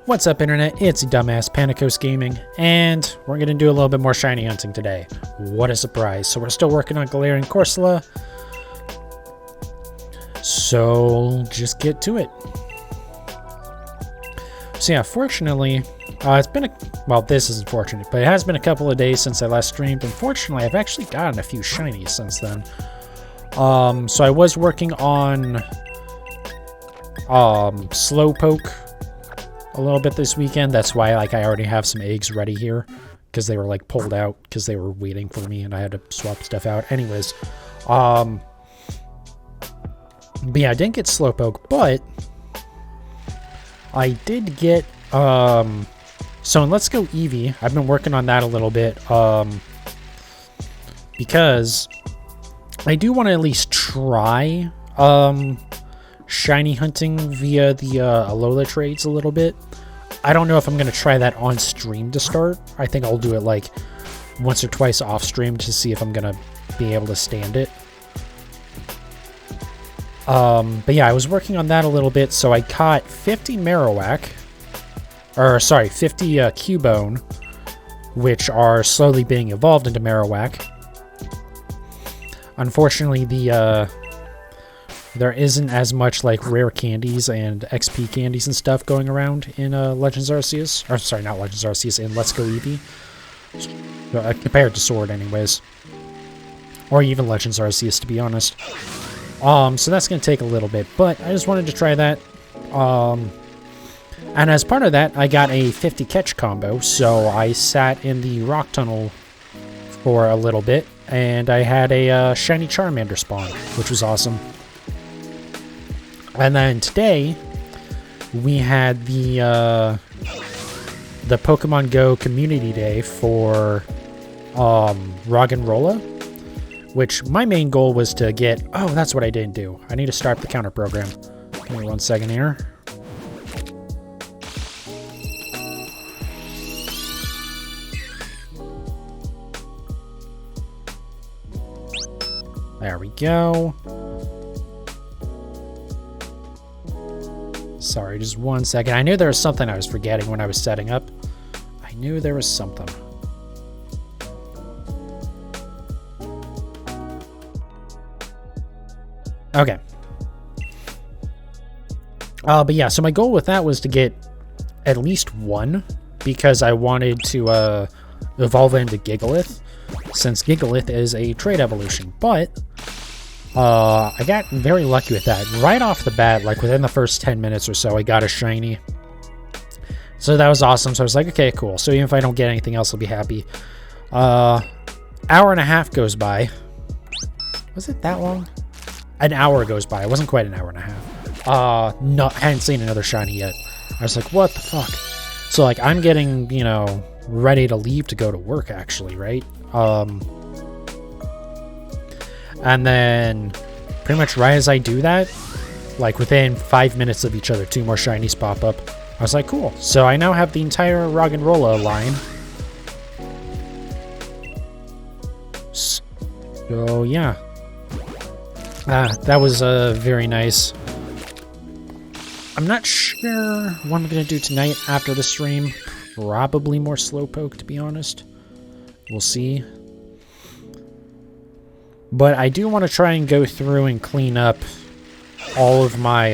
What's up, Internet? It's Dumbass Panicos Gaming, and we're going to do a little bit more shiny hunting today. What a surprise. So we're still working on Galarian Corsola, so just get to it. So yeah, fortunately, it's been this isn't fortunate, but it has been a couple of days since I last streamed. Unfortunately, I've actually gotten a few shinies since then. So I was working on Slowpoke a little bit this weekend. That's why I already have some eggs ready here, because they were pulled out because they were waiting for me and I had to swap stuff out. Anyways, but yeah, I didn't get Slowpoke, but I did get so in Let's Go Eevee, I've been working on that a little bit, because I do want to at least try shiny hunting via the Alola trades a little bit. I don't know if I'm going to try that on stream to start. I think I'll do it once or twice off stream to see if I'm going to be able to stand it. But yeah, I was working on that a little bit, so I caught 50 Marowak, or sorry, 50 Cubone, which are slowly being evolved into Marowak. Unfortunately, there isn't as much rare candies and XP candies and stuff going around in Legends Arceus, or sorry, not Legends Arceus, in Let's Go Eevee, compared to Sword anyways, or even Legends Arceus, to be honest. So that's going to take a little bit, but I just wanted to try that. And as part of that, I got a 50 catch combo, so I sat in the rock tunnel for a little bit, and I had a shiny Charmander spawn, which was awesome. And then today, we had the Pokemon Go Community Day for Roggenrola, which my main goal was to get... Oh, that's what I didn't do. I need to start the counter program. Give me 1 second here. There we go. Sorry, just 1 second. I knew there was something I was forgetting when I was setting up. I knew there was something. Okay. But yeah, so my goal with that was to get at least one, because I wanted to evolve into Gigalith, since Gigalith is a trait evolution. But I got very lucky with that. Right off the bat, within the first 10 minutes or so, I got a shiny. So that was awesome. So I was like, okay, cool. So even if I don't get anything else, I'll be happy. Hour and a half goes by. Was it that long? An hour goes by. It wasn't quite an hour and a half. No, hadn't seen another shiny yet. I was like, what the fuck? So I'm getting, ready to leave to go to work, actually, right? And then pretty much right as I do that, within 5 minutes of each other, 2 more shinies pop up. I was like, cool. So I now have the entire Roggenrola line. So yeah. That was very nice. I'm not sure what I'm going to do tonight after the stream. Probably more Slowpoke, to be honest. We'll see. But I do want to try and go through and clean up all of my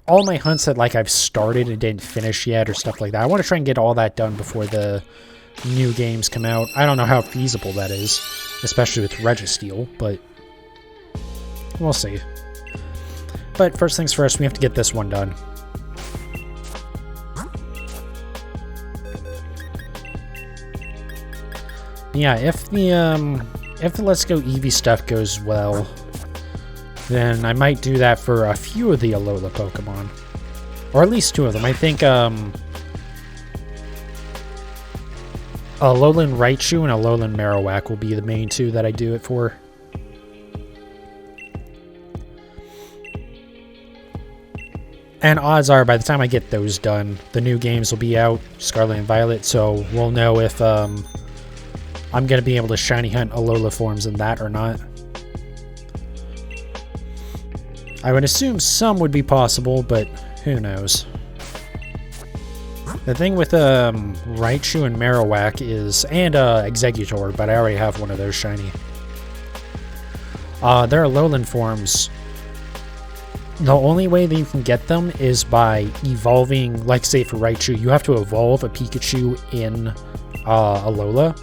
hunts that I've started and didn't finish yet, or stuff like that. I want to try and get all that done before the new games come out. I don't know how feasible that is, especially with Registeel, but we'll see. But first things first, we have to get this one done. Yeah, if the Let's Go Eevee stuff goes well, then I might do that for a few of the Alola Pokemon. Or at least 2 of them. I think Alolan Raichu and Alolan Marowak will be the main 2 that I do it for. And odds are, by the time I get those done, the new games will be out, Scarlet and Violet, so we'll know if I'm going to be able to shiny hunt Alola forms in that or not. I would assume some would be possible, but who knows. The thing with Raichu and Marowak is, and Exeggutor, but I already have one of those shiny. Their Alolan forms, the only way that you can get them is by evolving, like say for Raichu, you have to evolve a Pikachu in Alola.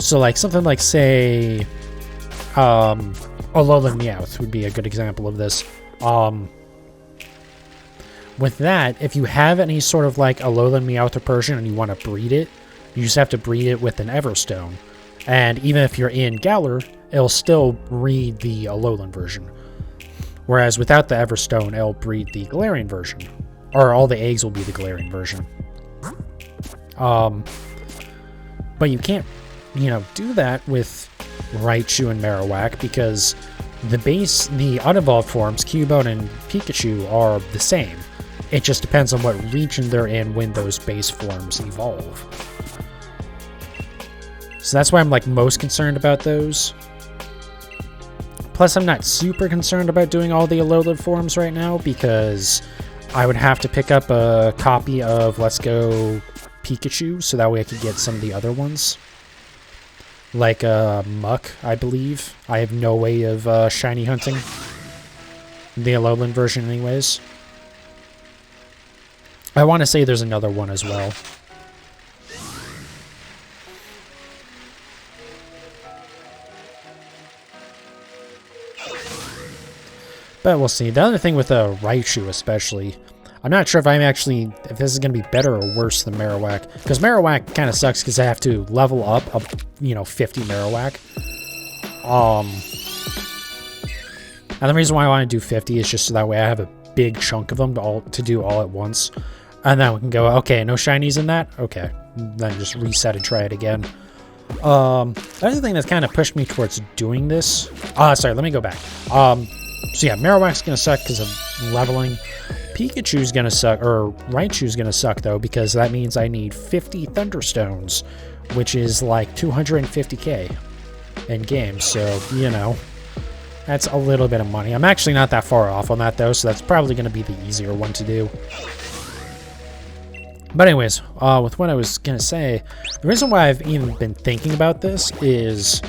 So like something like say Alolan Meowth would be a good example of this. With that, if you have any sort of like Alolan Meowth or Persian and you want to breed it, you just have to breed it with an Everstone. And even if you're in Galar, it'll still breed the Alolan version. Whereas without the Everstone, it'll breed the Galarian version. Or all the eggs will be the Galarian version. But you can't, do that with Raichu and Marowak because the unevolved forms, Cubone and Pikachu, are the same. It just depends on what region they're in when those base forms evolve. So that's why I'm like most concerned about those. Plus I'm not super concerned about doing all the Alolan forms right now because I would have to pick up a copy of Let's Go Pikachu so that way I could get some of the other ones. Like Muck, I believe. I have no way of shiny hunting. The Alolan version anyways. I want to say there's another one as well. But we'll see. The other thing with Raichu especially, I'm not sure if if this is going to be better or worse than Marowak. Because Marowak kind of sucks because I have to level up, 50 Marowak. And the reason why I want to do 50 is just so that way I have a big chunk of them to do all at once. And then we can go, okay, no shinies in that? Okay. Then just reset and try it again. The other thing that's kind of pushed me towards doing this... sorry, let me go back. So yeah, Marowak's going to suck because of leveling. Pikachu's going to suck, or Raichu's going to suck, though, because that means I need 50 Thunderstones, which is like 250k in game. So, that's a little bit of money. I'm actually not that far off on that, though, so that's probably going to be the easier one to do. But anyways, with what I was going to say, the reason why I've even been thinking about this is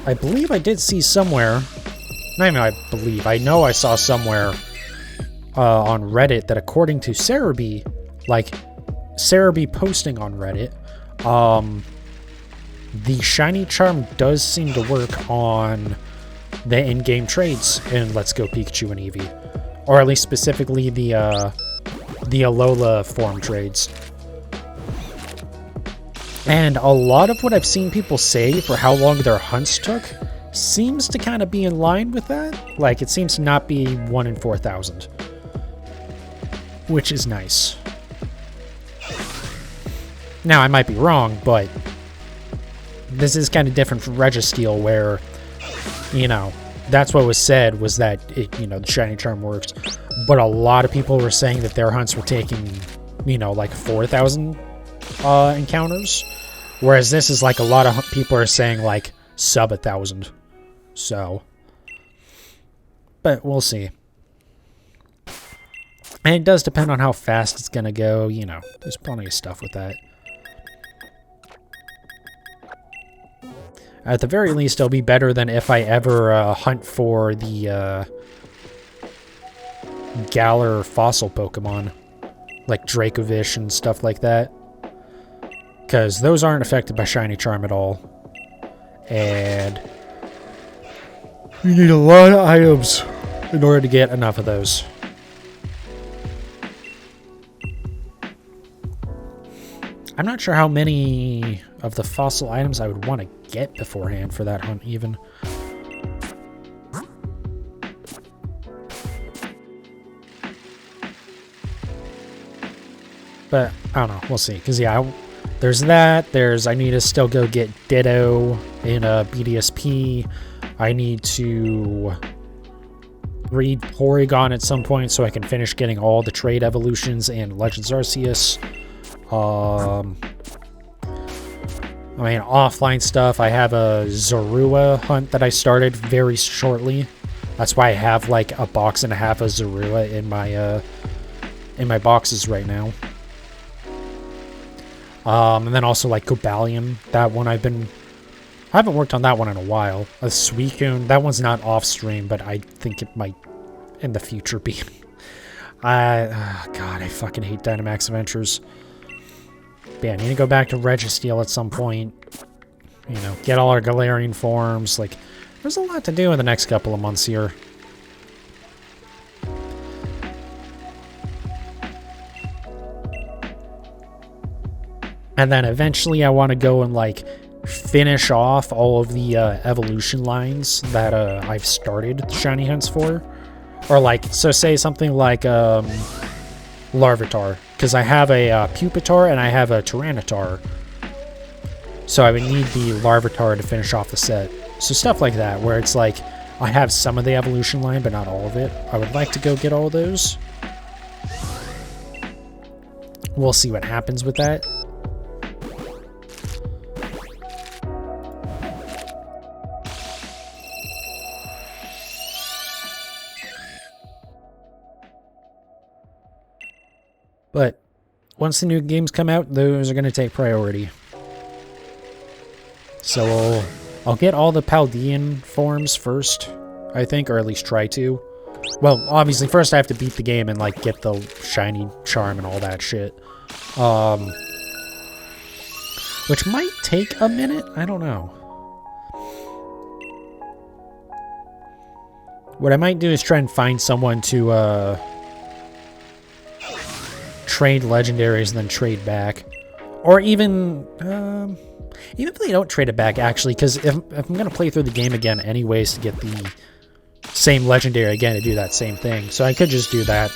I believe I did see somewhere, not even I believe, I know I saw somewhere on Reddit that according to Cerebi, posting on Reddit, the shiny charm does seem to work on the in-game trades in Let's Go Pikachu and Eevee. Or at least specifically the Alola form trades. And a lot of what I've seen people say for how long their hunts took seems to kind of be in line with that. Like, it seems to not be 1 in 4,000. Which is nice. Now, I might be wrong, but this is kind of different from Registeel, where, that's what was said, was that, the shiny charm works. But a lot of people were saying that their hunts were taking, like 4,000 encounters. Whereas this is like a lot of people are saying like sub 1,000. So. But we'll see. And it does depend on how fast it's going to go. There's plenty of stuff with that. At the very least, it'll be better than if I ever hunt for the Galar fossil Pokemon. Like Dracovish and stuff like that. Because those aren't affected by Shiny Charm at all. And you need a lot of items in order to get enough of those. I'm not sure how many of the fossil items I would want to get beforehand for that hunt, even. But, I don't know. We'll see. Because, yeah, there's that. I need to still go get Ditto in a BDSP. I need to read Porygon at some point so I can finish getting all the trade evolutions in Legends Arceus. Offline stuff, I have a Zorua hunt that I started very shortly. That's why I have like a box and a half of Zorua in my boxes right now. And then also like Cobalion, that one I haven't worked on that one in a while. A Suicune, that one's not off stream, but I think it might in the future be. God, I fucking hate Dynamax Adventures. But yeah, I need to go back to Registeel at some point. You know, get all our Galarian forms. Like, there's a lot to do in the next couple of months here. And then eventually I want to go and, like, finish off all of the evolution lines that I've started shiny hunts for. Or, like, so say something like Larvitar. Because I have a Pupitar and I have a Tyranitar. So I would need the Larvitar to finish off the set. So stuff like that, where it's like, I have some of the evolution line, but not all of it. I would like to go get all those. We'll see what happens with that. But once the new games come out, those are going to take priority. So I'll get all the Paldean forms first, I think, or at least try to. Well, obviously, first I have to beat the game and, like, get the shiny charm and all that shit. Which might take a minute? I don't know. What I might do is try and find someone to, trade legendaries and then trade back. Or even if they don't trade it back, actually, because if I'm going to play through the game again anyways to get the same legendary again to do that same thing. So I could just do that.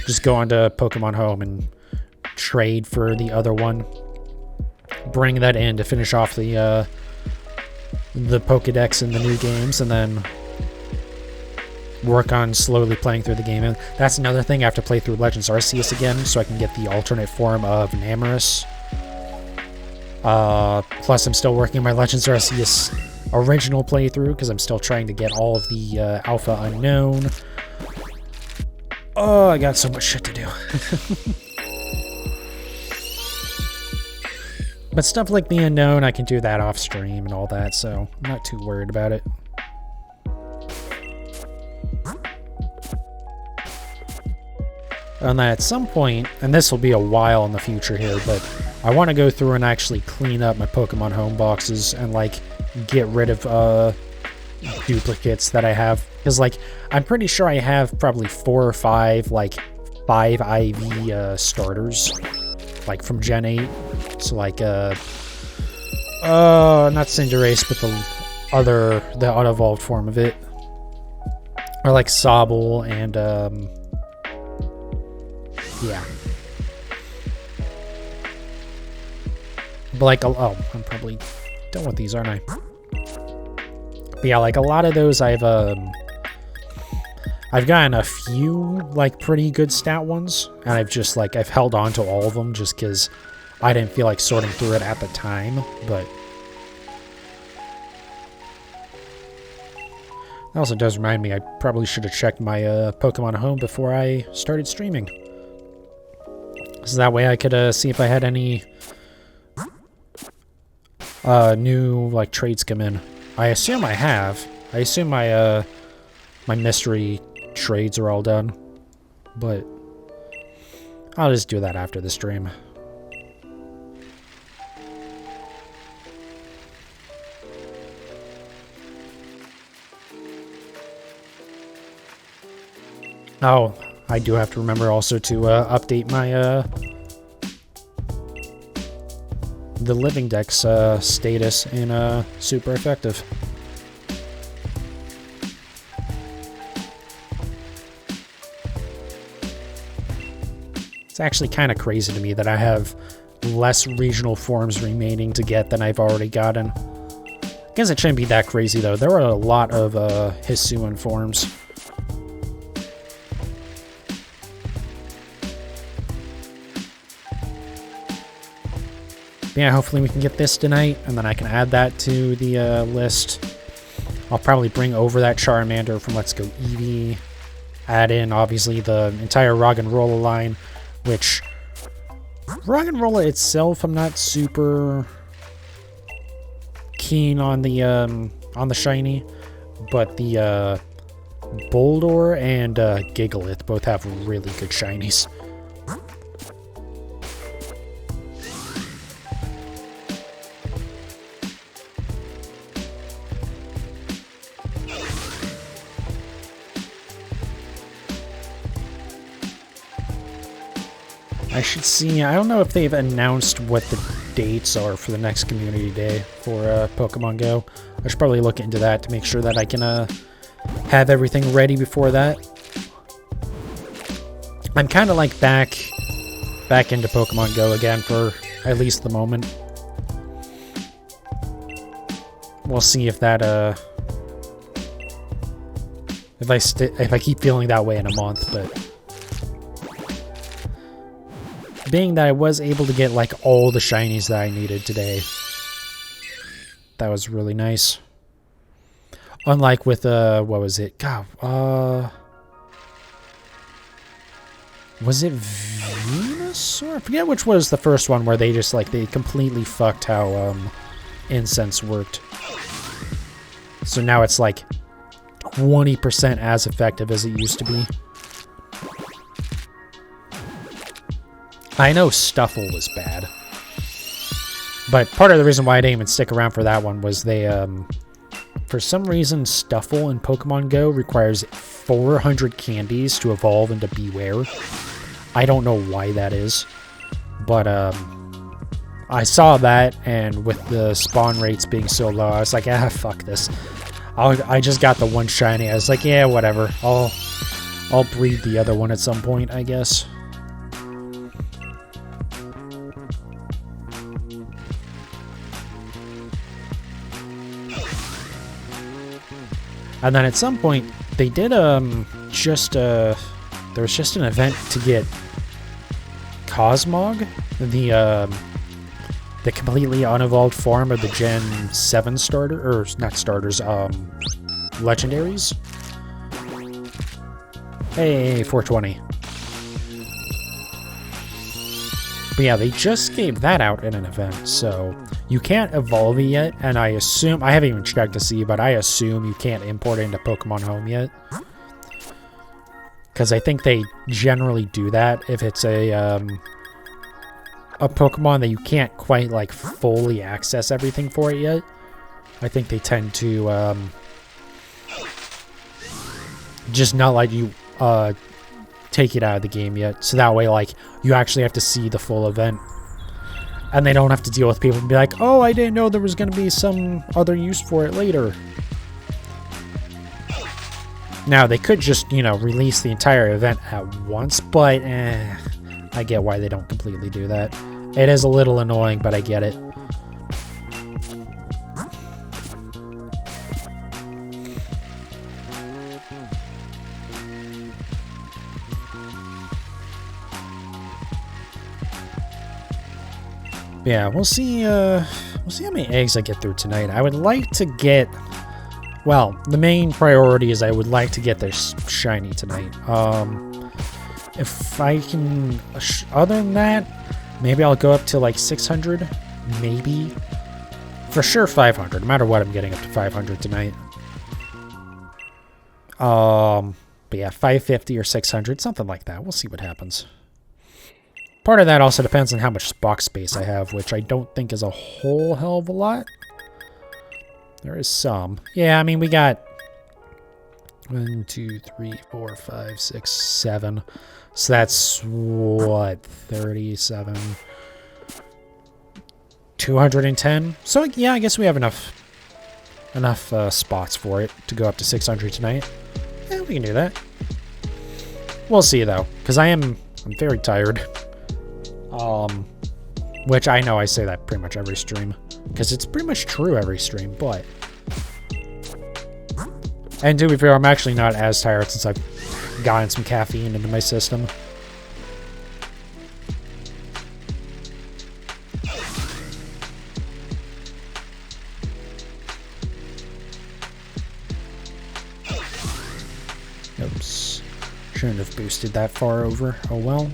Just go onto Pokemon Home and trade for the other one. Bring that in to finish off the Pokedex in the new games, and then work on slowly playing through the game. And that's another thing, I have to play through Legends Arceus again so I can get the alternate form of Namorous. Plus I'm still working on my Legends Arceus original playthrough because I'm still trying to get all of the Alpha Unknown. Oh, I got so much shit to do. But stuff like the Unknown, I can do that off stream and all that, so I'm not too worried about it. And then at some point, and this will be a while in the future here, but I want to go through and actually clean up my Pokemon Home boxes and, like, get rid of duplicates that I have. Because, like, I'm pretty sure I have probably 4 or 5, like, 5 IV starters, like, from Gen 8. So, like, not Cinderace, but the unevolved form of it. Or, like, Sobble and, yeah. But, like, oh, I'm probably done with these, aren't I? But yeah, like, a lot of those I've gotten a few, like, pretty good stat ones, and I've just, like, I've held on to all of them just because I didn't feel like sorting through it at the time, but that also does remind me, I probably should have checked my Pokemon Home before I started streaming. So that way I could see if I had any new, like, trades come in. I assume I have. I assume my my mystery trades are all done, but I'll just do that after the stream. Oh, I do have to remember also to update my the Living Dex status in Super Effective. It's actually kind of crazy to me that I have less regional forms remaining to get than I've already gotten. I guess it shouldn't be that crazy though. There are a lot of Hisuian forms. Yeah, hopefully we can get this tonight, and then I can add that to the list. I'll probably bring over that Charmander from Let's Go Eevee. Add in, obviously, the entire Roggenrola line, which Roggenrola itself, I'm not super keen on the shiny, but the Boldore and Gigalith both have really good shinies. I should see, I don't know if they've announced what the dates are for the next community day for Pokemon Go. I should probably look into that to make sure that I can have everything ready before that. I'm kind of like back into Pokemon Go again for at least the moment. We'll see if that if I keep feeling that way in a month, but being that I was able to get like all the shinies that I needed today, that was really nice. Unlike with what was it? God, was it Venusaur? I forget which was the first one where they just like they completely fucked how incense worked. So now it's like 20% as effective as it used to be. I know Stuffle was bad, but part of the reason why I didn't even stick around for that one was they, for some reason, Stuffle in Pokemon Go requires 400 candies to evolve into Beware. I don't know why that is, but I saw that, and with the spawn rates being so low, I was like, ah, fuck this. I just got the one shiny. I was like, yeah, whatever. I'll breed the other one at some point, I guess. And then at some point, they did there was just an event to get Cosmog, the completely unevolved form of the Gen 7 starter, or not starters, legendaries. Hey, 420. But yeah, they just gave that out in an event, so you can't evolve it yet, and I assume, I haven't even checked to see, but I assume you can't import it into Pokemon Home yet. Because I think they generally do that if it's a Pokemon that you can't quite, like, fully access everything for it yet. I think they tend to, just not let you, take it out of the game yet. So that way, like, you actually have to see the full event. And they don't have to deal with people and be like, oh, I didn't know there was going to be some other use for it later. Now, they could just, you know, release the entire event at once, but I get why they don't completely do that. It is a little annoying, but I get it. Yeah, we'll see how many eggs I get through tonight. I would like to get, well, the main priority is I would like to get this shiny tonight. If I can, other than that, maybe I'll go up to like 600, maybe. For sure 500, no matter what, I'm getting up to 500 tonight. But yeah, 550 or 600, something like that. We'll see what happens. Part of that also depends on how much box space I have, which I don't think is a whole hell of a lot. There is some. Yeah, I mean, we got 1, 2, 3, 4, 5, 6, 7. So that's, what, 37? 210? So, yeah, I guess we have enough spots for it to go up to 600 tonight. Yeah, we can do that. We'll see, though, because I'm very tired. Which I know I say that pretty much every stream, because it's pretty much true every stream, but... And to be fair, I'm actually not as tired since I've gotten some caffeine into my system. shouldn't have boosted that far over. Oh well.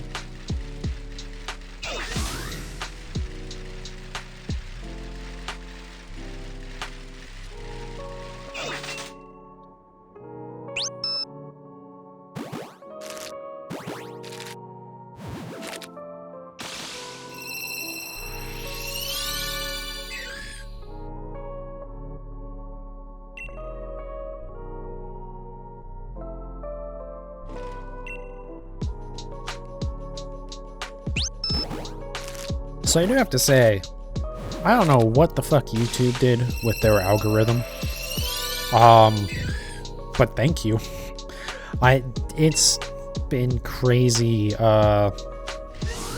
So I do have to say, I don't know what the fuck YouTube did with their algorithm. But thank you. It's been crazy.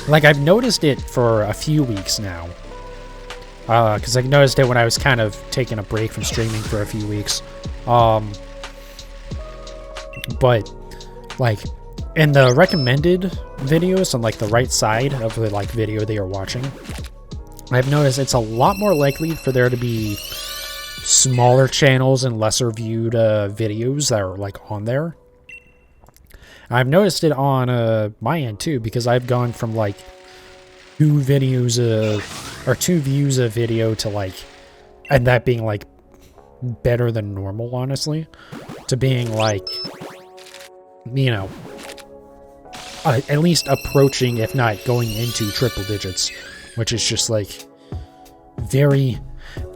Like I've noticed it for a few weeks now. Because I noticed it when I was kind of taking a break from streaming for a few weeks. But like in the recommended videos on like the right side of the like video they are watching, I've noticed it's a lot more likely for there to be smaller channels and lesser viewed videos that are like on there. I've noticed it on my end too, because I've gone from like 2 videos or 2 views a video to like, and that being like better than normal, honestly, to being like, you know, at least approaching, if not going into triple digits, which is just like very,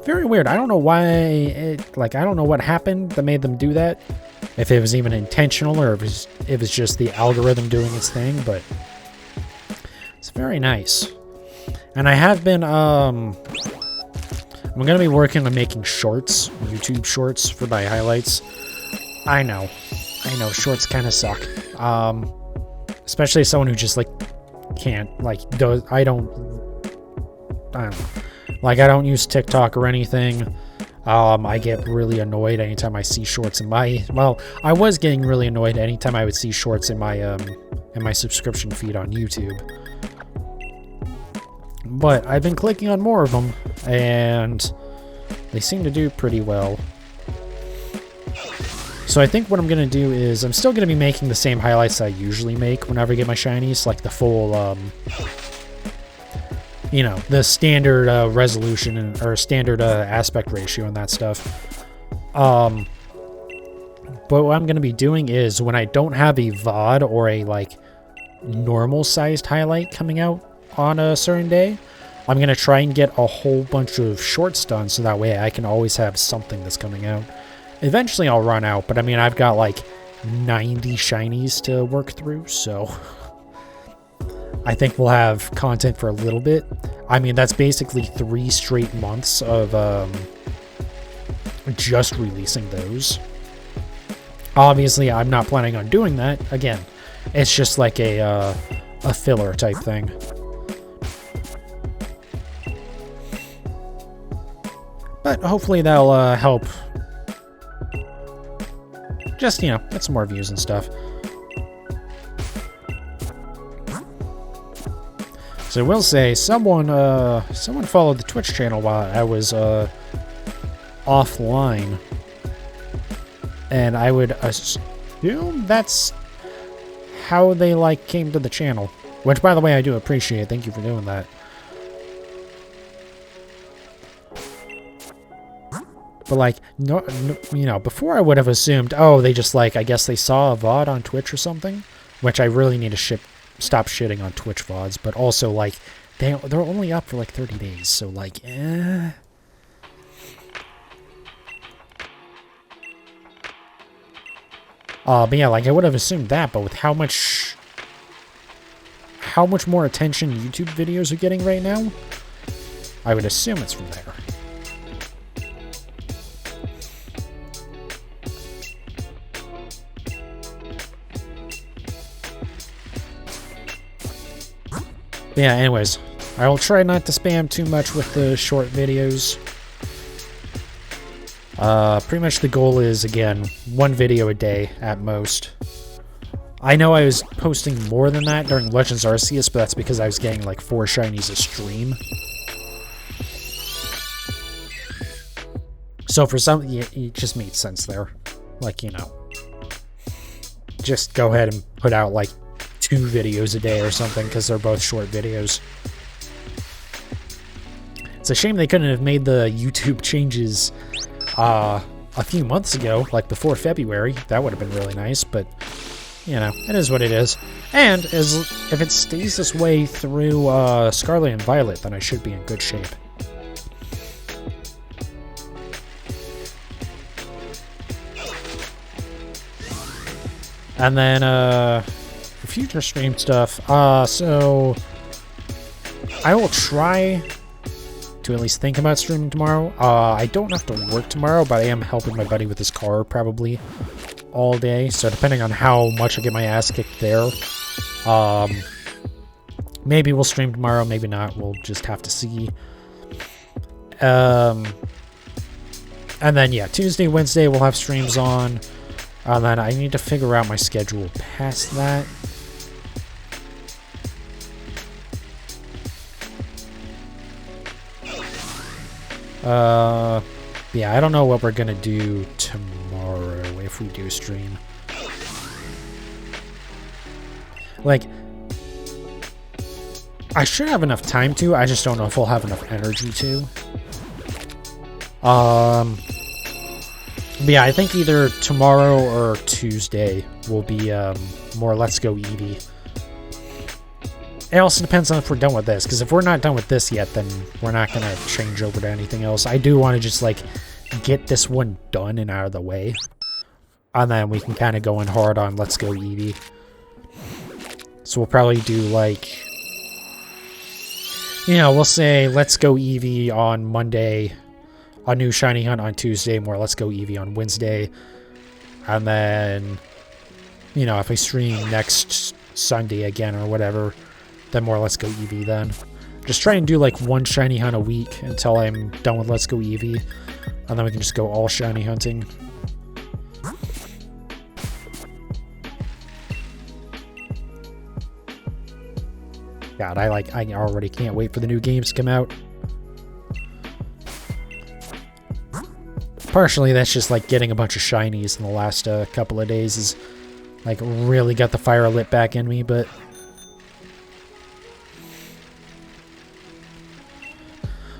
very weird. I don't know why I don't know what happened that made them do that. If it was even intentional or if it was just the algorithm doing its thing, but it's very nice. And I have been, I'm going to be working on making shorts, YouTube shorts for my highlights. I know, shorts kind of suck. Especially as someone who just like can't like I don't know. Like I don't use TikTok or anything. I get really annoyed anytime I see shorts in my, well, I was getting really annoyed anytime I would see shorts in my subscription feed on YouTube. But I've been clicking on more of them and they seem to do pretty well. So I think what I'm going to do is I'm still going to be making the same highlights I usually make whenever I get my shinies, like the full, you know, the standard resolution or standard aspect ratio and that stuff. But what I'm going to be doing is when I don't have a VOD or a like normal sized highlight coming out on a certain day, I'm going to try and get a whole bunch of shorts done so that way I can always have something that's coming out. Eventually I'll run out, but I mean, I've got like 90 shinies to work through, so I think we'll have content for a little bit. I mean, that's basically 3 straight months of just releasing those. Obviously, I'm not planning on doing that. Again, it's just like a filler type thing. But hopefully that'll help. Just, you know, get some more views and stuff. So I will say, someone followed the Twitch channel while I was offline. And I would assume that's how they, like, came to the channel. Which, by the way, I do appreciate. Thank you for doing that. But, like, no, you know, before I would have assumed, oh, they just, like, I guess they saw a VOD on Twitch or something. Which I really need to stop shitting on Twitch VODs. But also, like, they're only up for, like, 30 days. So, like, but yeah, like, I would have assumed that. But with how much more attention YouTube videos are getting right now, I would assume it's from there. Yeah, anyways, I will try not to spam too much with the short videos. Pretty much the goal is, again, 1 video a day at most. I know I was posting more than that during Legends Arceus, but that's because I was getting like 4 shinies a stream. So for some, it just made sense there. Like, you know, just go ahead and put out like 2 videos a day or something, because they're both short videos. It's a shame they couldn't have made the YouTube changes a few months ago, like before February. That would have been really nice, but you know, it is what it is. And if it stays this way through Scarlet and Violet, then I should be in good shape. And then, for future stream stuff, so I will try to at least think about streaming tomorrow. I don't have to work tomorrow, but I am helping my buddy with his car probably all day. So depending on how much I get my ass kicked there, maybe we'll stream tomorrow, maybe not. We'll just have to see. And then, yeah, Tuesday, Wednesday, we'll have streams on. And then I need to figure out my schedule past that. Yeah, I don't know what we're gonna do tomorrow if we do stream. Like, I should have enough time to, I just don't know if we'll have enough energy to. But yeah, I think either tomorrow or Tuesday will be more Let's Go Eevee. It also depends on if we're done with this, because if we're not done with this yet, then we're not going to change over to anything else. I do want to just, like, get this one done and out of the way. And then we can kind of go in hard on Let's Go Eevee. So we'll probably do, like, you know, we'll say Let's Go Eevee on Monday, a new Shiny Hunt on Tuesday, more Let's Go Eevee on Wednesday. And then, you know, if I stream next Sunday again or whatever, then more Let's Go Eevee then. Just try and do like one Shiny Hunt a week until I'm done with Let's Go Eevee. And then we can just go all Shiny Hunting. God, I already can't wait for the new games to come out. Partially, that's just like getting a bunch of shinies in the last couple of days is like really got the fire lit back in me, but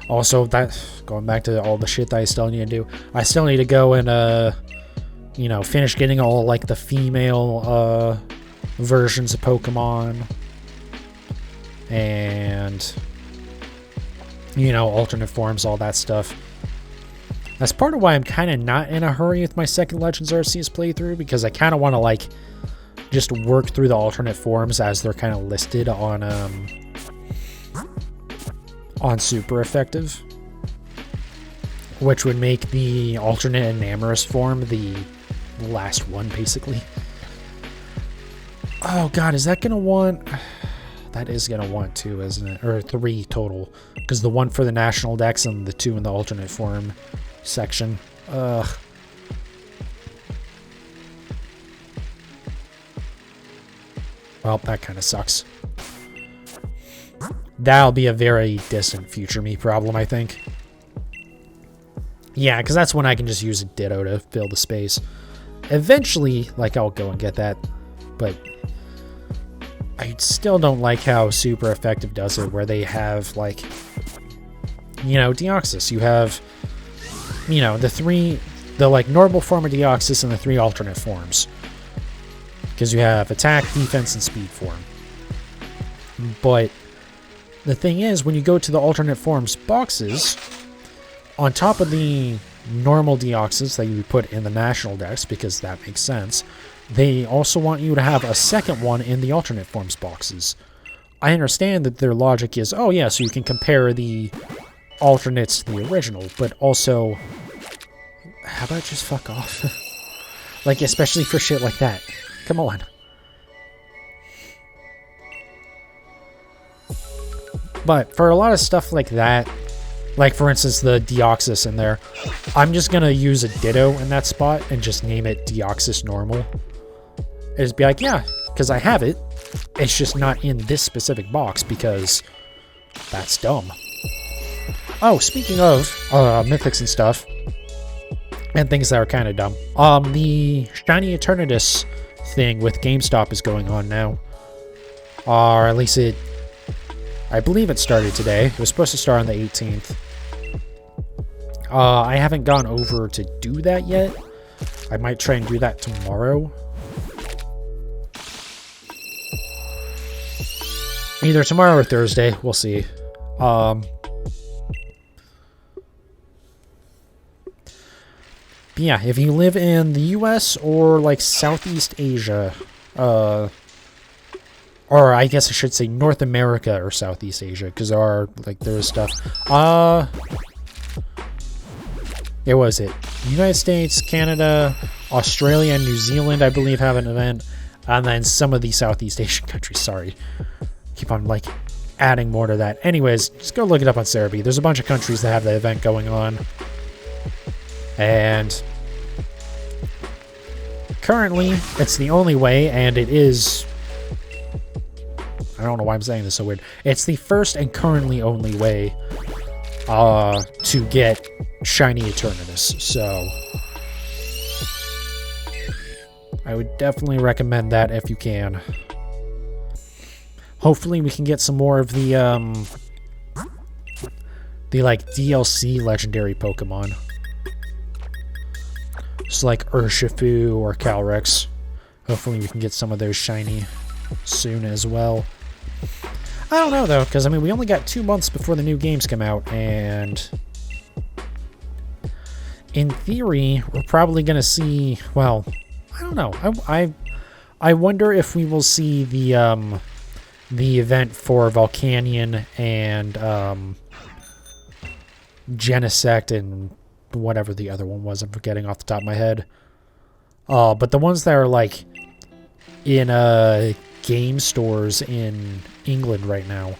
also that going back to all the shit that I still need to do. I still need to go and you know, finish getting all like the female versions of Pokemon and you know, alternate forms, all that stuff. That's part of why I'm kind of not in a hurry with my second Legends Arceus playthrough, because I kind of want to, like, just work through the alternate forms as they're kind of listed on Super Effective. Which would make the alternate Enamorous form the last one, basically. Oh, God, is that going to want... That is going to want 2, isn't it? Or 3 total. Because the 1 for the National Dex and the 2 in the alternate form section. Ugh. Well, that kind of sucks. That'll be a very distant future me problem, I think. Yeah, because that's when I can just use a Ditto to fill the space. Eventually, like, I'll go and get that. But I still don't like how Super Effective does it, where they have, like, you know, Deoxys. You have, you know, the like normal form of Deoxys and the 3 alternate forms. Because you have attack, defense, and speed form. But the thing is, when you go to the alternate forms boxes, on top of the normal Deoxys that you would put in the National Dex, because that makes sense, they also want you to have a second one in the alternate forms boxes. I understand that their logic is, oh yeah, so you can compare the alternates to the original, but also, how about just fuck off? Like, especially for shit like that. Come on. But for a lot of stuff like that, like for instance the Deoxys in there, I'm just gonna use a Ditto in that spot and just name it Deoxys Normal. And just be like, yeah, because I have it. It's just not in this specific box because that's dumb. Oh, speaking of mythics and stuff, and things that are kind of dumb, the Shiny Eternatus thing with GameStop is going on now. Or at least I believe it started today. It was supposed to start on the 18th. I haven't gone over to do that yet. I might try and do that tomorrow. Either tomorrow or Thursday. We'll see. But yeah, if you live in the US or like Southeast Asia, or I guess I should say North America or Southeast Asia, because there's stuff. It was it. United States, Canada, Australia, and New Zealand, I believe, have an event. And then some of the Southeast Asian countries, sorry. Keep on, like, adding more to that. Anyways, just go look it up on Cerebi. There's a bunch of countries that have the event going on. And currently, it's the only way, and it is... I don't know why I'm saying this so weird. It's the first and currently only way to get Shiny Eternatus, so I would definitely recommend that if you can. Hopefully we can get some more of the like DLC legendary Pokemon. Just like Urshifu or Calyrex. Hopefully we can get some of those shiny soon as well. I don't know, though, because, I mean, we only got 2 months before the new games come out, and in theory, we're probably going to see, well, I don't know. I wonder if we will see the event for Volcanion and Genesect and whatever the other one was. I'm forgetting off the top of my head. But the ones that are, like, in game stores in England right now.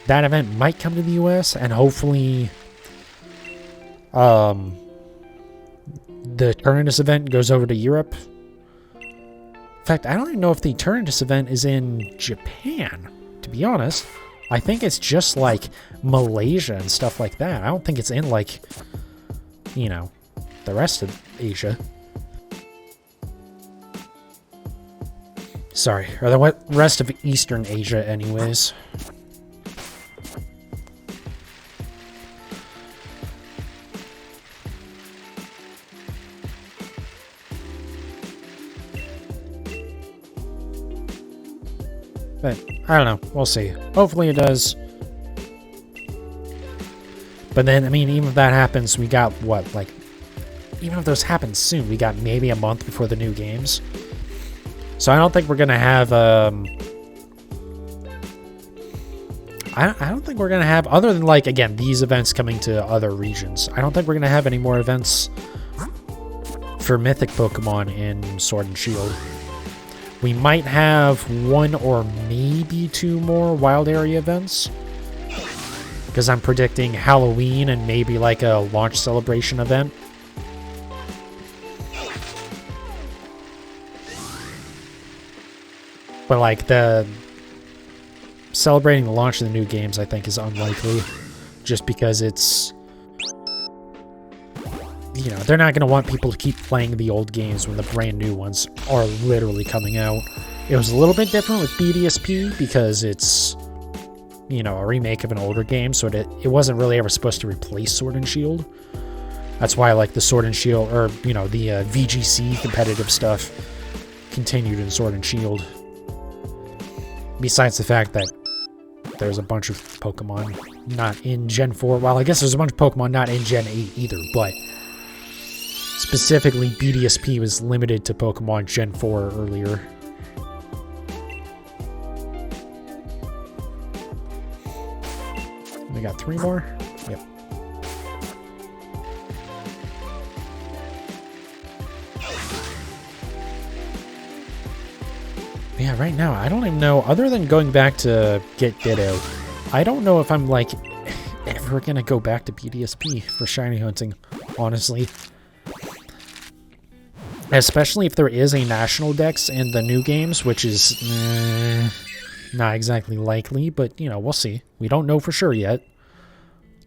That event might come to the US, and hopefully the Eternatus event goes over to Europe. In fact, I don't even know if the Eternatus event is in Japan, to be honest. I think it's just like Malaysia and stuff like that. I don't think it's in, like, you know, the rest of Asia. Sorry, or the rest of Eastern Asia anyways. But, I don't know, we'll see. Hopefully it does. But then, I mean, even if that happens, we got, what, like... Even if those happen soon, we got maybe a month before the new games. So I don't think we're going to have, I don't think we're going to have, other than, like, again, these events coming to other regions, I don't think we're going to have any more events for Mythic Pokemon in Sword and Shield. We might have 1 or maybe 2 more Wild Area events, because I'm predicting Halloween and maybe, like, a launch celebration event. But, like, celebrating the launch of the new games, I think, is unlikely. Just because it's... You know, they're not going to want people to keep playing the old games when the brand new ones are literally coming out. It was a little bit different with BDSP because it's, you know, a remake of an older game, so it wasn't really ever supposed to replace Sword and Shield. That's why, like, the Sword and Shield, or, you know, the VGC competitive stuff continued in Sword and Shield. Besides the fact that there's a bunch of Pokemon not in Gen 4. Well, I guess there's a bunch of Pokemon not in Gen 8 either, but specifically BDSP was limited to Pokemon Gen 4 or earlier. We got 3 more? Yep. Yeah, right now, I don't even know, other than going back to get Ditto, I don't know if I'm, like, ever gonna go back to BDSP for shiny hunting, honestly. Especially if there is a national dex in the new games, which is not exactly likely, but, you know, we'll see. We don't know for sure yet.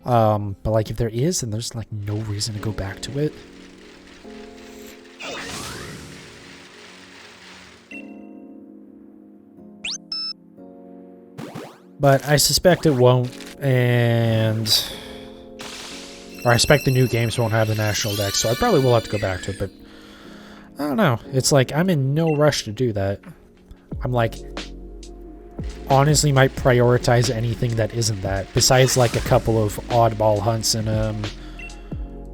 But, like, if there is, then there's, like, no reason to go back to it. But I suspect it won't, and... Or I expect the new games won't have the national dex, so I probably will have to go back to it, but... I don't know. It's like, I'm in no rush to do that. I'm like... Honestly might prioritize anything that isn't that, besides like a couple of oddball hunts and,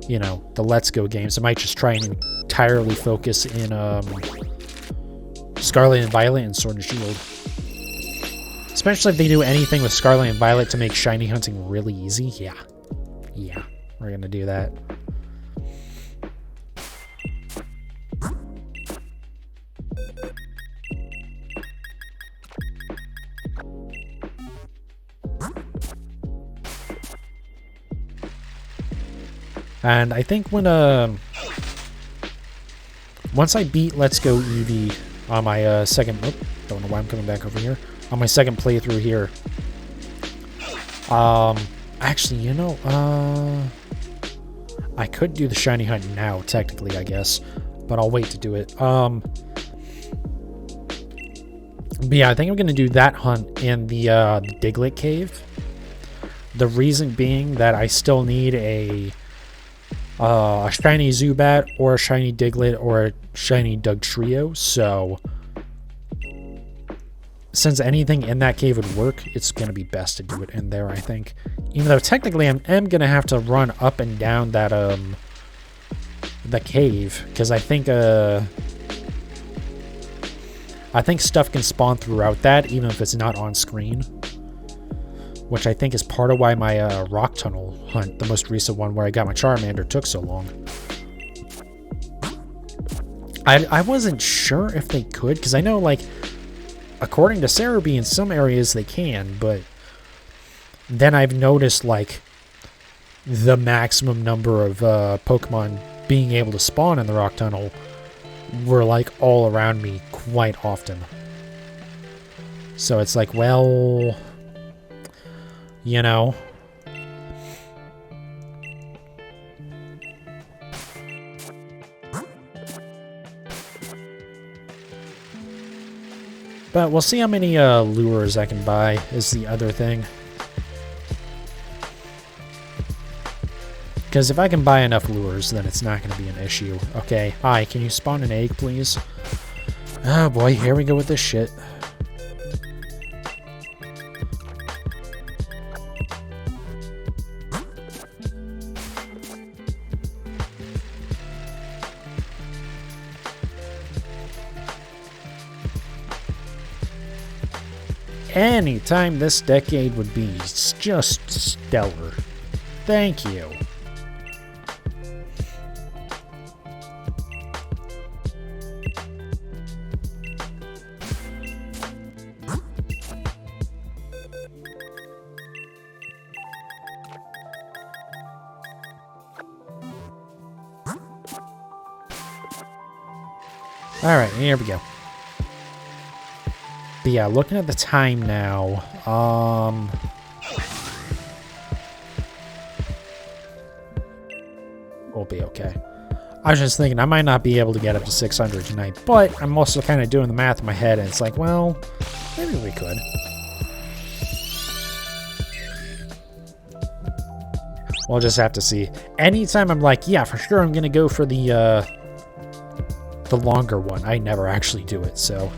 you know, the Let's Go games. I might just try and entirely focus in, Scarlet and Violet and Sword and Shield. Especially if they do anything with Scarlet and Violet to make shiny hunting really easy. Yeah. Yeah, we're gonna do that. And I think when, once I beat Let's Go Eevee on my, second, oh, don't know why I'm coming back over here, on my second playthrough here, actually, you know, I could do the shiny hunt now, technically, I guess, but I'll wait to do it. But yeah, I think I'm gonna do that hunt in the Diglett cave. The reason being that I still need a shiny Zubat, or a shiny Diglett, or a shiny Dugtrio, so since anything in that cave would work, it's going to be best to do it in there, I think. Even though technically I am going to have to run up and down that, the cave, because I think stuff can spawn throughout that, even if it's not on screen. Which I think is part of why my rock tunnel hunt, the most recent one where I got my Charmander, took so long. I wasn't sure if they could, because I know, like, according to Cerebi, in some areas they can, but then I've noticed, like, the maximum number of Pokemon being able to spawn in the rock tunnel were, like, all around me quite often. So it's like, well... You know. But we'll see how many lures I can buy is the other thing. Because if I can buy enough lures, then it's not going to be an issue. Okay, hi, can you spawn an egg, please? Oh boy, here we go with this shit. Anytime this decade would be just stellar. Thank you. Alright, here we go. But yeah, looking at the time now, we'll be okay. I was just thinking I might not be able to get up to 600 tonight, but I'm also kind of doing the math in my head, and it's like, well, maybe we could. We'll just have to see. Anytime I'm like, yeah, for sure I'm going to go for the longer one, I never actually do it, so...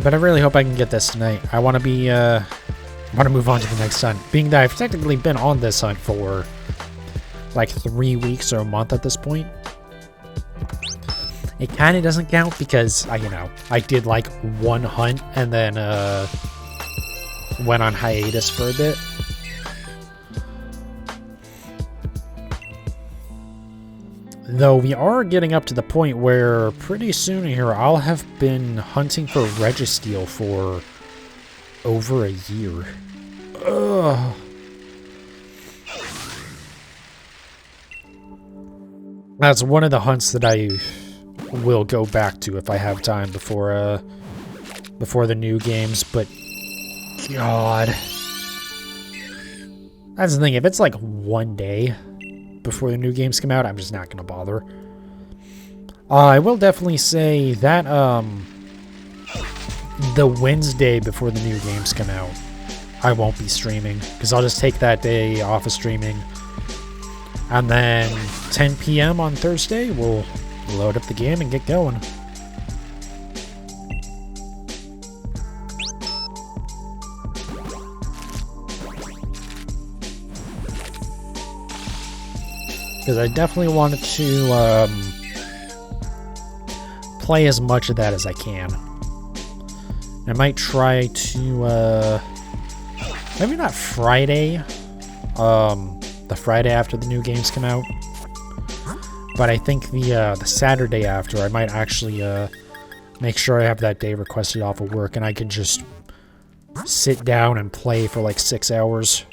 But I really hope I can get this tonight. I want to be, I want to move on to the next hunt. Being that I've technically been on this hunt for, like, 3 weeks or a month at this point. It kind of doesn't count because, you know, I did, like, one hunt and then, went on hiatus for a bit. Though we are getting up to the point where pretty soon here I'll have been hunting for Registeel for over a year. Ugh. That's one of the hunts that I will go back to if I have time before the new games, but God. That's the thing, if it's like one day before the new games come out, I'm just not gonna bother. I will definitely say that the Wednesday before the new games come out, I won't be streaming, because I'll just take that day off of streaming. And then 10 p.m. on Thursday, we'll load up the game and get going. Because I definitely wanted to play as much of that as I can. I might try to, maybe not Friday, the Friday after the new games come out, but I think the Saturday after, I might actually make sure I have that day requested off of work, and I can just sit down and play for like 6 hours.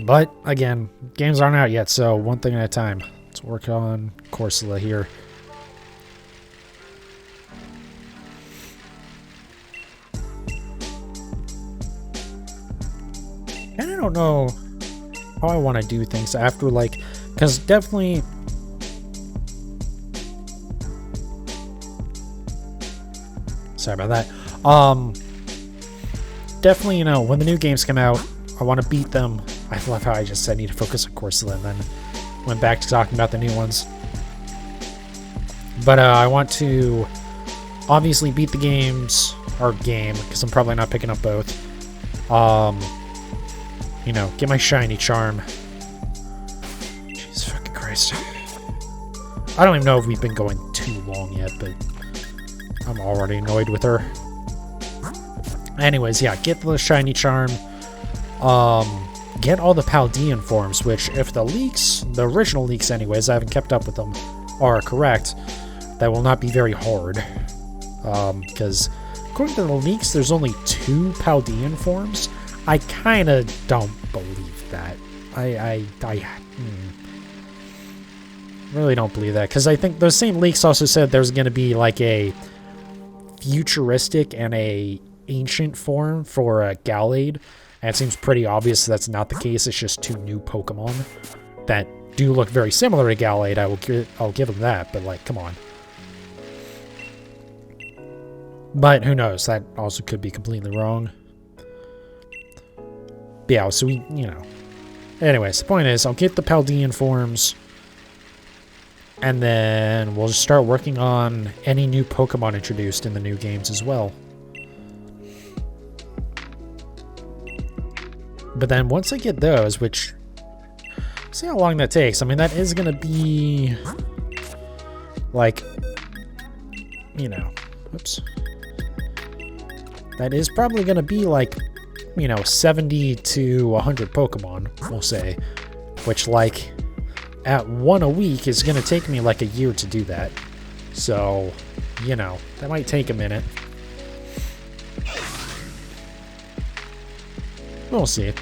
But again, games aren't out yet, so one thing at a time. Let's work on Corsola here. And I don't know how I want to do things after, like, because definitely... Sorry about that. Definitely, you know, when the new games come out, I want to beat them. I love how I just said I need to focus on Corsola and then went back to talking about the new ones. But I want to obviously beat the games, or game, because I'm probably not picking up both. You know, get my shiny charm. Jesus fucking Christ. I don't even know if we've been going too long yet, but I'm already annoyed with her. Anyways, yeah, get the shiny charm. Get all the Paldean forms, which if the leaks, the original leaks anyways, I haven't kept up with them, are correct, that will not be very hard. Because according to the leaks, there's only 2 Paldean forms. I kind of don't believe that. I really don't believe that, because I think those same leaks also said there's going to be like a futuristic and a ancient form for Galade. And it seems pretty obvious that's not the case. It's just 2 new Pokemon that do look very similar to Galade. I'll give them that, but like, come on. But who knows? That also could be completely wrong. But yeah, so we, you know. Anyways, the point is, I'll get the Paldean forms, and then we'll just start working on any new Pokemon introduced in the new games as well. But then once I get those, which, see how long that takes. I mean, that is going to be, like, you know, oops. That is probably going to be, like, you know, 70 to 100 Pokemon, we'll say. Which, like, at 1 a week is going to take me, like, a year to do that. So, you know, that might take a minute. We'll see.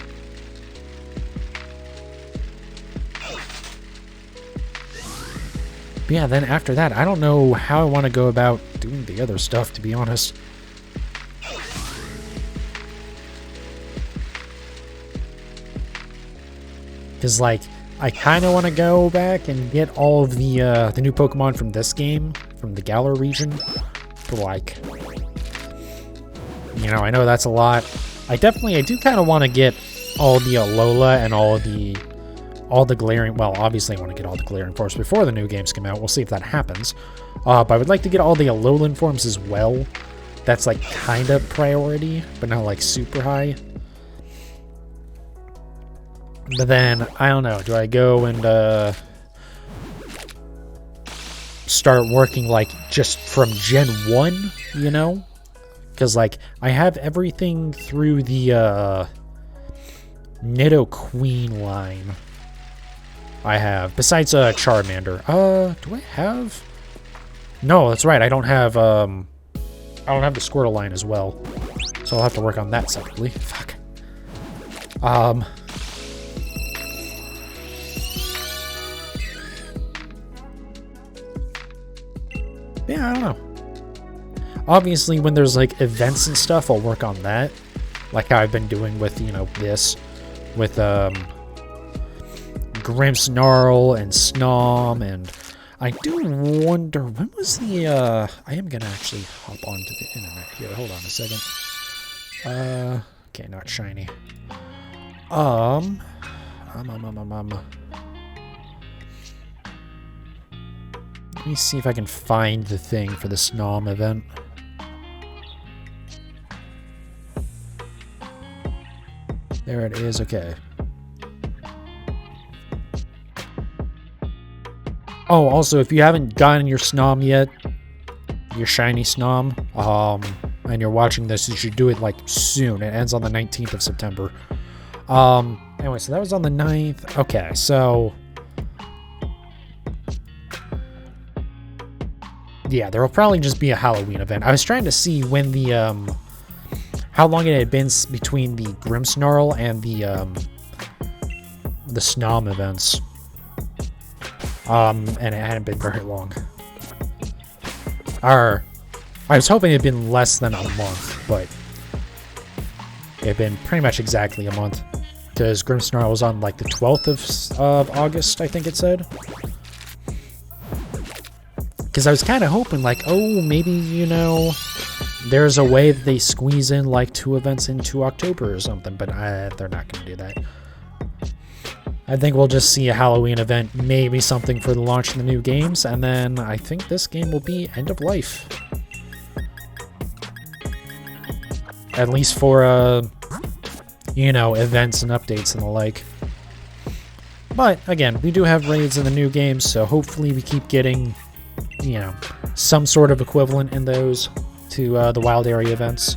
But yeah, then after that, I don't know how I want to go about doing the other stuff, to be honest. Because, like, I kind of want to go back and get all of the new Pokemon from this game, from the Galar region, for, like, you know, I know that's a lot. I do kind of want to get all the Alola and all the Galarian, well, obviously I want to get all the Galarian forms before the new games come out. We'll see if that happens. But I would like to get all the Alolan forms as well. That's, like, kind of priority, but not, like, super high. But then, I don't know, do I go and, start working, like, just from Gen 1, you know? Because, like, I have everything through the, Nidoqueen line. I have, besides, Charmander. Do I have? No, that's right, I don't have the Squirtle line as well. So I'll have to work on that separately. Fuck. I don't know. Obviously, when there's like events and stuff, I'll work on that. Like how I've been doing with, you know, this. With Grimmsnarl and Snom, and I do wonder, when was the, I am gonna actually hop onto the internet here. Hold on a second. Okay, not shiny. Let me see if I can find the thing for the Snom event. There it is, okay. Oh, also, if you haven't gotten your Snom yet, your shiny Snom, and you're watching this, you should do it, like, soon. It ends on the 19th of September. Anyway, so that was on the 9th. Okay, so... yeah, there will probably just be a Halloween event. I was trying to see when the, how long it had been between the Grimmsnarl and the Snom events. And it hadn't been very long. I was hoping it had been less than a month, but it had been pretty much exactly a month. Because Grimmsnarl was on, like, the 12th of August, I think it said. Because I was kind of hoping, like, oh, maybe, you know, there's a way that they squeeze in, like, 2 events into October or something, but they're not going to do that. I think we'll just see a Halloween event, maybe something for the launch of the new games, and then I think this game will be end of life. At least for, you know, events and updates and the like. But, again, we do have raids in the new games, so hopefully we keep getting, you know, some sort of equivalent in those to the wild area events.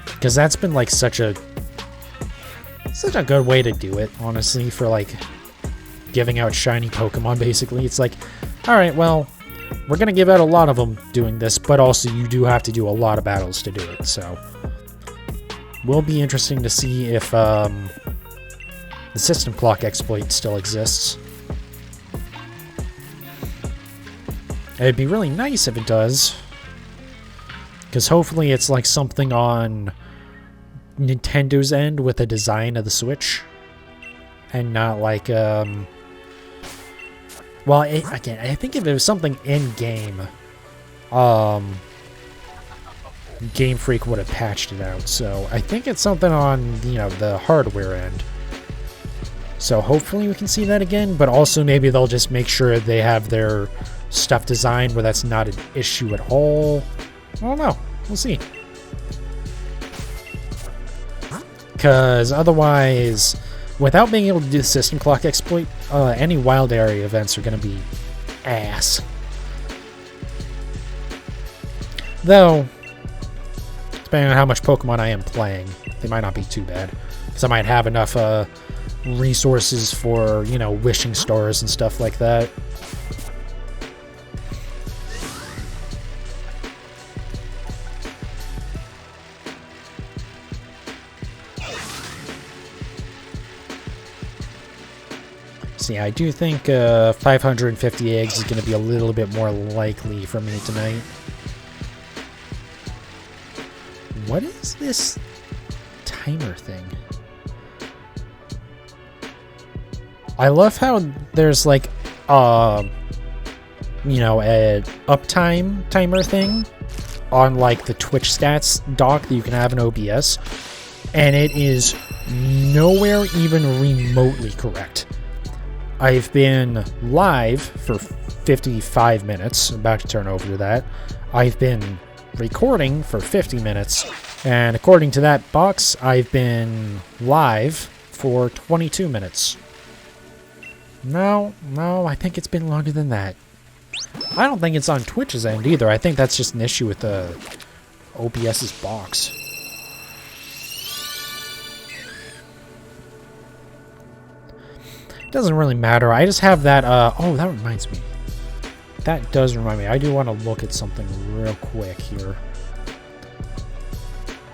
Because that's been, like, such a good way to do it, honestly, for, like, giving out shiny Pokemon, basically. It's like, alright, well, we're gonna give out a lot of them doing this, but also you do have to do a lot of battles to do it, so... will be interesting to see if, the system clock exploit still exists. It'd be really nice if it does, because hopefully it's, like, something on Nintendo's end with the design of the Switch, and not like well, again, I think if it was something in game, Game Freak would have patched it out. So I think it's something on, you know, the hardware end. So hopefully we can see that again, but also maybe they'll just make sure they have their stuff designed where that's not an issue at all. I don't know. We'll see. Because otherwise, without being able to do the system clock exploit, any wild area events are going to be ass. Though, depending on how much Pokemon I am playing, they might not be too bad. Because I might have enough resources for, you know, wishing stars and stuff like that. So yeah, I do think 550 eggs is going to be a little bit more likely for me tonight. What is this timer thing? I love how there's like, you know, a uptime timer thing on like the Twitch stats dock that you can have in OBS, and it is nowhere even remotely correct. I've been live for 55 minutes, about to turn over to that. I've been recording for 50 minutes, and according to that box, I've been live for 22 minutes. No, I think it's been longer than that. I don't think it's on Twitch's end either. I think that's just an issue with the OBS's box. Doesn't really matter. I just have that, oh, that reminds me. That does remind me. I do want to look at something real quick here.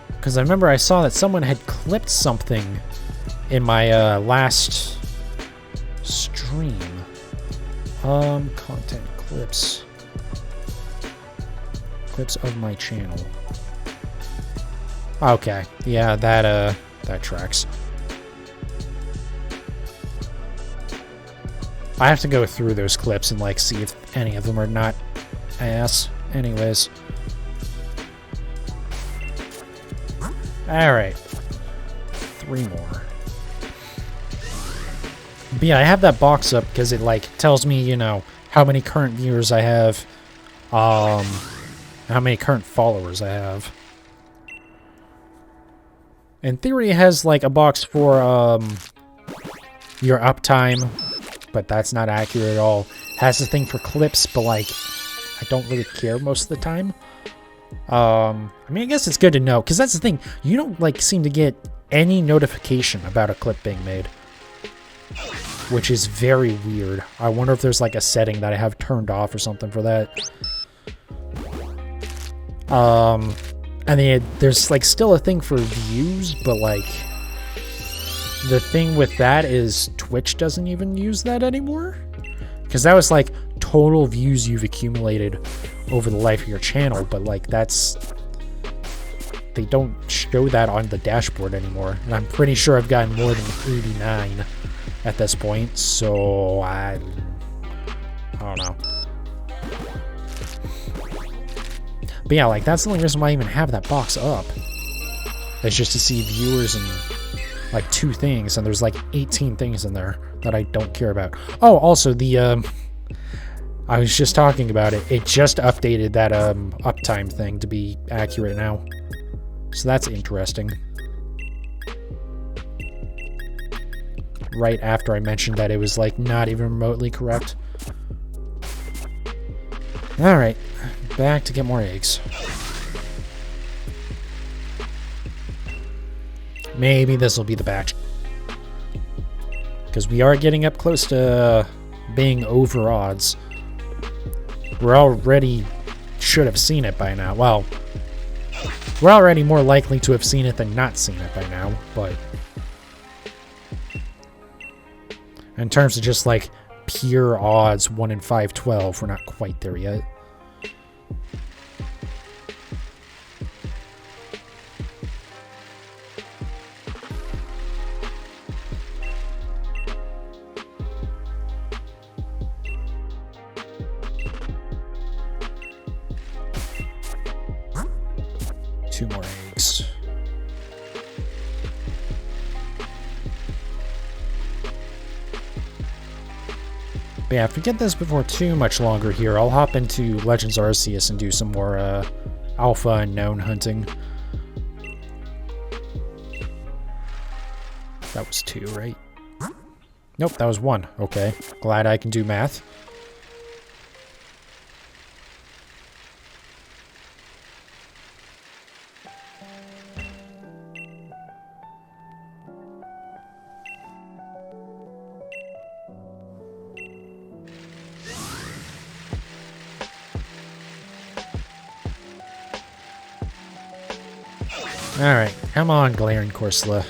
Because I remember I saw that someone had clipped something in my last stream. Content Clips. Clips of my channel. Okay. Yeah, that tracks. I have to go through those clips and, like, see if any of them are not ass. Anyways. Alright. 3 more. But yeah, I have that box up because it, like, tells me, you know, how many current viewers I have. How many current followers I have. In theory, it has, like, a box for, your uptime. But that's not accurate at all. Has a thing for clips, but, like, I don't really care most of the time. I mean, I guess it's good to know, because that's the thing. You don't, like, seem to get any notification about a clip being made. Which is very weird. I wonder if there's, like, a setting that I have turned off or something for that. And then there's, like, still a thing for views, but, like... The thing with that is Twitch doesn't even use that anymore. Because that was like total views you've accumulated over the life of your channel, but like that's... They don't show that on the dashboard anymore. And I'm pretty sure I've gotten more than 89 at this point, so I don't know. But yeah, like that's the only reason why I even have that box up. It's just to see viewers and... like 2 things, and there's like 18 things in there that I don't care about. Oh, also the I was just talking about it. It just updated that uptime thing to be accurate now. So that's interesting. Right after I mentioned that it was like not even remotely correct. All right, back to get more eggs. Maybe this will be the batch. Because we are getting up close to being over odds. We're already should have seen it by now. Well, we're already more likely to have seen it than not seen it by now, but... In terms of just, like, pure odds, 1 in 512, we're not quite there yet. More eggs. But yeah, if we get this before too much longer here, I'll hop into Legends Arceus and do some more Alpha Unknown hunting. That was 2, right? Nope, that was 1. Okay, glad I can do math. Alright, come on, Galarian Corsola.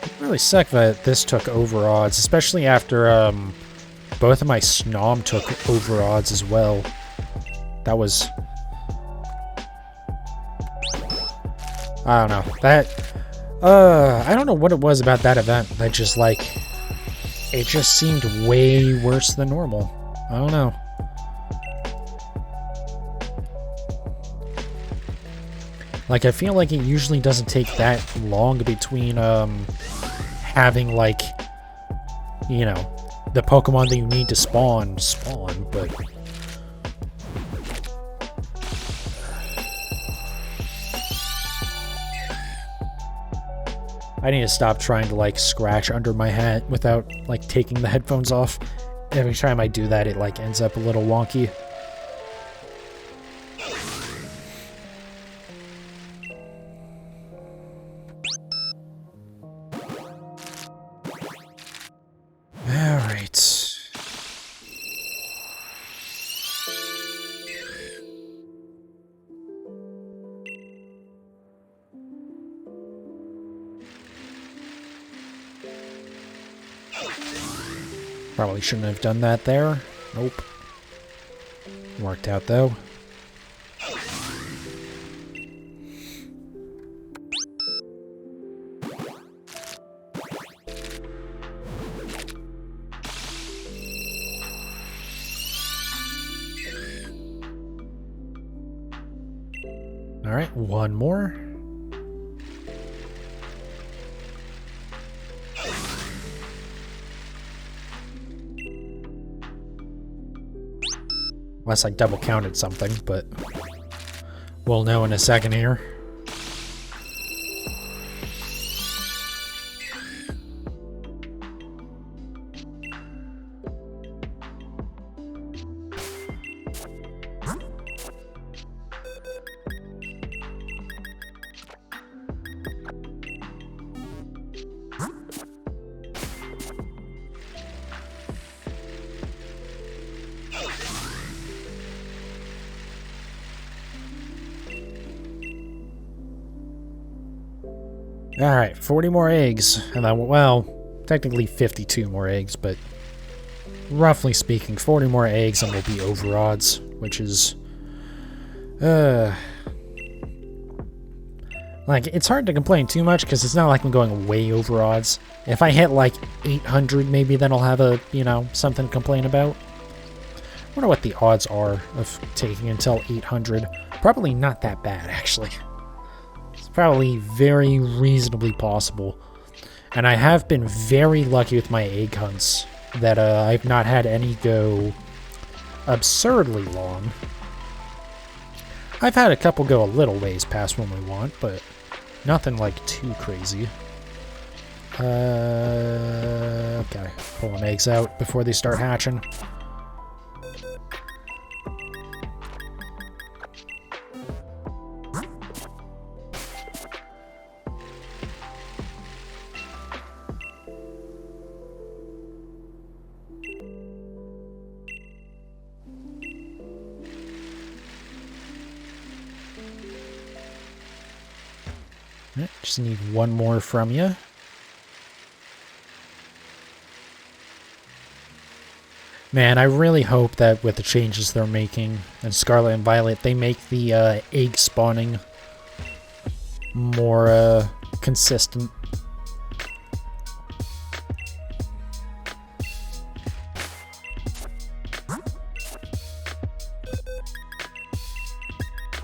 It really sucked that this took over odds, especially after both of my Snom took over odds as well. That was... I don't know. That... I don't know what it was about that event that just, like... It just seemed way worse than normal. I don't know. Like, I feel like it usually doesn't take that long between, having, like, you know, the Pokemon that you need to spawn, but... I need to stop trying to, like, scratch under my hat without, like, taking the headphones off. Every time I do that, it, like, ends up a little wonky. Alright. Probably shouldn't have done that there. Nope. Worked out though. Alright, one more. Unless I double counted something, but we'll know in a second here. Alright, 40 more eggs, and then, well, technically 52 more eggs, but roughly speaking, 40 more eggs and we'll be over odds, which is, like, it's hard to complain too much, because it's not like I'm going way over odds. If I hit, like, 800, maybe then I'll have a, you know, something to complain about. I wonder what the odds are of taking until 800. Probably not that bad, actually. Probably very reasonably possible. And I have been very lucky with my egg hunts that I've not had any go absurdly long. I've had a couple go a little ways past when we want, but nothing like too crazy. Okay, pulling eggs out before they start hatching. Just need one more from you. Man, I really hope that with the changes they're making in Scarlet and Violet, they make the egg spawning more consistent.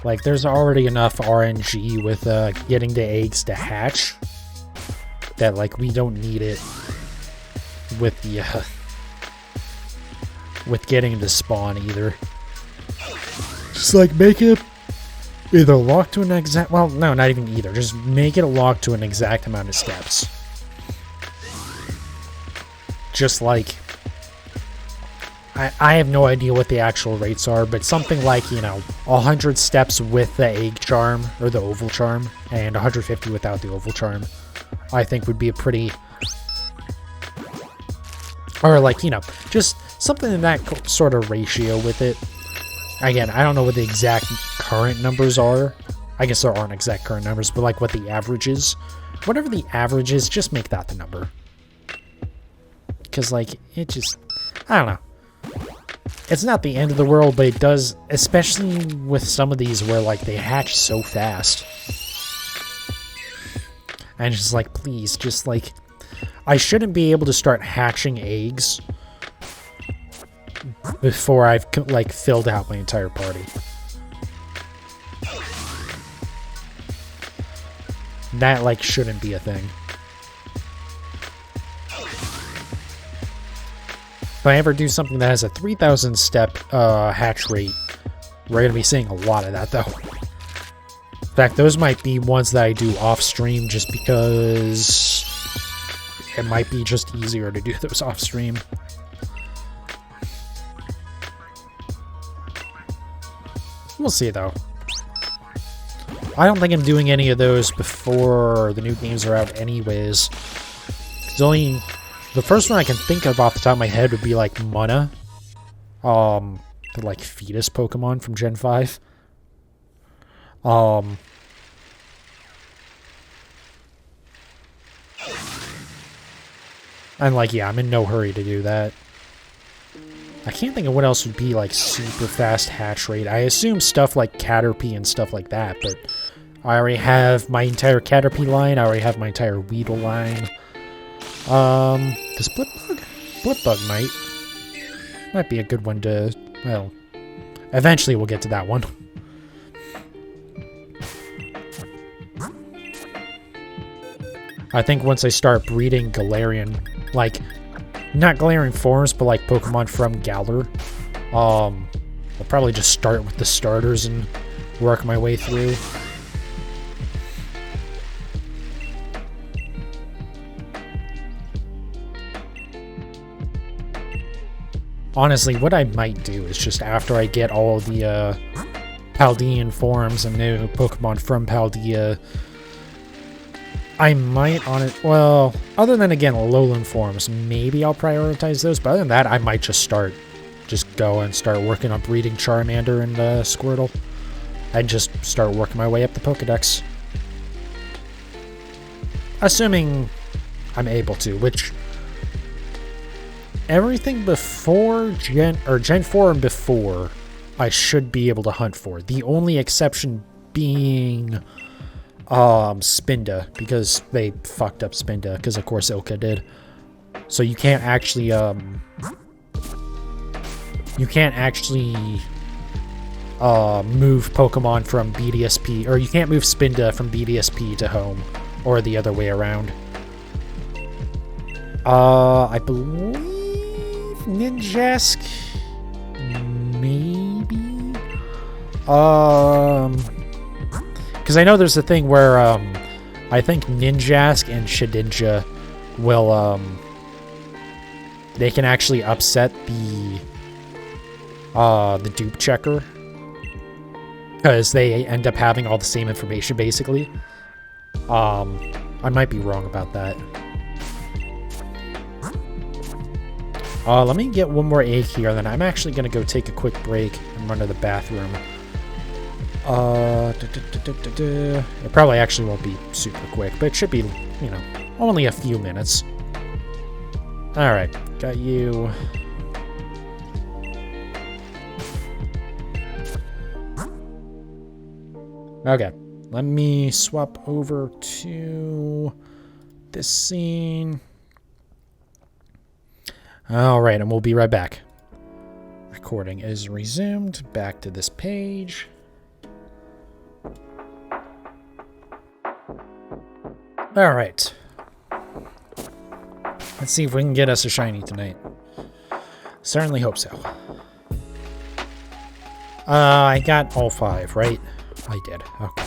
Like, there's already enough RNG with getting the eggs to hatch that, like, we don't need it with the, with getting to spawn either. Just, like, make it either locked to an exact, well, no, not even either. Just make it locked to an exact amount of steps. Just, like, I have no idea what the actual rates are, but something like, you know, 100 steps with the egg charm, or the oval charm, and 150 without the oval charm, I think would be a pretty... Or, like, you know, just something in that sort of ratio with it. Again, I don't know what the exact current numbers are. I guess there aren't exact current numbers, but, like, what the average is. Whatever the average is, just make that the number. Because, like, it just... I don't know. It's not the end of the world, but it does, especially with some of these where, like, they hatch so fast. And it's just like, please, just, like, I shouldn't be able to start hatching eggs before I've, like, filled out my entire party. That, like, shouldn't be a thing. If I ever do something that has a 3,000 step hatch rate, we're going to be seeing a lot of that, though. In fact, those might be ones that I do off stream just because it might be just easier to do those off stream. We'll see, though. I don't think I'm doing any of those before the new games are out anyways. It's only... The first one I can think of off the top of my head would be, like, Mana. The, like, fetus Pokemon from Gen 5. And, like, yeah, I'm in no hurry to do that. I can't think of what else would be like super fast hatch rate. I assume stuff like Caterpie and stuff like that, but I already have my entire Caterpie line. I already have my entire Weedle line. The Splitbug might be a good one to, well, eventually we'll get to that one. I think once I start breeding Galarian, like, not Galarian forms, but like Pokemon from Galar, I'll probably just start with the starters and work my way through. Honestly, what I might do is just after I get all of the Paldean forms and new Pokemon from Paldea, I might well, other than, again, Alolan forms, maybe I'll prioritize those, but other than that, I might just go and start working on breeding Charmander and Squirtle. I'd just start working my way up the Pokedex. Assuming I'm able to, which everything before Gen 4 and before, I should be able to hunt for. The only exception being Spinda, because they fucked up Spinda, because of course Ilka did. So you can't actually move Pokemon from BDSP, or you can't move Spinda from BDSP to home, or the other way around. I believe Ninjask, maybe? Because I know there's a thing where, I think Ninjask and Shedinja will, they can actually upset the dupe checker. Because they end up having all the same information, basically. I might be wrong about that. Let me get one more egg here, then I'm actually going to go take a quick break and run to the bathroom. It probably actually won't be super quick, but it should be, you know, only a few minutes. Alright, got you. Okay, let me swap over to this scene. Alright, and we'll be right back. Recording is resumed. Back to this page. Alright. Let's see if we can get us a shiny tonight. Certainly hope so. I got all 5, right? I did. Okay.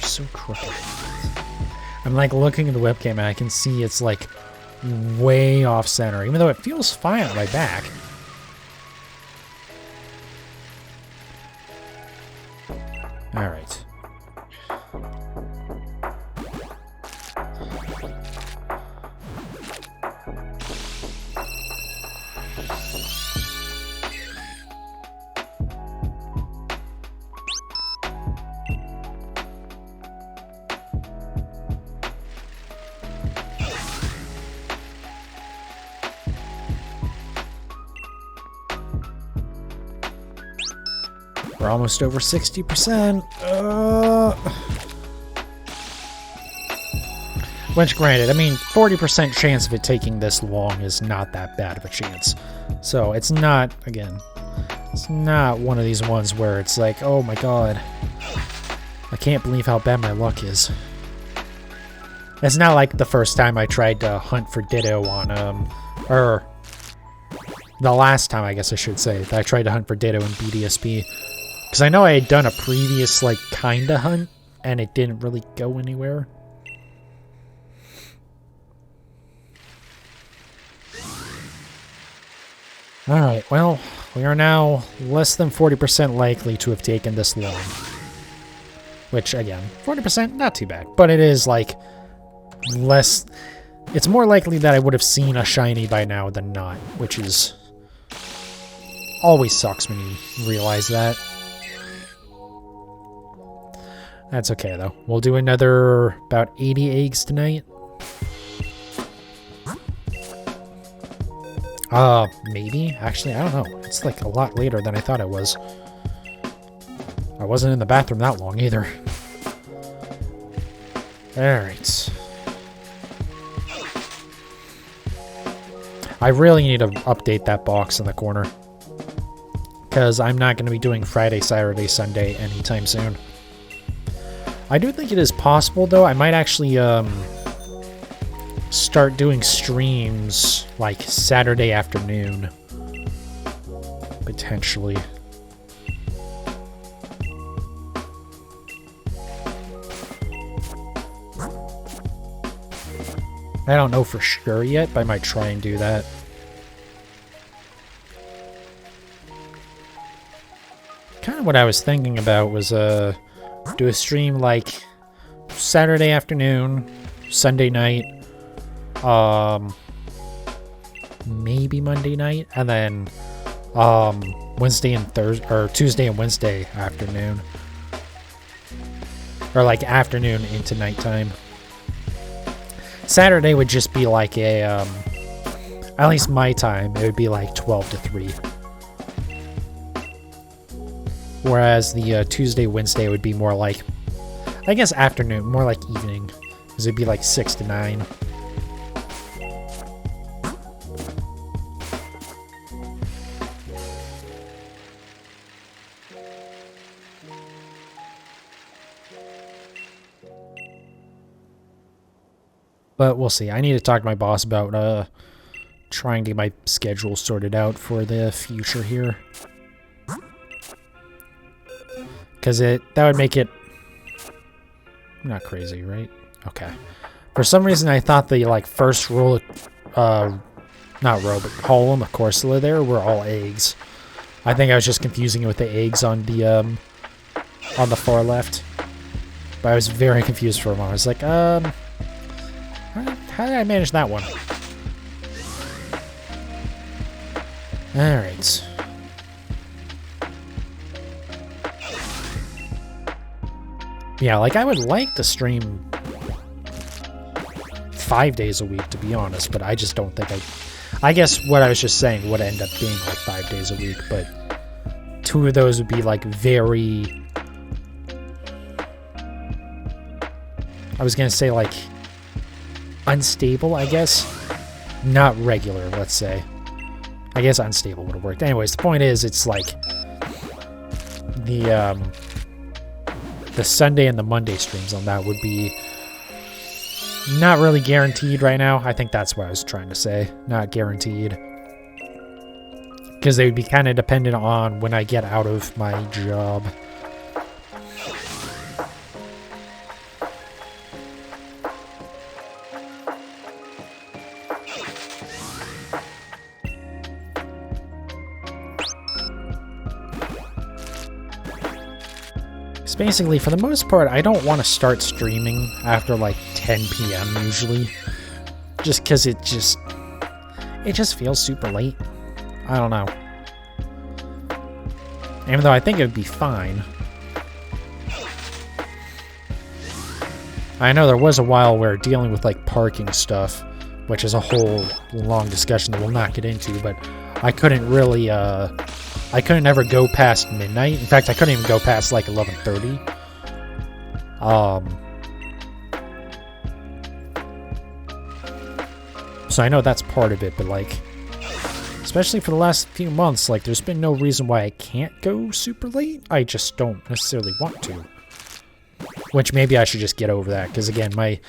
So crooked. I'm like looking at the webcam and I can see it's like way off center, even though it feels fine on my back. All right. We're almost over 60%. Which, granted, I mean, 40% chance of it taking this long is not that bad of a chance. So it's not, again, it's not one of these ones where it's like, oh my god, I can't believe how bad my luck is. It's not like the first time I tried to hunt for Ditto on, or the last time, I guess I should say, that I tried to hunt for Ditto in BDSP. Because I know I had done a previous, like, kinda hunt, and it didn't really go anywhere. Alright, well, we are now less than 40% likely to have taken this long. Which, again, 40%, not too bad. But it is, like, less... It's more likely that I would have seen a shiny by now than not, which is... always sucks when you realize that. That's okay, though. We'll do another about 80 eggs tonight. Maybe? Actually, I don't know. It's like a lot later than I thought it was. I wasn't in the bathroom that long either. Alright. I really need to update that box in the corner. Because I'm not going to be doing Friday, Saturday, Sunday anytime soon. I do think it is possible, though. I might actually, start doing streams like Saturday afternoon, potentially. I don't know for sure yet, but I might try and do that. Kind of what I was thinking about was do a stream like Saturday afternoon, Sunday night, maybe Monday night, and then Wednesday and Thursday, or Tuesday and Wednesday afternoon, or like afternoon into nighttime. Saturday would just be like a at least my time, it would be like 12 to 3. Whereas the Tuesday, Wednesday would be more like, I guess afternoon, more like evening, because it'd be like 6 to 9. But we'll see. I need to talk to my boss about trying to get my schedule sorted out for the future here. Because that would make it not crazy, right? Okay. For some reason, I thought the like first row, not row, but column of Corsola there were all eggs. I think I was just confusing it with the eggs on the far left. But I was very confused for a moment. I was like, how did I manage that one? Alright. Yeah, like, I would like to stream 5 days a week, to be honest, but I just don't think I guess what I was just saying would end up being, like, 5 days a week, but 2 of those would be, like, very... I was gonna say, like, unstable, I guess. Not regular, let's say. I guess unstable would have worked. Anyways, the point is, it's like the Sunday and the Monday streams on that would be not really guaranteed right now. I think that's what I was trying to say. Not guaranteed. Because they would be kind of dependent on when I get out of my job. Basically, for the most part, I don't want to start streaming after like 10 p.m. usually. Just because it just feels super late. I don't know. Even though I think it would be fine. I know there was a while where dealing with like parking stuff, which is a whole long discussion that we'll not get into, but I couldn't really, I couldn't ever go past midnight. In fact, I couldn't even go past like 11:30. So I know that's part of it, but like, especially for the last few months, like there's been no reason why I can't go super late. I just don't necessarily want to. Which maybe I should just get over that, because again, my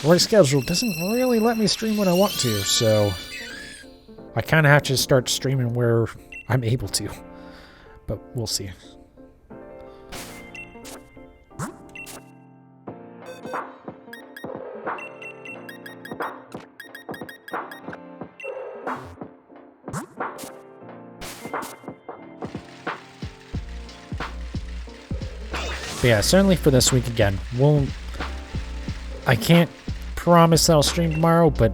work schedule doesn't really let me stream when I want to, so I kind of have to start streaming where I'm able to. But we'll see. But yeah, certainly for this week again, I can't promise that I'll stream tomorrow, but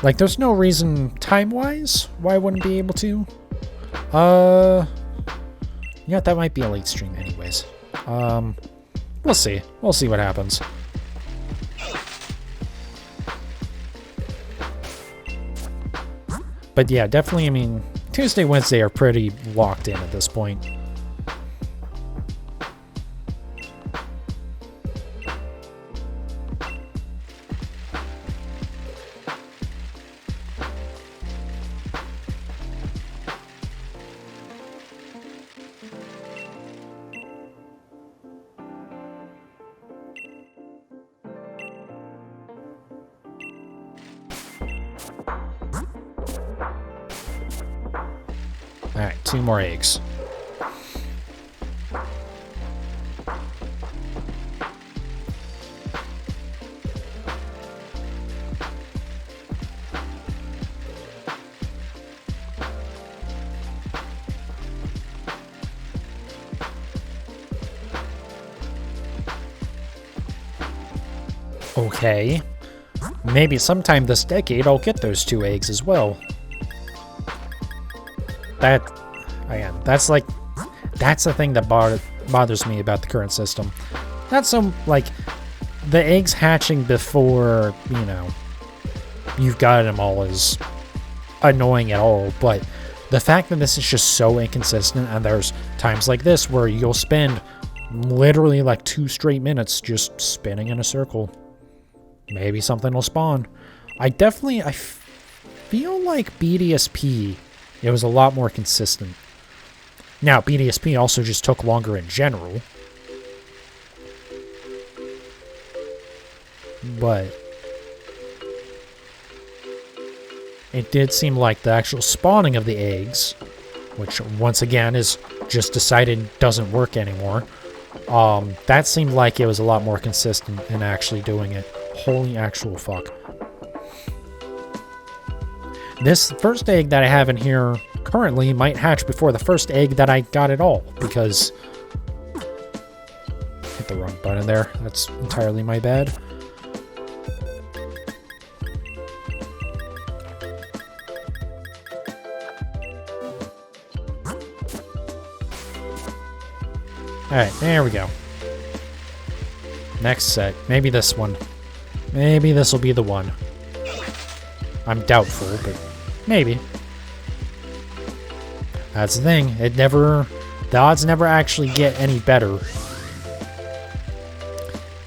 like there's no reason time-wise why I wouldn't be able to. Yeah, that might be a late stream anyways. We'll see. We'll see what happens. But yeah, definitely, I mean, Tuesday, Wednesday are pretty locked in at this point. Alright, 2 more eggs. Okay. Maybe sometime this decade I'll get those 2 eggs as well. That, again, that's the thing that bothers me about the current system. Not so, like, the eggs hatching before, you know, you've got them all is annoying at all, but the fact that this is just so inconsistent, and there's times like this where you'll spend literally like 2 straight minutes just spinning in a circle. Maybe something will spawn. I feel like BDSP, it was a lot more consistent. Now, BDSP also just took longer in general. But it did seem like the actual spawning of the eggs, which once again is just decided doesn't work anymore, that seemed like it was a lot more consistent in actually doing it. Holy actual fuck. This first egg that I have in here currently might hatch before the first egg that I got at all, because... Hit the wrong button there. That's entirely my bad. Alright, there we go. Next set. Maybe this one. Maybe this will be the one. I'm doubtful, but maybe. That's the thing. The odds never actually get any better.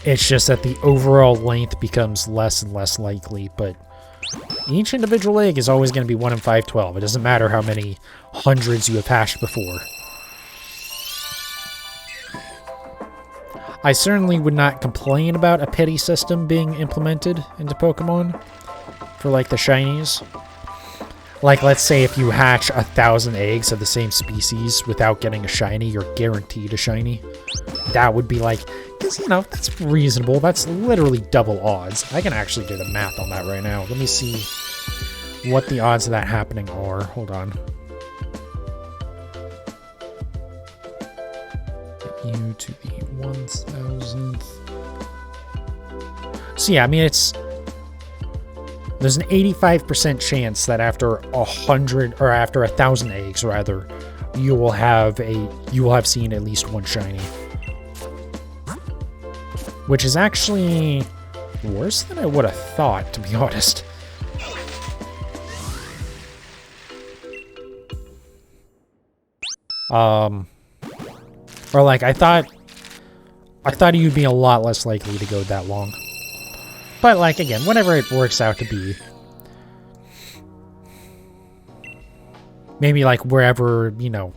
It's just that the overall length becomes less and less likely, but each individual egg is always going to be 1 in 512. It doesn't matter how many hundreds you have hatched before. I certainly would not complain about a pity system being implemented into Pokemon for, like, the shinies. Like, let's say if you hatch 1,000 eggs of the same species without getting a shiny, you're guaranteed a shiny. That would be like, because, you know, that's reasonable. That's literally double odds. I can actually do the math on that right now. Let me see what the odds of that happening are. Hold on. U to the 1,000th. So yeah, I mean, there's an 85% chance that after 100 or after 1,000 eggs, rather, you will have seen at least one shiny, which is actually worse than I would have thought, to be honest. Or like I thought you'd be a lot less likely to go that long. But like again, whatever it works out to be. Maybe like wherever, you know,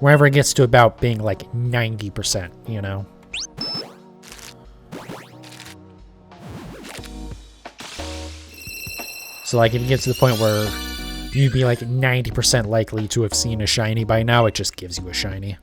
wherever it gets to about being like 90%, you know. So like if you get to the point where you'd be like 90% likely to have seen a shiny by now, it just gives you a shiny.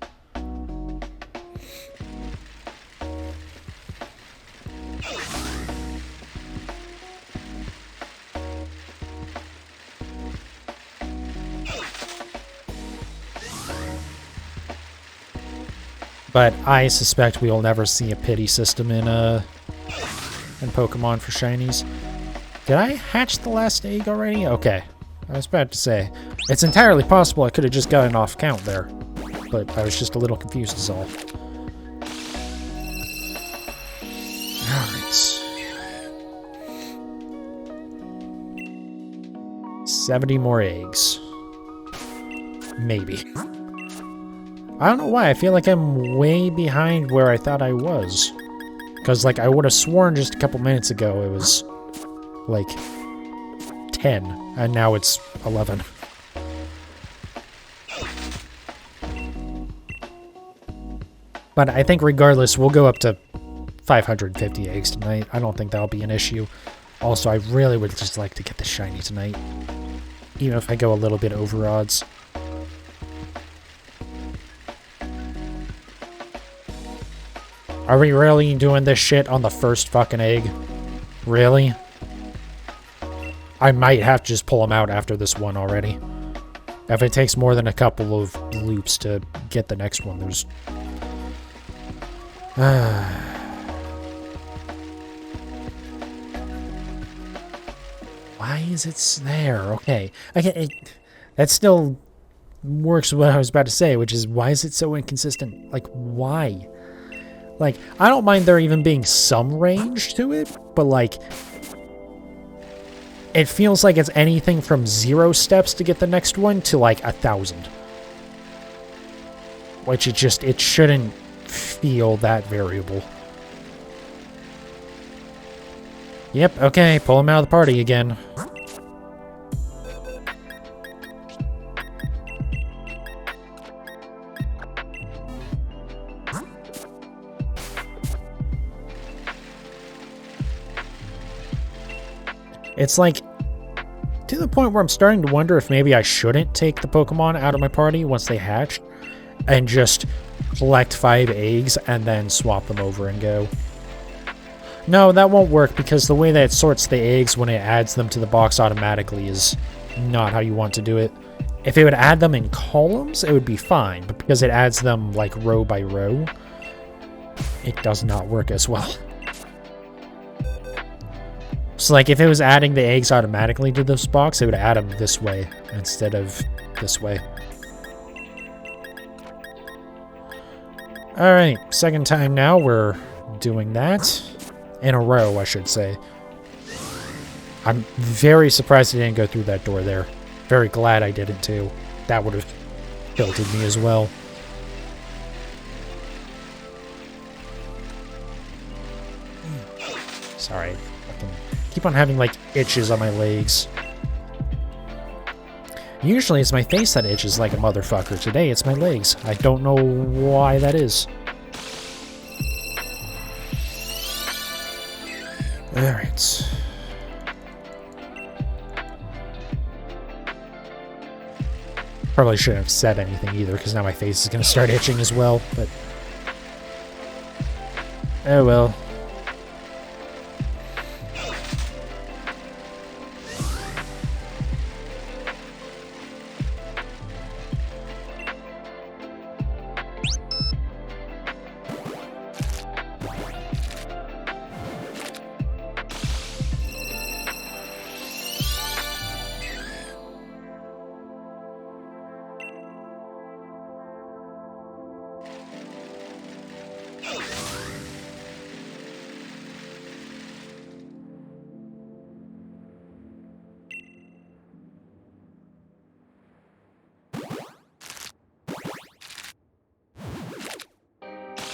But I suspect we will never see a pity system in Pokemon for shinies. Did I hatch the last egg already? Okay. I was about to say. It's entirely possible I could have just gotten off count there. But I was just a little confused is all. Alright. 70 more eggs. Maybe. I don't know why. I feel like I'm way behind where I thought I was. Because, like, I would have sworn just a couple minutes ago it was, like, 10. And now it's 11. But I think regardless, we'll go up to 550 eggs tonight. I don't think that'll be an issue. Also, I really would just like to get the shiny tonight. Even if I go a little bit over odds. Are we really doing this shit on the first fucking egg? Really? I might have to just pull them out after this one already. If it takes more than a couple of loops to get the next one, there's... Why is it there? Okay. That still works with what I was about to say, which is, why is it so inconsistent? Like, why? Like, I don't mind there even being some range to it, but, like, it feels like it's anything from 0 steps to get the next one to, like, 1,000. Which it shouldn't feel that variable. Yep, okay, pull him out of the party again. It's like, to the point where I'm starting to wonder if maybe I shouldn't take the Pokemon out of my party once they hatch, and just collect 5 eggs and then swap them over and go. No, that won't work because the way that it sorts the eggs when it adds them to the box automatically is not how you want to do it. If it would add them in columns, it would be fine, but because it adds them like row by row, it does not work as well. So, like, if it was adding the eggs automatically to this box, it would add them this way instead of this way. Alright, second time now we're doing that. In a row, I should say. I'm very surprised I didn't go through that door there. Very glad I didn't, too. That would have tilted me as well. Sorry. Keep on having, like, itches on my legs. Usually it's my face that itches like a motherfucker. Today it's my legs. I don't know why that is. Alright. Probably shouldn't have said anything either, because now my face is going to start itching as well, but... oh well.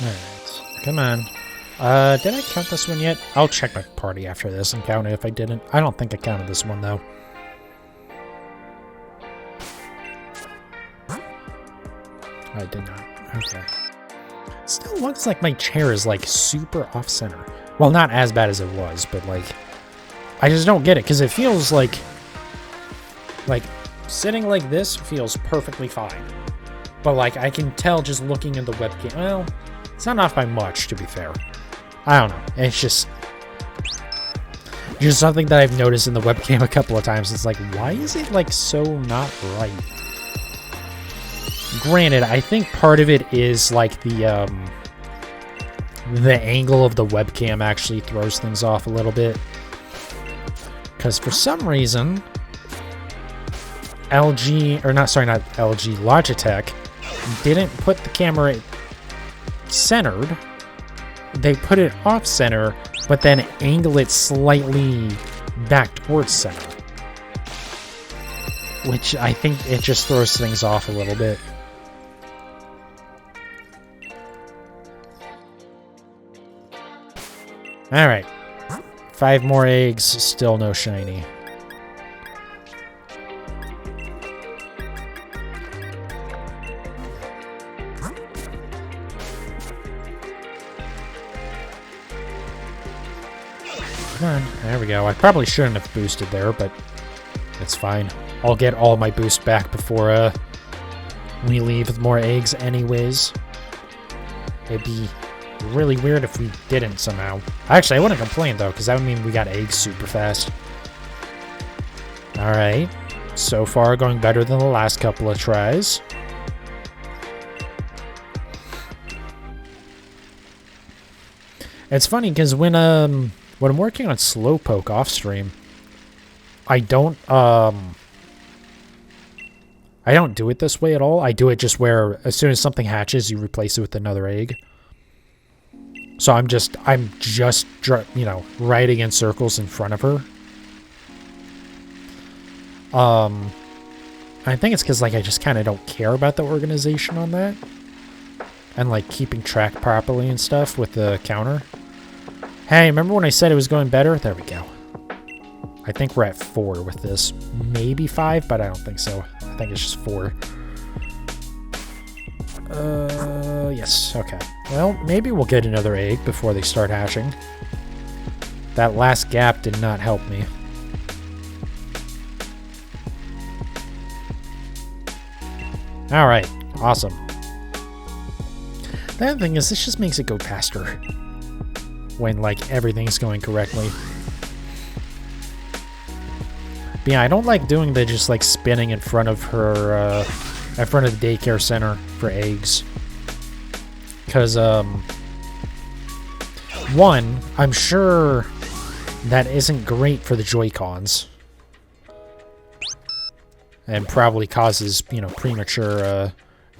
Alright, come on. Did I count this one yet? I'll check my party after this and count it if I didn't. I don't think I counted this one, though. I did not. Okay. Still looks like my chair is, like, super off-center. Well, not as bad as it was, but, like... I just don't get it, because it feels like... Like, sitting like this feels perfectly fine. But, like, I can tell just looking at the webcam... Well... It's not off by much, to be fair. I don't know. It's just something that I've noticed in the webcam a couple of times. It's like, why is it, like, so not right? Granted, I think part of it is like the angle of the webcam actually throws things off a little bit. Because for some reason, LG, or not, sorry, not LG, Logitech didn't put the camera centered. They put it off center, but then angle it slightly back towards center. Which I think it just throws things off a little bit. Alright. 5 more eggs, still no shiny. Come on, there we go. I probably shouldn't have boosted there, but it's fine. I'll get all my boost back before we leave with more eggs anyways. It'd be really weird if we didn't somehow. Actually, I wouldn't complain though, because that would mean we got eggs super fast. Alright. So far, going better than the last couple of tries. It's funny, because when I'm working on Slowpoke off stream, I don't do it this way at all. I do it just where as soon as something hatches, you replace it with another egg. So I'm just, you know, riding in circles in front of her. I think it's because, like, I just kind of don't care about the organization on that. And, like, keeping track properly and stuff with the counter. Hey, remember when I said it was going better? There we go. I think we're at 4 with this. Maybe 5, but I don't think so. I think it's just 4. Yes, okay. Well, maybe we'll get another egg before they start hatching. That last gap did not help me. Alright, awesome. The other thing is, this just makes it go faster. When, like, everything's going correctly. But yeah, I don't like doing the just, like, spinning in front of her, in front of the daycare center for eggs. Because, one, I'm sure that isn't great for the Joy-Cons. And probably causes, you know, premature,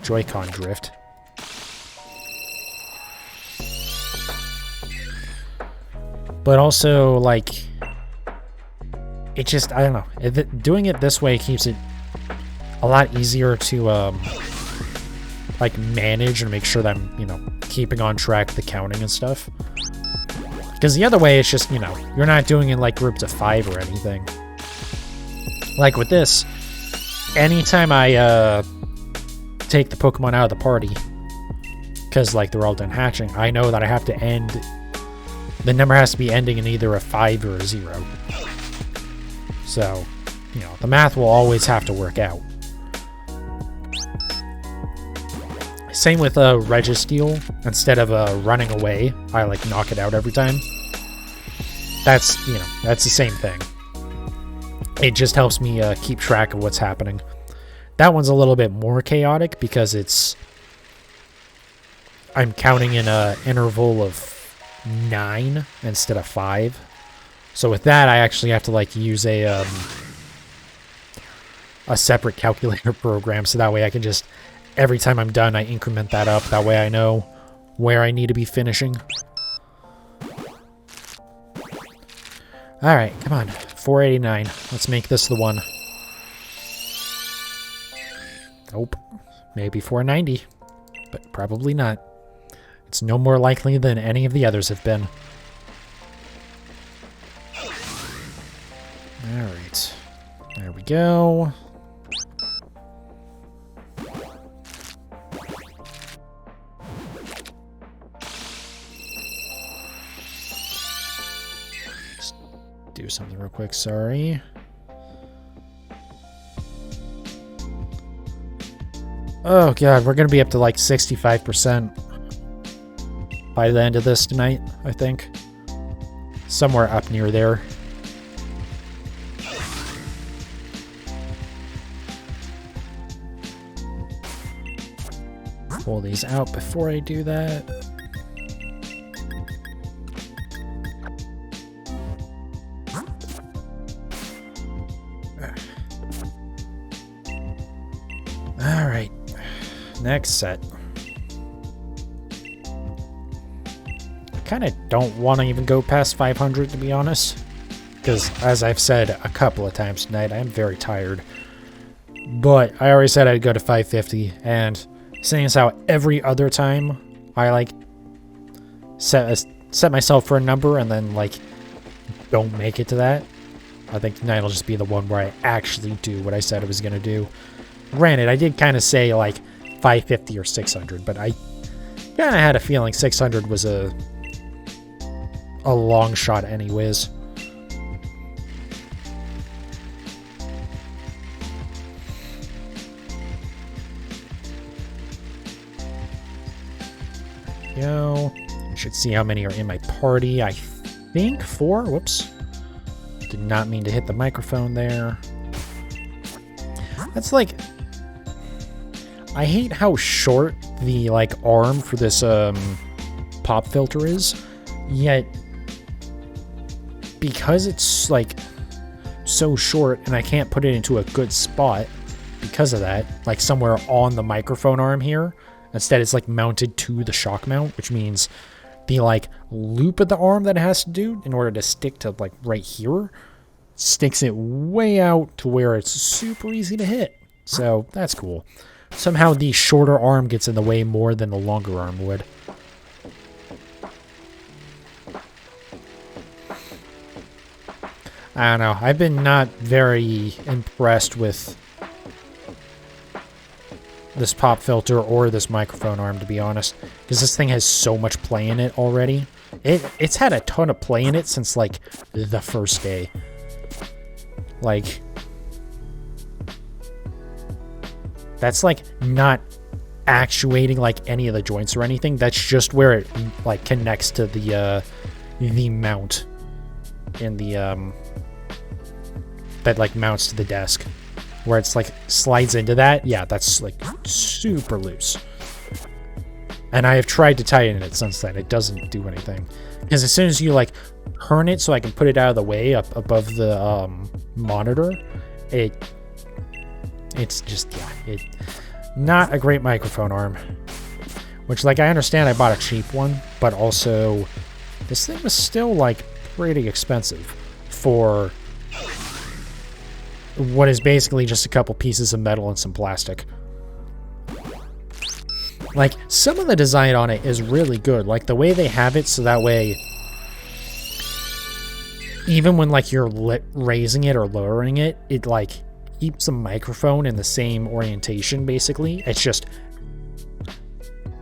Joy-Con drift. But also, like, it just, I don't know. Doing it this way keeps it a lot easier to, like, manage and make sure that I'm, you know, keeping on track the counting and stuff. Because the other way, it's just, you know, you're not doing it like groups of 5 or anything. Like with this, anytime I, take the Pokemon out of the party, because, like, they're all done hatching, I know that I have to end, the number has to be ending in either a 5 or a 0. So, you know, the math will always have to work out. Same with Registeel. Instead of running away, I, like, knock it out every time. That's, you know, that's the same thing. It just helps me keep track of what's happening. That one's a little bit more chaotic because it's... I'm counting in an interval of 9 instead of 5. So with that, I actually have to, like, use a separate calculator program, so that way I can just, every time I'm done, I increment that up. That way I know where I need to be finishing. Alright, come on. 489. Let's make this the one. Nope. Maybe 490. But probably not. It's no more likely than any of the others have been. Alright. There we go. Just do something real quick, sorry. Oh god, we're gonna be up to like 65% by the end of this tonight, I think. Somewhere up near there. pull these out before I do that. Alright, next set. I kind of don't want to even go past 500, to be honest. Because, as I've said a couple of times tonight, I am very tired. But I already said I'd go to 550, and seeing as how every other time I, like, set myself for a number and then, like, don't make it to that, I think tonight will just be the one where I actually do what I said I was going to do. Granted, I did kind of say, like, 550 or 600, but I kind of had a feeling 600 was a long shot anyways. Go. Should see how many are in my party. I think 4. Whoops. Did not mean to hit the microphone there. That's like... I hate how short the, like, arm for this, pop filter is. Yet, because it's, like, so short and I can't put it into a good spot because of that, like, somewhere on the microphone arm here, instead it's, like, mounted to the shock mount, which means the, like, loop of the arm that it has to do in order to stick to, like, right here sticks it way out to where it's super easy to hit. So, that's cool. Somehow the shorter arm gets in the way more than the longer arm would. I don't know. I've been not very impressed with this pop filter or this microphone arm, to be honest, because this thing has so much play in it already. It's had a ton of play in it since, like, the first day. Like, that's, like, not actuating, like, any of the joints or anything. That's just where it, like, connects to the mount in the, that, like, mounts to the desk. Where it's, like, slides into that. Yeah, that's, like, super loose. And I have tried to tighten it since then. It doesn't do anything. Because as soon as you, like, turn it so I can put it out of the way up above the monitor, it's just, yeah, not a great microphone arm. Which, like, I understand I bought a cheap one, but also this thing was still, like, pretty expensive for what is basically just a couple pieces of metal and some plastic. Like, some of the design on it is really good. Like, the way they have it so that way, even when, like, you're raising it or lowering it, it, like, keeps the microphone in the same orientation, basically. It's just...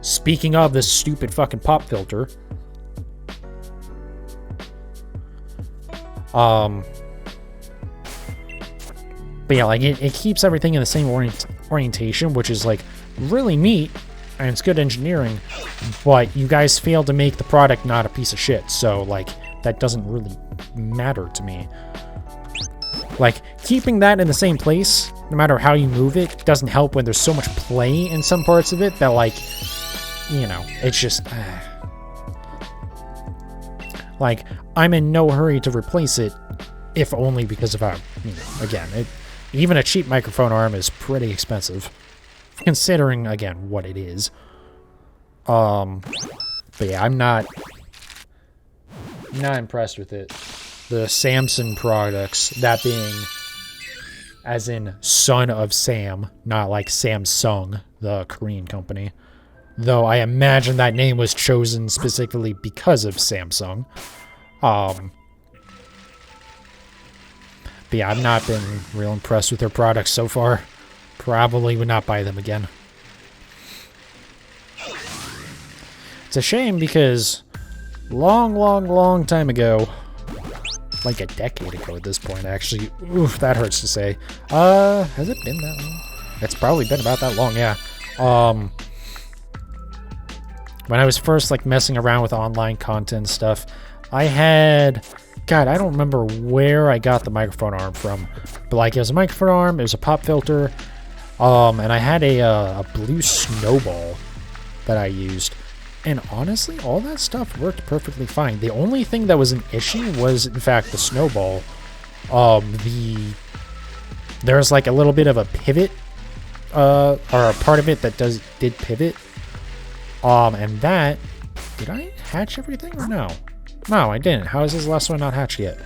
Speaking of this stupid fucking pop filter... But yeah, like, it keeps everything in the same orientation, which is, like, really neat, and it's good engineering, but you guys failed to make the product not a piece of shit, so, like, that doesn't really matter to me. Like, keeping that in the same place, no matter how you move it, doesn't help when there's so much play in some parts of it that, like, you know, it's just... Like, I'm in no hurry to replace it, if only because of how, you know, again, even a cheap microphone arm is pretty expensive, considering, again, what it is. But yeah, I'm not impressed with it. The Samsung products, that being, as in son of Sam, not like Samsung, the Korean company. Though I imagine that name was chosen specifically because of Samsung. But yeah, I've not been real impressed with their products so far. Probably would not buy them again. It's a shame because long time ago, like a decade ago at this point, actually, oof, that hurts to say. Has it been that long? It's probably been about that long, yeah. When I was first, like, messing around with online content stuff, I had... God, I don't remember where I got the microphone arm from. But, like, it was a microphone arm, it was a pop filter, and I had a blue snowball that I used. And honestly, all that stuff worked perfectly fine. The only thing that was an issue was, in fact, the snowball. There's like a little bit of a pivot, or a part of it that did pivot. And that, did I hatch everything or no? No, I didn't. How is this last one not hatched yet?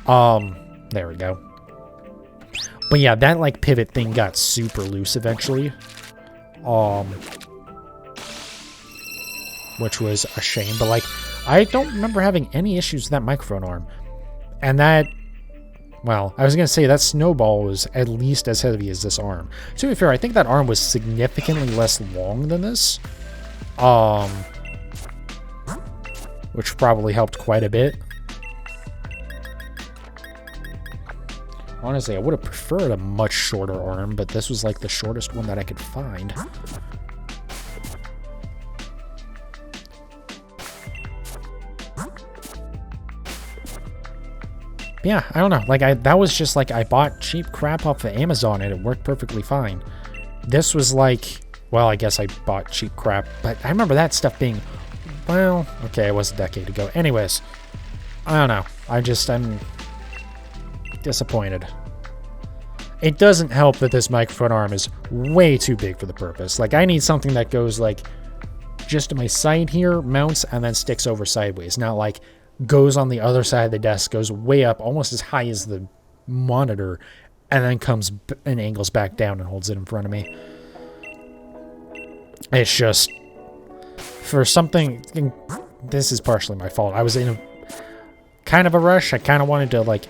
There we go. But yeah, that like pivot thing got super loose eventually. Which was a shame, but like, I don't remember having any issues with that microphone arm. And that, well, I was going to say that snowball was at least as heavy as this arm. To be fair, I think that arm was significantly less long than this. Which probably helped quite a bit. Honestly, I would have preferred a much shorter arm, but this was like the shortest one that I could find. Yeah, I don't know. Like, that was just like I bought cheap crap off of Amazon and it worked perfectly fine. This was like, well, I guess I bought cheap crap, but I remember that stuff being, well, okay, it was a decade ago. Anyways, I don't know. I'm disappointed. It doesn't help that this microphone arm is way too big for the purpose. Like, I need something that goes like just to my side here, mounts, and then sticks over sideways. Not like goes on the other side of the desk, goes way up, almost as high as the monitor, and then comes and angles back down and holds it in front of me. It's just, for something, this is partially my fault. I was in a kind of a rush. I kind of wanted to like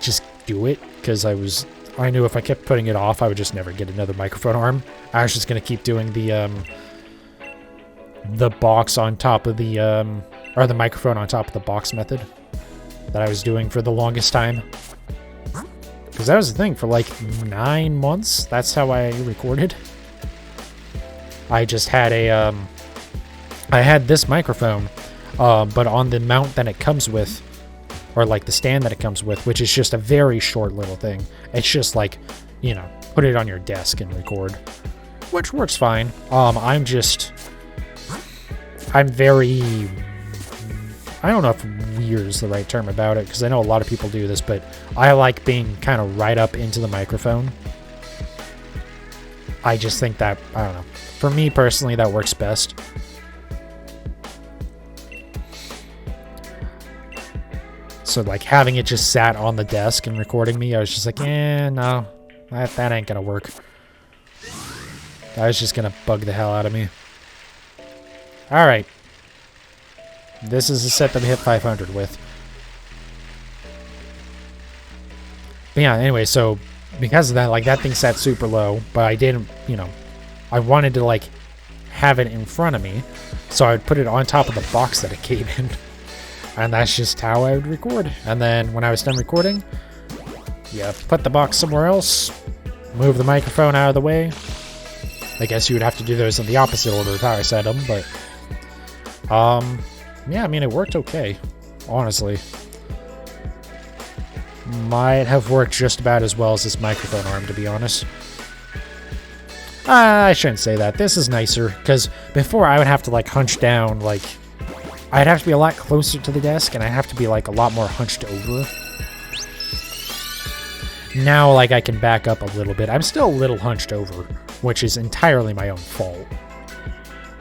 just do it because I knew if I kept putting it off, I would just never get another microphone arm. I was just going to keep doing the box on top of the, or the microphone on top of the box method that I was doing for the longest time. Because that was the thing, for like 9 months, that's how I recorded. I just had I had this microphone, but on the mount that it comes with, or like the stand that it comes with, which is just a very short little thing. It's just like, you know, put it on your desk and record, which works fine. I'm very, I don't know if weird is the right term about it, because I know a lot of people do this, but I like being kind of right up into the microphone. I just think that, I don't know. For me personally, that works best. So like having it just sat on the desk and recording me, I was just like, no, that ain't gonna work. That was just gonna bug the hell out of me. Alright. This is a set that we hit 500 with. But yeah, anyway, so because of that, like that thing sat super low, but I didn't, you know, I wanted to like have it in front of me, so I would put it on top of the box that it came in. And that's just how I would record. And then when I was done recording, yeah, put the box somewhere else, move the microphone out of the way. I guess you would have to do those in the opposite order of how I set them, but yeah, I mean, it worked okay, honestly. Might have worked just about as well as this microphone arm, to be honest. I shouldn't say that. This is nicer, because before I would have to, like, hunch down, like, I'd have to be a lot closer to the desk, and I'd have to be, like, a lot more hunched over. Now, like, I can back up a little bit. I'm still a little hunched over, which is entirely my own fault.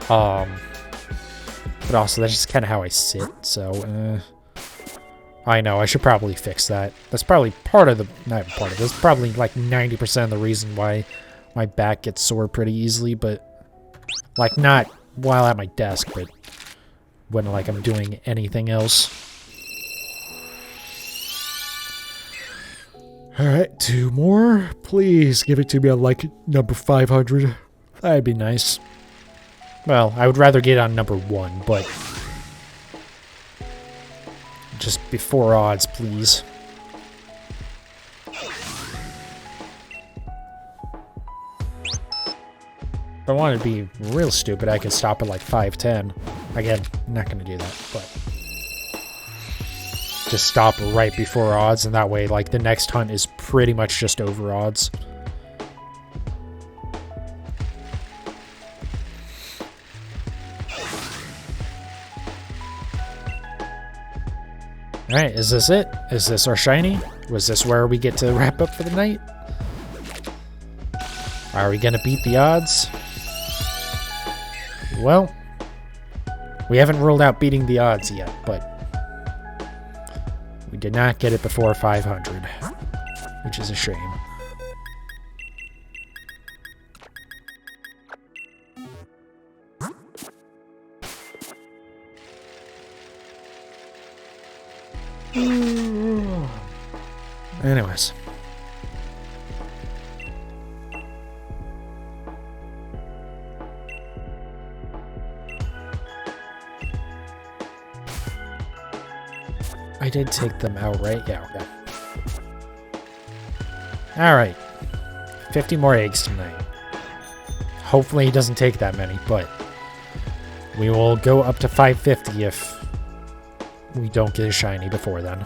But also, that's just kind of how I sit, so, I know, I should probably fix that. That's probably part of the, not part of this, probably like 90% of the reason why my back gets sore pretty easily, but, like, not while at my desk, but when, like, I'm doing anything else. Alright, 2 more. Please give it to me on, like, number 500. That'd be nice. Well, I would rather get on number 1, but just before odds, please. If I want to be real stupid, I can stop at like 510. Again, I'm not going to do that, but just stop right before odds, and that way, like, the next hunt is pretty much just over odds. Alright, is this it? Is this our shiny? Was this where we get to wrap up for the night? Are we gonna beat the odds? Well, we haven't ruled out beating the odds yet, but we did not get it before 500, which is a shame. Anyways. I did take them out, right? Yeah, okay. Alright. 50 more eggs tonight. Hopefully he doesn't take that many, but we will go up to 550 if we don't get a shiny before then.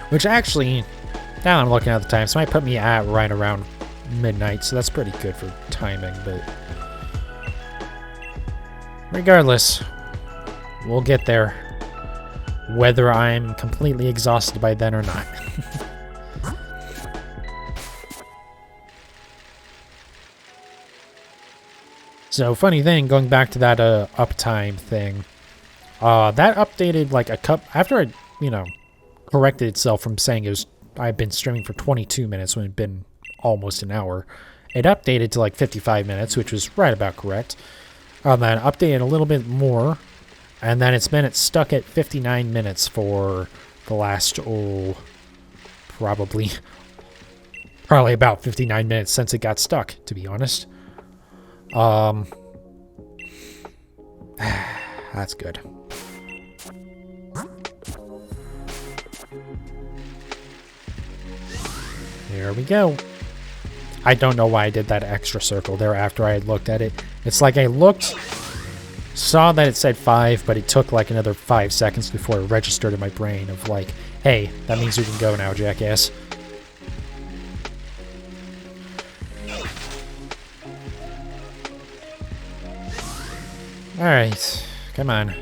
Which actually, now I'm looking at the time, so might put me at right around midnight, so that's pretty good for timing, but regardless, we'll get there, whether I'm completely exhausted by then or not. So, funny thing, going back to that uptime thing, that updated like a cup after it, corrected itself from saying I've been streaming for 22 minutes when it had been almost an hour. It updated to like 55 minutes, which was right about correct. Then updated a little bit more, and then it's stuck at 59 minutes for the last, probably about 59 minutes since it got stuck, to be honest. That's good. Here we go. I don't know why I did that extra circle there after I had looked at it. It's like I looked, saw that it said 5, but it took like another 5 seconds before it registered in my brain of like, hey, that means we can go now, jackass. Alright, come on.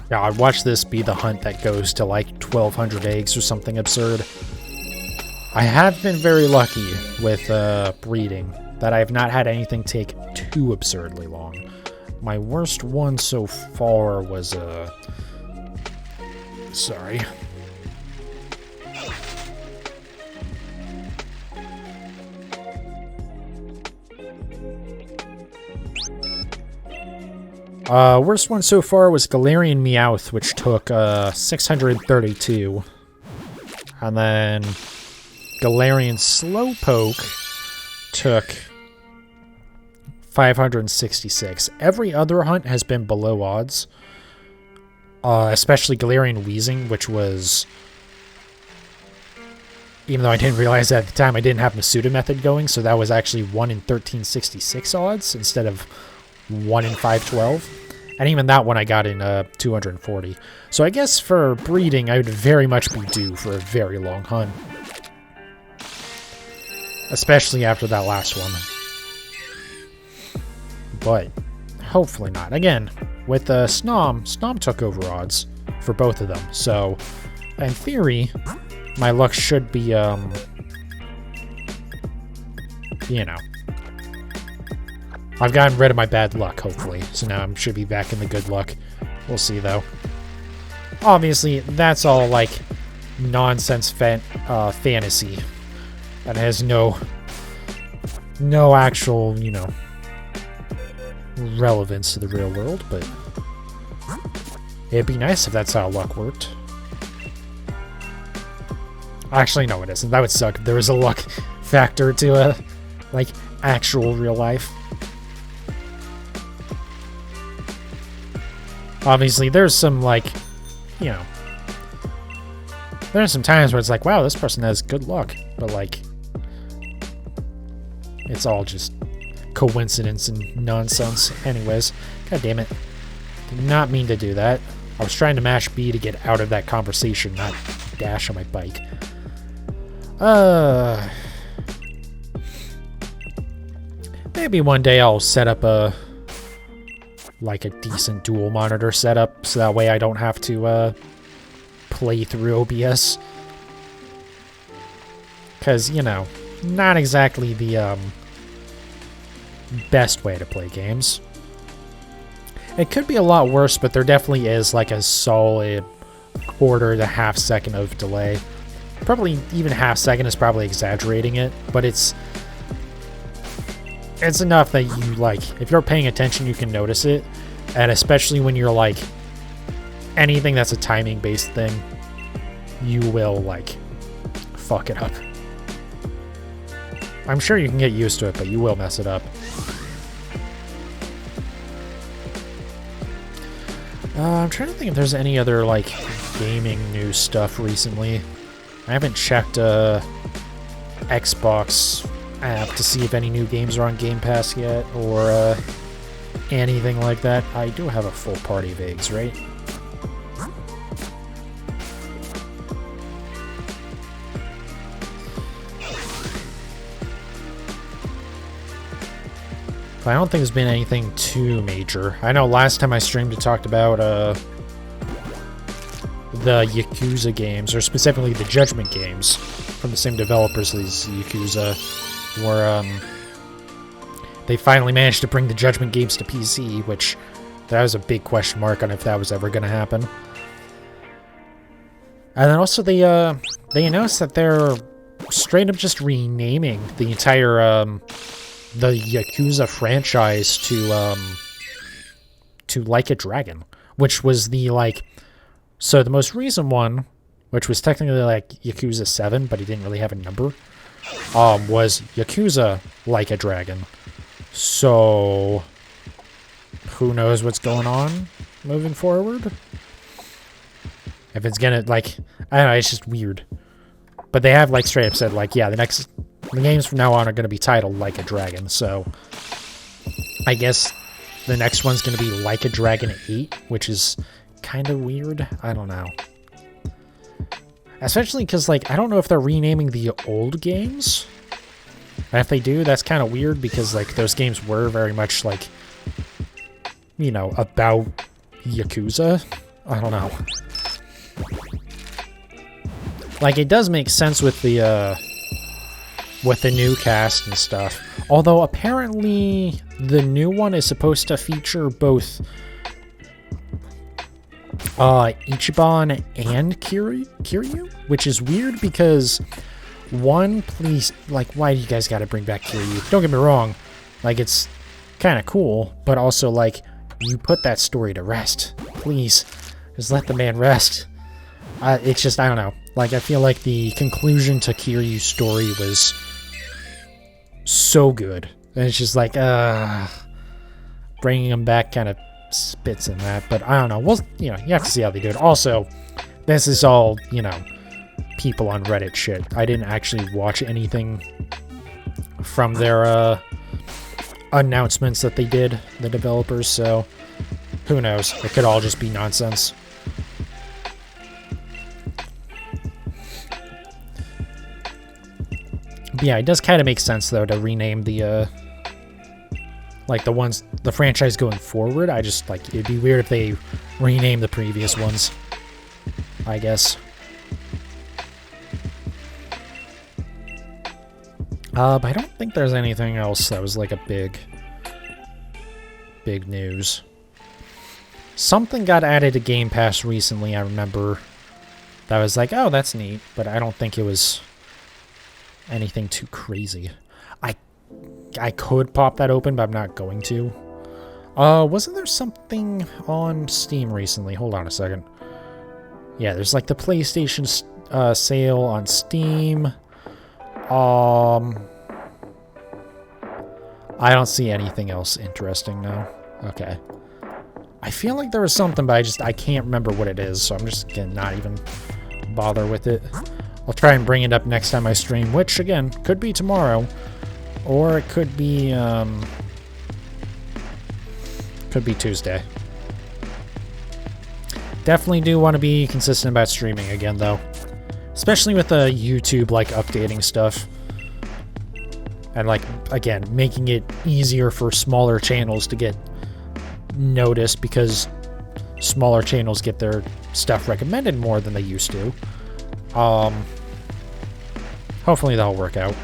God, watch this be the hunt that goes to like 1,200 eggs or something absurd. I have been very lucky with breeding, that I have not had anything take too absurdly long. My worst one so far was sorry. Worst one so far was Galarian Meowth, which took 632. And then Galarian Slowpoke took 566. Every other hunt has been below odds. Especially Galarian Weezing, which was... Even though I didn't realize that at the time, I didn't have Masuda method going, so that was actually 1 in 1366 odds instead of 1 in 512. And even that one I got in 240. So I guess for breeding, I would very much be due for a very long hunt. Especially after that last one. But hopefully not. Again, with Snom took over odds for both of them. So in theory, my luck should be, I've gotten rid of my bad luck, hopefully. So now I should be back in the good luck. We'll see, though. Obviously, that's all, like, nonsense fantasy. That has no no actual, you know, relevance to the real world, but it'd be nice if that's how luck worked. Actually, no, it isn't. That would suck if there was a luck factor to, like, actual real life. Obviously, there's some, like, you know, there's some times where it's like, wow, this person has good luck, but, like, it's all just coincidence and nonsense. Anyways, god damn it. Did not mean to do that. I was trying to mash B to get out of that conversation, not dash on my bike. Maybe one day I'll set up a decent dual monitor setup, so that way I don't have to play through OBS. Because, you know, not exactly the best way to play games. It could be a lot worse, but there definitely is like a solid quarter to half second of delay. Probably even half second is probably exaggerating it, but it's enough that you, like, if you're paying attention, you can notice it. And especially when you're, like, anything that's a timing based thing, you will, like, fuck it up. I'm sure you can get used to it, but you will mess it up. I'm trying to think if there's any other, like, gaming news stuff recently. I haven't checked Xbox app to see if any new games are on Game Pass yet, or anything like that. I do have a full party of eggs, right? But I don't think there's been anything too major. I know last time I streamed it talked about the Yakuza games, or specifically the Judgment games, from the same developers as Yakuza, where they finally managed to bring the Judgment games to PC, which that was a big question mark on if that was ever going to happen. And then also they announced that they're straight up just renaming the entire the Yakuza franchise to Like a Dragon, which was the, like, so the most recent one, which was technically like Yakuza 7, but he didn't really have a number, was Yakuza Like a Dragon. So who knows what's going on moving forward? If it's gonna, like, I don't know, it's just weird. But they have, like, straight up said, like, yeah, the games from now on are going to be titled Like a Dragon, so I guess the next one's going to be Like a Dragon 8, which is kind of weird. I don't know. Especially because, like, I don't know if they're renaming the old games. And if they do, that's kind of weird because, like, those games were very much, like, you know, about Yakuza. I don't know. Like, it does make sense with the new cast and stuff. Although, apparently, the new one is supposed to feature both Ichiban and Kiryu, which is weird because, one, please, like, why do you guys gotta bring back Kiryu? Don't get me wrong, like, it's kind of cool, but also, like, you put that story to rest. Please, just let the man rest. It's just, I don't know. Like, I feel like the conclusion to Kiryu's story was so good. And it's just like, bringing him back kind of spits in that. But I don't know. Well, you know, you have to see how they do it. Also, this is all, you know, people on Reddit shit. I didn't actually watch anything from their announcements that they did, the developers, so who knows? It could all just be nonsense. But yeah, it does kind of make sense, though, to rename the, like, the franchise going forward. I just, like, it'd be weird if they rename the previous ones, I guess. But I don't think there's anything else that was, like, a big news. Something got added to Game Pass recently, I remember. That was like, oh, that's neat, but I don't think it was anything too crazy. I could pop that open, but I'm not going to. Wasn't there something on Steam recently? Hold on a second. Yeah, there's like the PlayStation sale on Steam. I don't see anything else interesting now. Okay. I feel like there was something, but I can't remember what it is, so I'm just gonna not even bother with it. I'll try and bring it up next time I stream, which, again, could be tomorrow. Or it could be Tuesday. Definitely do want to be consistent about streaming again, though. Especially with the YouTube, like, updating stuff. And, like, again, making it easier for smaller channels to get noticed, because smaller channels get their stuff recommended more than they used to. Hopefully that'll work out.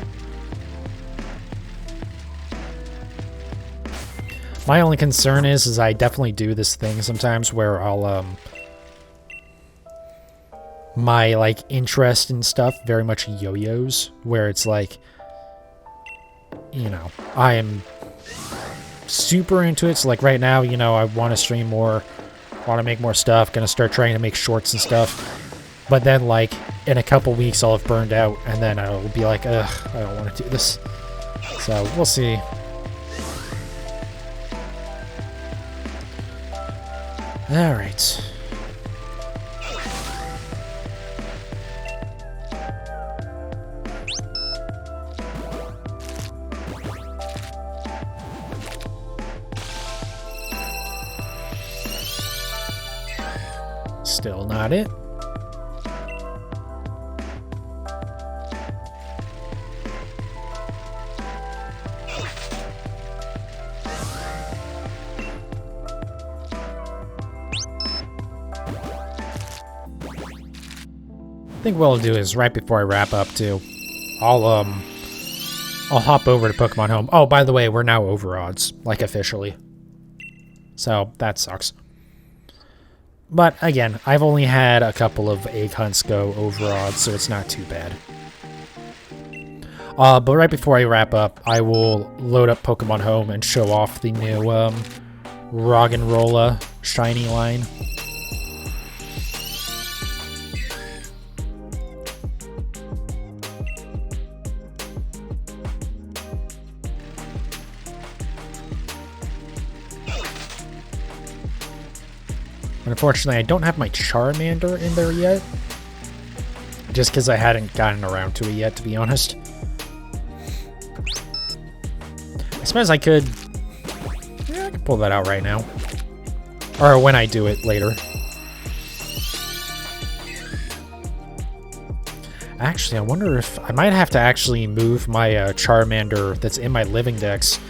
My only concern is I definitely do this thing sometimes where I'll, my, like, interest in stuff very much yo-yos, where it's like, you know, I am super into it. So, like, right now, you know, I want to stream more, want to make more stuff, gonna start trying to make shorts and stuff. But then, like, in a couple weeks, I'll have burned out, and then I'll be like, ugh, I don't want to do this. So, we'll see. Alright. Still not it. I think what I'll do is right before I wrap up too, I'll hop over to Pokemon Home. Oh, by the way, we're now over odds, like officially. So that sucks. But again, I've only had a couple of egg hunts go over odds, so it's not too bad. But right before I wrap up, I will load up Pokemon Home and show off the new Roggenrola shiny line. Unfortunately, I don't have my Charmander in there yet. Just because I hadn't gotten around to it yet, to be honest. I suppose I could... Yeah, I could pull that out right now. Or when I do it later. Actually, I wonder if... I might have to actually move my Charmander that's in my living dex.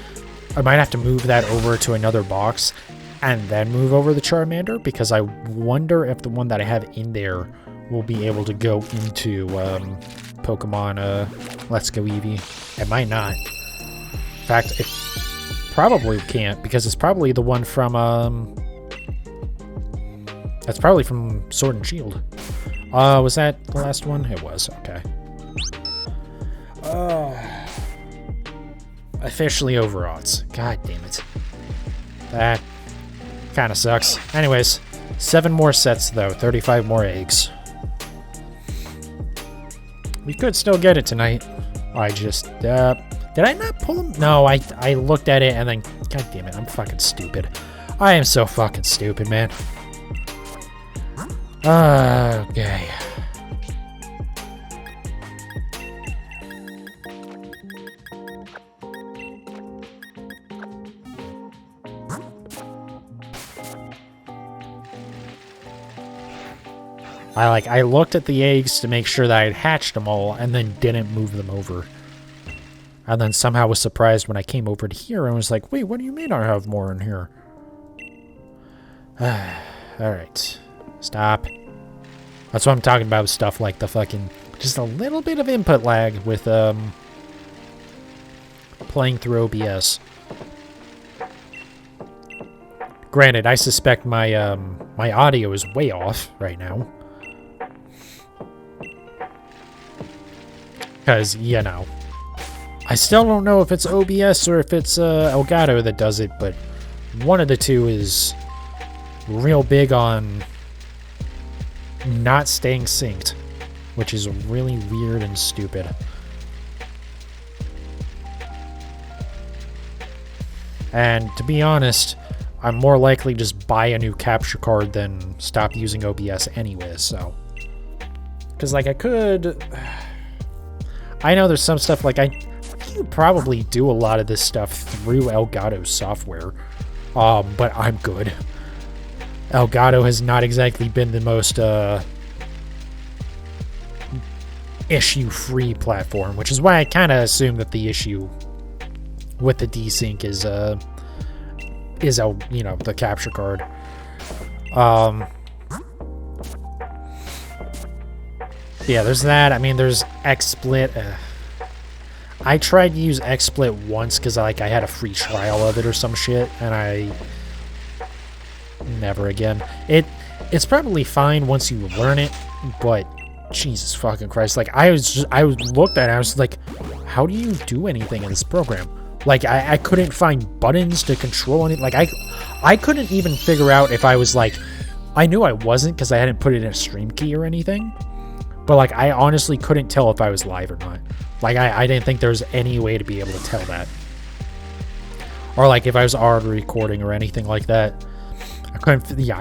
I might have to move that over to another box and then move over the Charmander, because I wonder if the one that I have in there will be able to go into Pokemon Let's Go Eevee. It might not. In fact, it probably can't, because it's probably the one from that's probably from Sword and Shield. Was that the last one? It was. Okay. Officially over odds. God damn it. That kind of sucks. Anyways, 7 more sets though, 35 more eggs. We could still get it tonight. I just, did I not pull them? No, I looked at it and then, god damn it, I'm fucking stupid. I am so fucking stupid, man. Okay. I looked at the eggs to make sure that I had hatched them all and then didn't move them over. And then somehow was surprised when I came over to here and was like, wait, what do you mean I have more in here? Alright. Stop. That's what I'm talking about, stuff like the fucking... Just a little bit of input lag with, playing through OBS. Granted, I suspect my, my audio is way off right now. Because, you know, I still don't know if it's OBS or if it's Elgato that does it, but one of the two is real big on not staying synced, which is really weird and stupid. And to be honest, I'm more likely just buy a new capture card than stop using OBS anyway, so. Because, like, I could... I know there's some stuff, like, I could probably do a lot of this stuff through Elgato software, but I'm good. Elgato has not exactly been the most, issue-free platform, which is why I kind of assume that the issue with the desync is you know, the capture card. Yeah, there's that. I mean, there's XSplit. I tried to use XSplit once because I had a free trial of it or some shit, and I never again. It's probably fine once you learn it, but Jesus fucking Christ! Like I looked at it, I was like, how do you do anything in this program? Like I couldn't find buttons to control it. Like I couldn't even figure out if I was like, I knew I wasn't because I hadn't put it in a stream key or anything. But, like, I honestly couldn't tell if I was live or not. Like, I didn't think there was any way to be able to tell that. Or, like, if I was already recording or anything like that. I couldn't, yeah,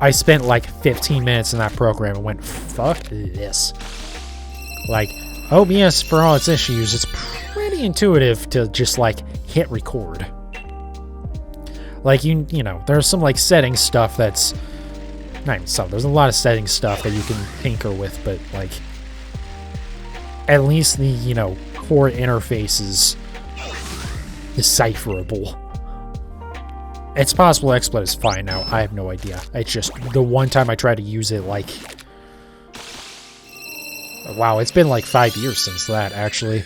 I spent, like, 15 minutes in that program and went, fuck this. Like, OBS, for all its issues, it's pretty intuitive to just, like, hit record. Like, you know, there's some, like, setting stuff that's... Not even some. There's a lot of setting stuff that you can tinker with, but, like, at least the, you know, core interface is decipherable. It's possible XSplit is fine now. I have no idea. It's just the one time I tried to use it, like... Wow, it's been like 5 years since that, actually.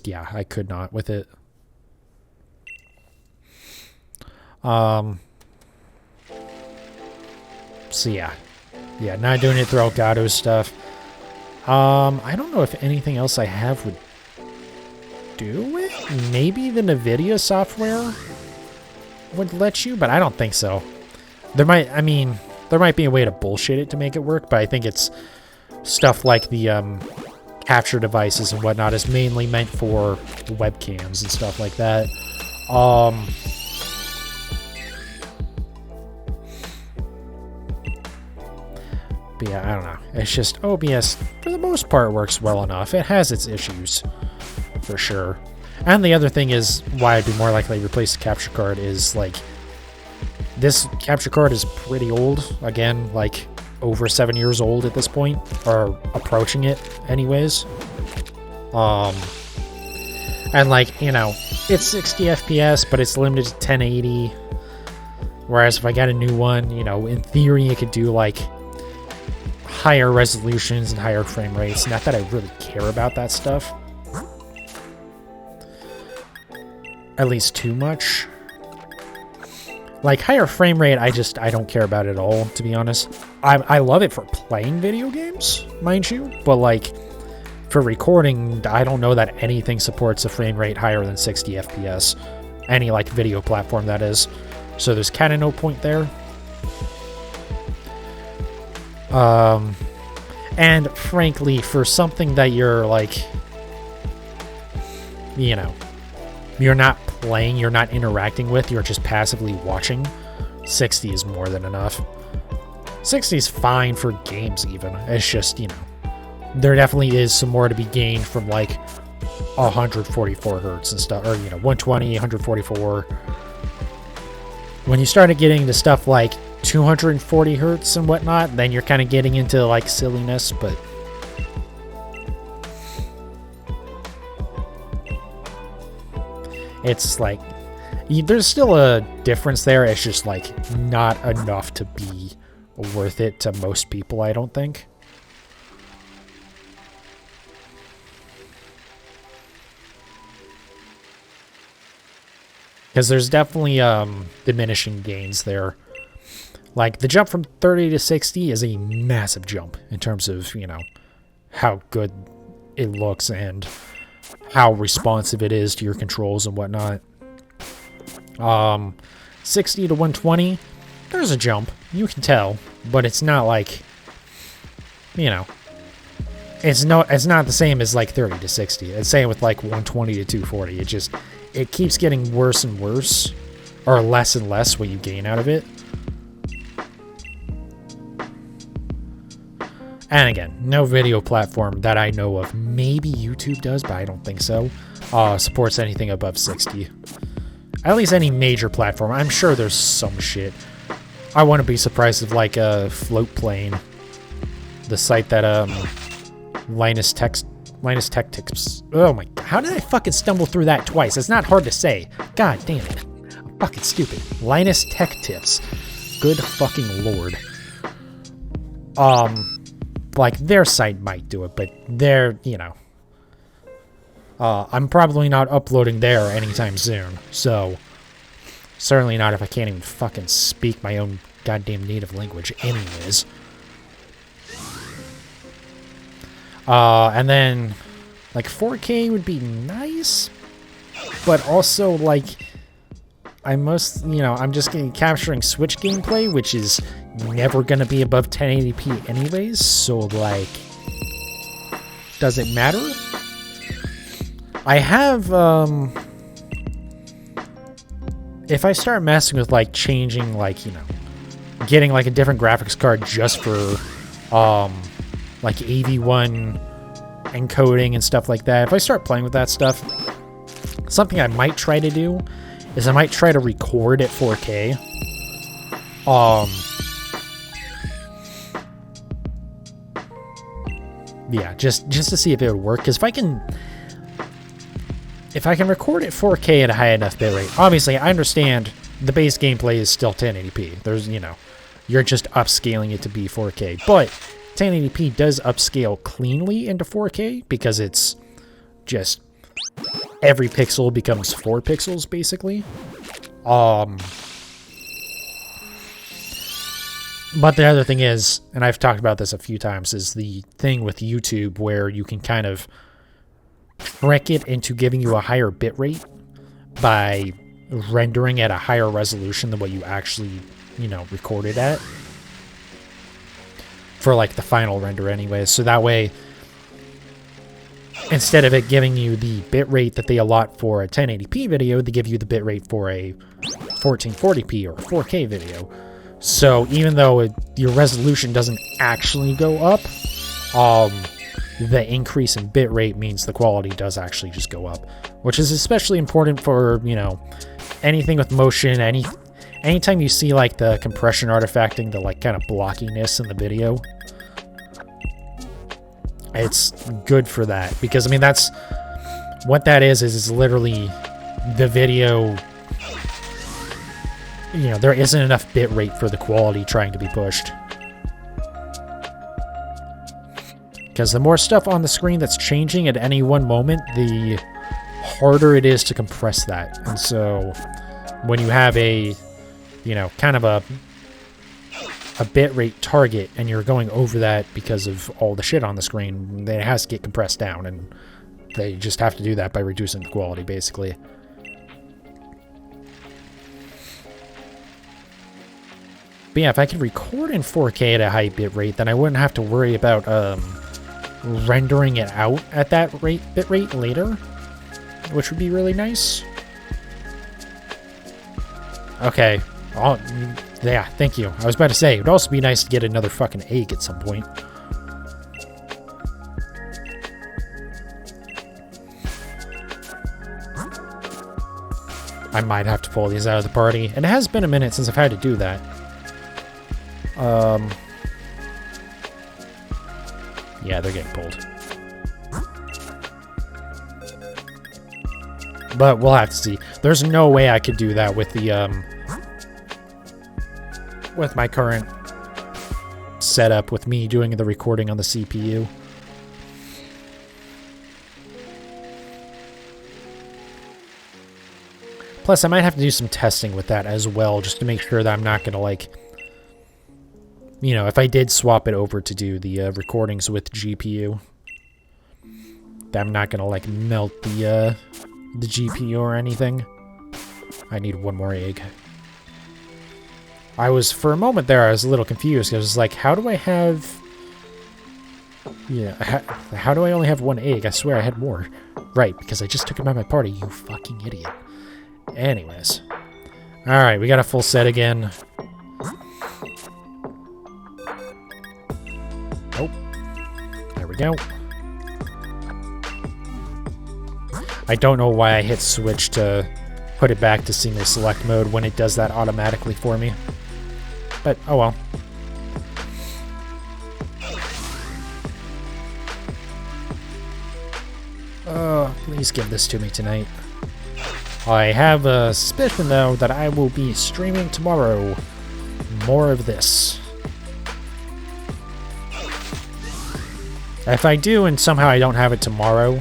Yeah, I could not with it. So yeah, not doing it through Elgato stuff. I don't know if anything else I have would do it. Maybe the NVIDIA software would let you, but I don't think so. There might be a way to bullshit it to make it work, but I think it's stuff like the capture devices and whatnot is mainly meant for webcams and stuff like that. But yeah, I don't know. It's just OBS, for the most part, works well enough. It has its issues, for sure. And the other thing is, why I'd be more likely to replace the capture card is, like, this capture card is pretty old. Again, like, over 7 years old at this point, or approaching it, anyways. And, like, you know, it's 60 FPS, but it's limited to 1080. Whereas if I got a new one, you know, in theory, it could do, like, higher resolutions and higher frame rates. Not that I really care about that stuff. At least too much. Like, higher frame rate, I don't care about it at all, to be honest. I love it for playing video games, mind you, but, like, for recording, I don't know that anything supports a frame rate higher than 60 FPS. Any, like, video platform, that is. So there's kind of no point there. And frankly, for something that you're, like, you know, you're not playing, you're not interacting with, you're just passively watching, 60 is more than enough. 60 is fine for games, even. It's just, you know, there definitely is some more to be gained from, like, 144 hertz and stuff, or, you know, 120, 144. When you started getting to stuff like 240 hertz and whatnot, then you're kind of getting into, like, silliness, but it's like, there's still a difference there. It's just, like, not enough to be worth it to most people, I don't think. Because there's definitely diminishing gains there. Like, the jump from 30 to 60 is a massive jump in terms of, you know, how good it looks and how responsive it is to your controls and whatnot. 60 to 120, there's a jump. You can tell, but it's not like, you know, it's not the same as like 30 to 60. It's same with like 120 to 240. It keeps getting worse and worse, or less and less what you gain out of it. And again, no video platform that I know of. Maybe YouTube does, but I don't think so. Supports anything above 60. At least any major platform. I'm sure there's some shit. I wouldn't be surprised if like Float Plane, the site that Linus Tech Tips. Oh my god, how did I fucking stumble through that twice? It's not hard to say. God damn it. I'm fucking stupid. Linus Tech Tips. Good fucking lord. Like their site might do it, but they're, you know, I'm probably not uploading there anytime soon, so certainly not if I can't even fucking speak my own goddamn native language anyways. And then, like, 4K would be nice, but also, like, I'm just capturing Switch gameplay, which is never gonna be above 1080p anyways, so, like, does it matter? I have, if I start messing with, like, changing, like, you know, getting, like, a different graphics card just for, like, AV1 encoding and stuff like that, if I start playing with that stuff, something I might try to do is I might try to record at 4K. Yeah, just to see if it would work, because if I can record at 4K at a high enough bitrate, obviously I understand the base gameplay is still 1080p. There's, you know, you're just upscaling it to be 4K, but 1080p does upscale cleanly into 4K because it's just every pixel becomes 4 pixels basically. But the other thing is, and I've talked about this a few times, is the thing with YouTube where you can kind of trick it into giving you a higher bitrate by rendering at a higher resolution than what you actually, you know, recorded at. For like the final render anyways. So that way, instead of it giving you the bitrate that they allot for a 1080p video, they give you the bitrate for a 1440p or 4K video. So even though your resolution doesn't actually go up, the increase in bitrate means the quality does actually just go up, which is especially important for, you know, anything with motion. Anytime you see like the compression artifacting, the like kind of blockiness in the video, it's good for that, because I mean that's what that is literally the video. You know, there isn't enough bitrate for the quality trying to be pushed. Because the more stuff on the screen that's changing at any one moment, the harder it is to compress that. And so when you have a, you know, kind of a bitrate target and you're going over that because of all the shit on the screen, then it has to get compressed down, and they just have to do that by reducing the quality basically. But yeah, if I could record in 4K at a high bitrate, then I wouldn't have to worry about rendering it out at that bitrate later, which would be really nice. Okay. Oh, yeah, thank you. I was about to say, it would also be nice to get another fucking egg at some point. I might have to pull these out of the party, and it has been a minute since I've had to do that. Yeah, they're getting pulled. But we'll have to see. There's no way I could do that with the, with my current setup, with me doing the recording on the CPU. Plus, I might have to do some testing with that as well, just to make sure that I'm not gonna, like, you know, if I did swap it over to do the recordings with GPU. I'm not gonna like melt the GPU or anything. I need one more egg. For a moment there, I was a little confused. I was like, how do I have... Yeah, how do I only have one egg? I swear I had more. Right, because I just took him out of my party, you fucking idiot. Anyways. Alright, we got a full set again. Oh. There we go. I don't know why I hit switch to put it back to single select mode when it does that automatically for me. But, oh well. Please give this to me tonight. I have a suspicion, though, that I will be streaming tomorrow. More of this. If I do, and somehow I don't have it tomorrow,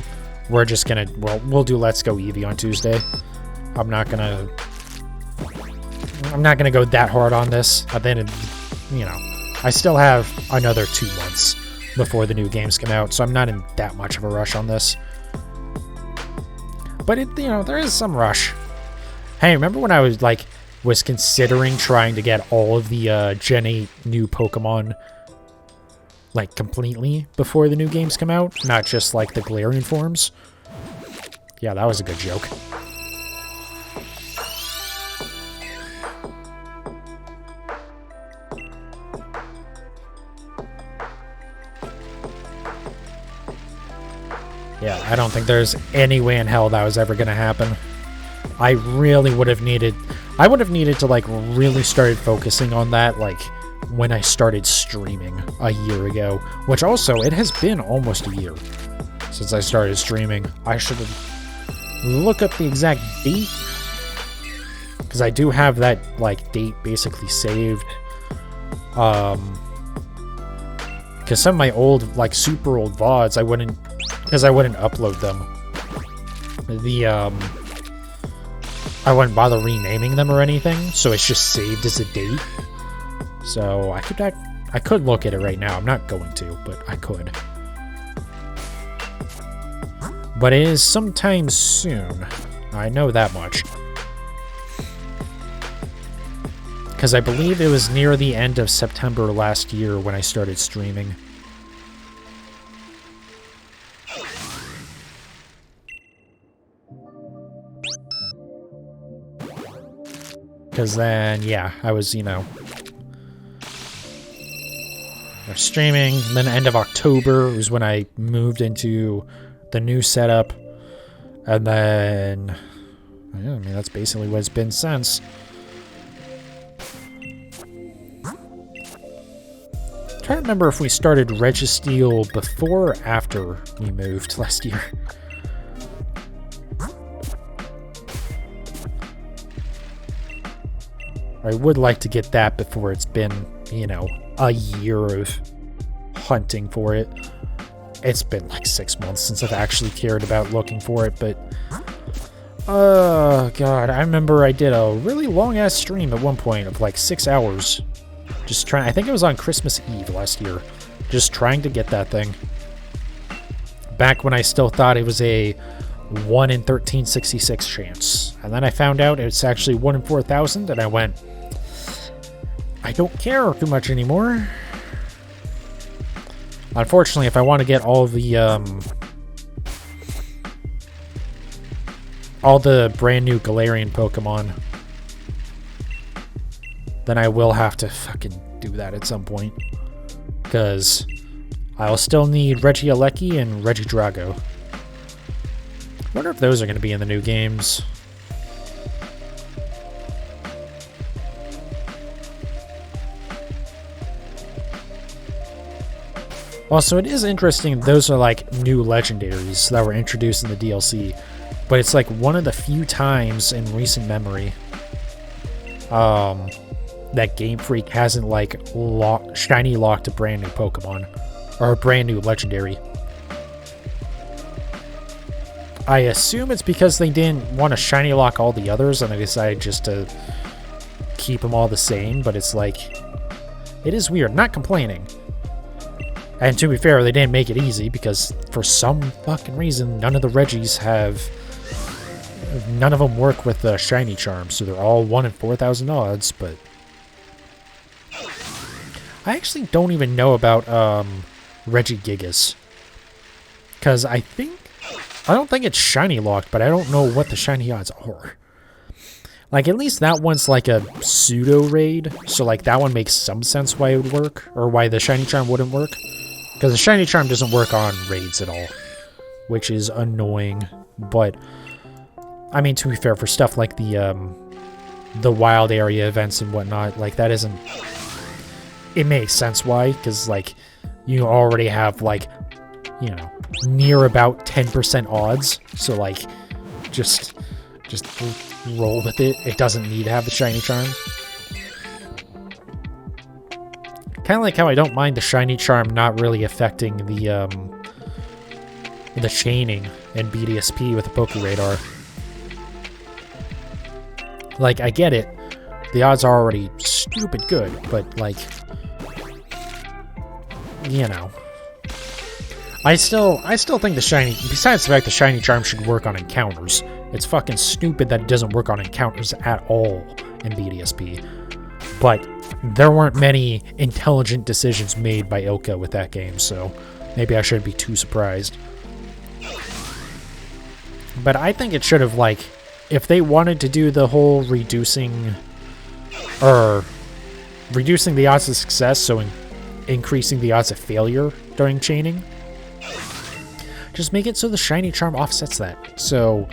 we're just gonna, well, we'll do Let's Go Eevee on Tuesday. I'm not gonna go that hard on this. Then, you know, I still have another 2 months before the new games come out, so I'm not in that much of a rush on this. But it, you know, there is some rush. Hey, remember when I was considering trying to get all of the Gen 8 new Pokemon, like, completely before the new games come out? Not just, like, the Galarian forms? Yeah, that was a good joke. Yeah, I don't think there's any way in hell that was ever going to happen. I really would have needed... I would have needed to, like, really started focusing on that, like, when I started streaming a year ago. Which also, it has been almost a year since I started streaming. I should have... Look up the exact date. Because I do have that, like, date basically saved. Because some of my old, like, super old VODs, I wouldn't upload them. I wouldn't bother renaming them or anything, so it's just saved as a date. So I could look at it right now. I'm not going to, but I could. But it is sometime soon. I know that much. Because I believe it was near the end of September last year when I started streaming. Because then, yeah, I was, you know, streaming. And then end of October was when I moved into the new setup. And then, yeah, I mean, that's basically what it's been since. I'm trying to remember if we started Registeel before or after we moved last year. I would like to get that before it's been, you know, a year of hunting for it. It's been like 6 months since I've actually cared about looking for it, but... Oh, God. I remember I did a really long-ass stream at one point of like 6 hours. Just trying... I think it was on Christmas Eve last year. Just trying to get that thing. Back when I still thought it was a 1 in 1366 chance. And then I found out it's actually 1 in 4,000, and I went... I don't care too much anymore. Unfortunately, if I want to get all the brand new Galarian Pokemon, then I will have to fucking do that at some point. Because I'll still need Regieleki and Regidrago. I wonder if those are going to be in the new games. Also, it is interesting, those are like new legendaries that were introduced in the DLC, but it's like one of the few times in recent memory that Game Freak hasn't like shiny locked a brand new Pokemon, or a brand new legendary. I assume it's because they didn't want to shiny lock all the others and they decided just to keep them all the same, but it's like, it is weird. Not complaining. And to be fair, they didn't make it easy because for some fucking reason, none of the Reggies none of them work with the shiny charm, so they're all 1 in 4,000 odds, but I actually don't even know about Regigigas, because I don't think it's shiny locked, but I don't know what the shiny odds are. Like, at least that one's like a pseudo raid, so like that one makes some sense why it would work, or why the shiny charm wouldn't work, because the shiny charm doesn't work on raids at all, which is annoying. But I mean, to be fair, for stuff like the wild area events and whatnot, like that isn't... It makes sense why, because like you already have like, you know, near about 10% odds, so like just roll with it. It doesn't need to have the shiny charm. Kind of like how I don't mind the shiny charm not really affecting the chaining and BDSP with the Poke Radar. Like, I get it. The odds are already stupid good, but, like, you know. I still think the shiny... Besides the fact the shiny charm should work on encounters, it's fucking stupid that it doesn't work on encounters at all in BDSP. But there weren't many intelligent decisions made by Ilka with that game, so maybe I shouldn't be too surprised. But I think it should have, like... If they wanted to do the whole reducing the odds of success, so increasing the odds of failure during chaining, just make it so the shiny charm offsets that. So,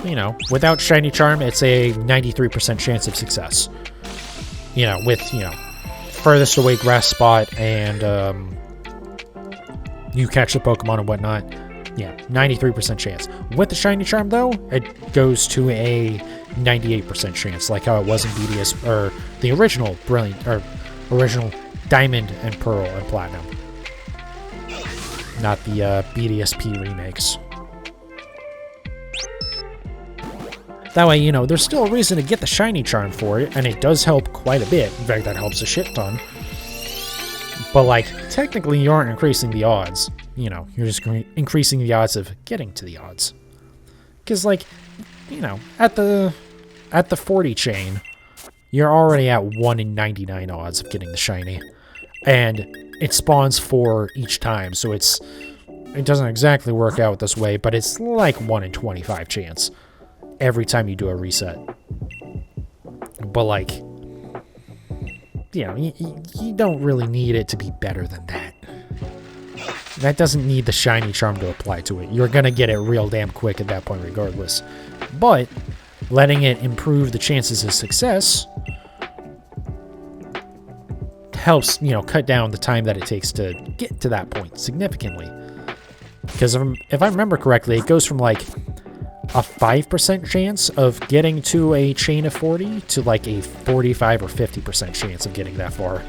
you know, without shiny charm, it's a 93% chance of success. You know, with, you know, furthest away grass spot and you catch the Pokemon and whatnot. Yeah, 93% chance. With the shiny charm, though, it goes to a 98% chance, like how it was in BDS, or the original Brilliant, or original Diamond and Pearl and Platinum. Not the BDSP remakes. That way, you know, there's still a reason to get the shiny charm for it, and it does help quite a bit. In fact, that helps a shit ton. But, like, technically you aren't increasing the odds. You know, you're just increasing the odds of getting to the odds. Because, like, you know, at the 40 chain, you're already at 1 in 99 odds of getting the shiny. And it spawns 4 each time, so it doesn't exactly work out this way, but it's like 1 in 25 chance every time you do a reset. But, like, you know, you don't really need it to be better than that. That doesn't need the shiny charm to apply to it. You're gonna get it real damn quick at that point regardless. But letting it improve the chances of success helps, you know, cut down the time that it takes to get to that point significantly. Because if I remember correctly, it goes from like a 5% chance of getting to a chain of 40 to like a 45 or 50% chance of getting that far.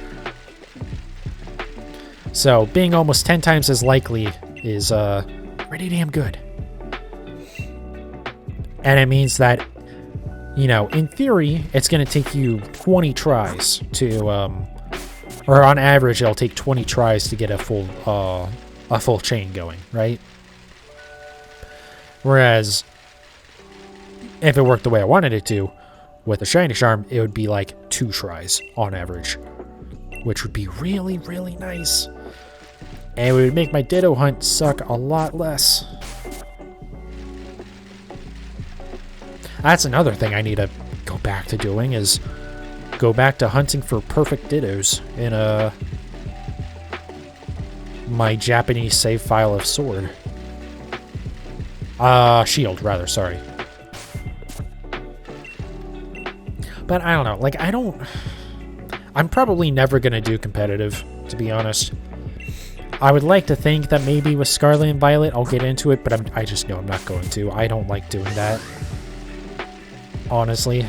So being almost 10 times as likely is pretty damn good. And it means that, you know, in theory, it's going to take you 20 tries to, or on average, it'll take 20 tries to get a full chain going, right? Whereas, if it worked the way I wanted it to, with a shiny charm, it would be like 2 tries on average, which would be really, really nice. And it would make my Ditto hunt suck a lot less. That's another thing I need to go back to doing, is go back to hunting for perfect Dittos in my Japanese save file of Sword. Shield, rather, sorry. But I don't know, like, I'm probably never gonna do competitive, to be honest. I would like to think that maybe with Scarlet and Violet I'll get into it, but I just know I'm not going to. I don't like doing that, honestly.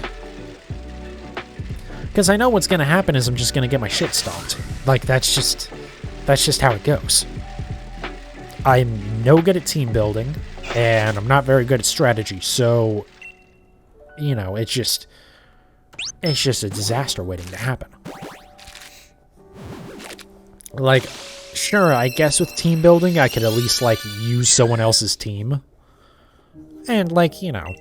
Because I know what's going to happen is I'm just going to get my shit stomped. Like, that's just how it goes. I'm no good at team building, and I'm not very good at strategy, so, you know, it's just a disaster waiting to happen. Like, sure, I guess with team building, I could at least, like, use someone else's team. And, like, you know,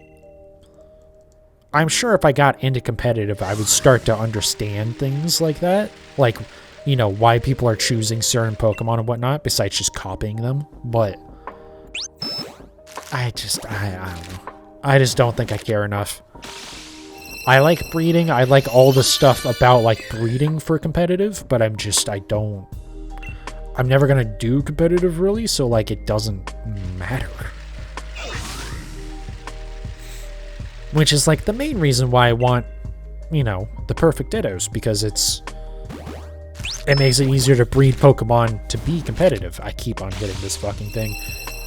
I'm sure if I got into competitive, I would start to understand things like that. Like, you know, why people are choosing certain Pokemon and whatnot, besides just copying them. But I don't know. I just don't think I care enough. I like breeding. I like all the stuff about, like, breeding for competitive, but I'm never gonna do competitive, really, so, like, it doesn't matter. Which is, like, the main reason why I want, you know, the perfect Dittos, because it makes it easier to breed Pokemon to be competitive. I keep on hitting this fucking thing.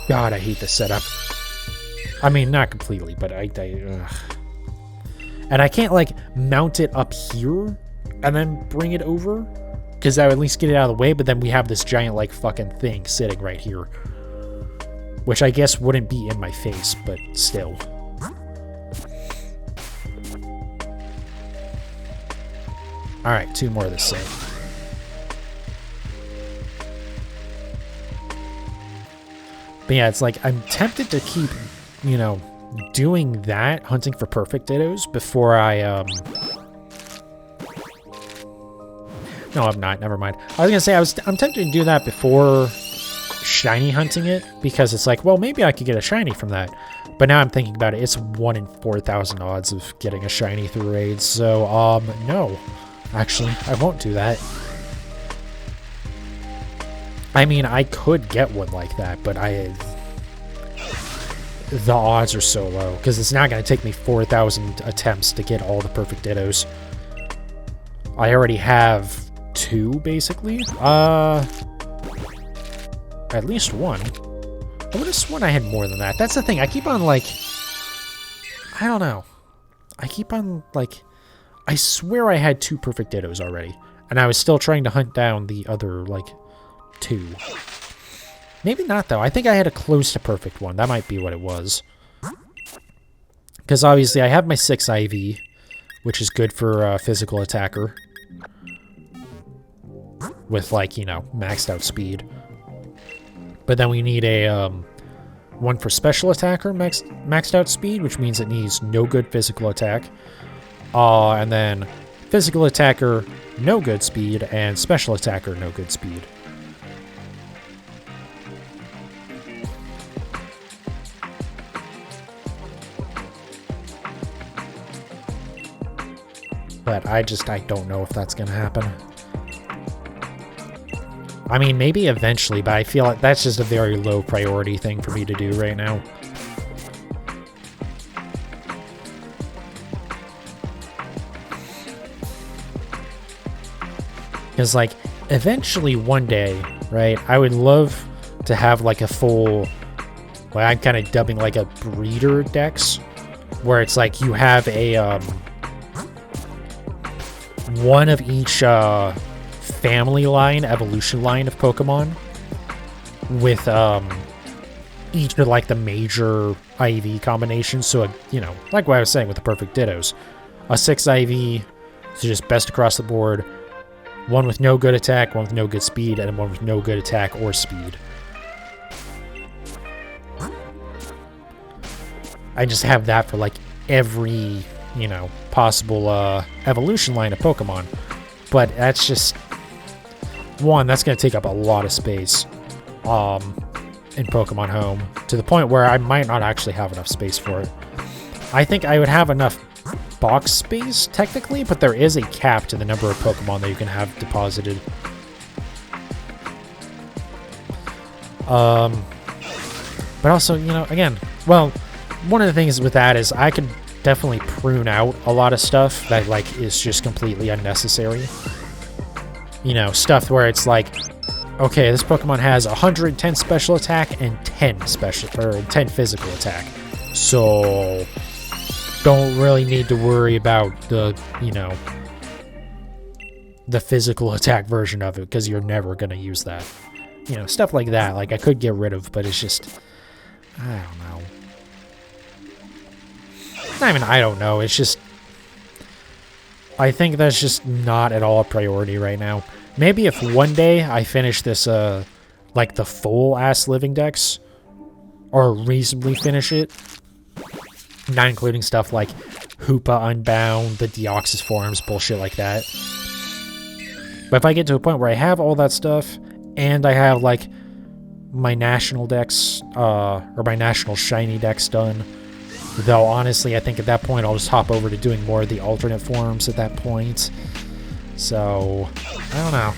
God, I hate this setup. I mean, not completely, but ugh. And I can't, like, mount it up here and then bring it over, because that would at least get it out of the way, but then we have this giant, like, fucking thing sitting right here. Which I guess wouldn't be in my face, but still. Alright, 2 more of this set. But yeah, it's like, I'm tempted to keep, you know, doing that, hunting for perfect Dittos, before I, No, I'm not, never mind. I was gonna say, I'm tempted to do that before shiny hunting it, because it's like, well, maybe I could get a shiny from that. But now I'm thinking about it, it's 1 in 4,000 odds of getting a shiny through raids, so, no. Actually, I won't do that. I mean, I could get one like that, but the odds are so low, because it's not going to take me 4,000 attempts to get all the perfect Dittos. I already have 2, basically. At least 1. I would have sworn I had more than that. That's the thing, I keep on, like... I don't know. I keep on, like... I swear I had 2 perfect Dittos already, and I was still trying to hunt down the other, like, 2. Maybe not, though. I think I had a close to perfect one. That might be what it was. Because obviously I have my 6 IV, which is good for physical attacker. With, like, you know, maxed out speed. But then we need a one for special attacker, maxed out speed, which means it needs no good physical attack. And then physical attacker, no good speed, and special attacker, no good speed. But I don't know if that's gonna happen. I mean, maybe eventually, but I feel like that's just a very low priority thing for me to do right now. Because, like, eventually one day, right, I would love to have, like, a full, what I'm kind of dubbing, like, a breeder dex, where it's like you have a, one of each, family line, evolution line of Pokemon, with, each of, like, the major IV combinations, so, you know, like what I was saying with the perfect Dittos. A 6 IV, so just best across the board, one with no good attack, one with no good speed, and one with no good attack or speed. I just have that for, like, every, you know, possible evolution line of Pokemon. But that's just... One, that's going to take up a lot of space in Pokemon Home, to the point where I might not actually have enough space for it. I think I would have enough box space, technically, but there is a cap to the number of Pokemon that you can have deposited. But also, you know, again, well, one of the things with that is I could definitely prune out a lot of stuff that, like, is just completely unnecessary. You know, stuff where it's like, okay, this Pokemon has 110 special attack and 10 physical attack. So don't really need to worry about the, you know, the physical attack version of it, because you're never going to use that. You know, stuff like that, like, I could get rid of, but it's just, I don't know. Not even I don't know, it's just, I think that's just not at all a priority right now. Maybe if one day I finish this, like the full-ass living dex, or reasonably finish it, not including stuff like Hoopa Unbound, the Deoxys forms, bullshit like that. But if I get to a point where I have all that stuff, and I have, like, my national dex, or my national shiny dex done, though honestly, I think at that point I'll just hop over to doing more of the alternate forms at that point. So, I don't know.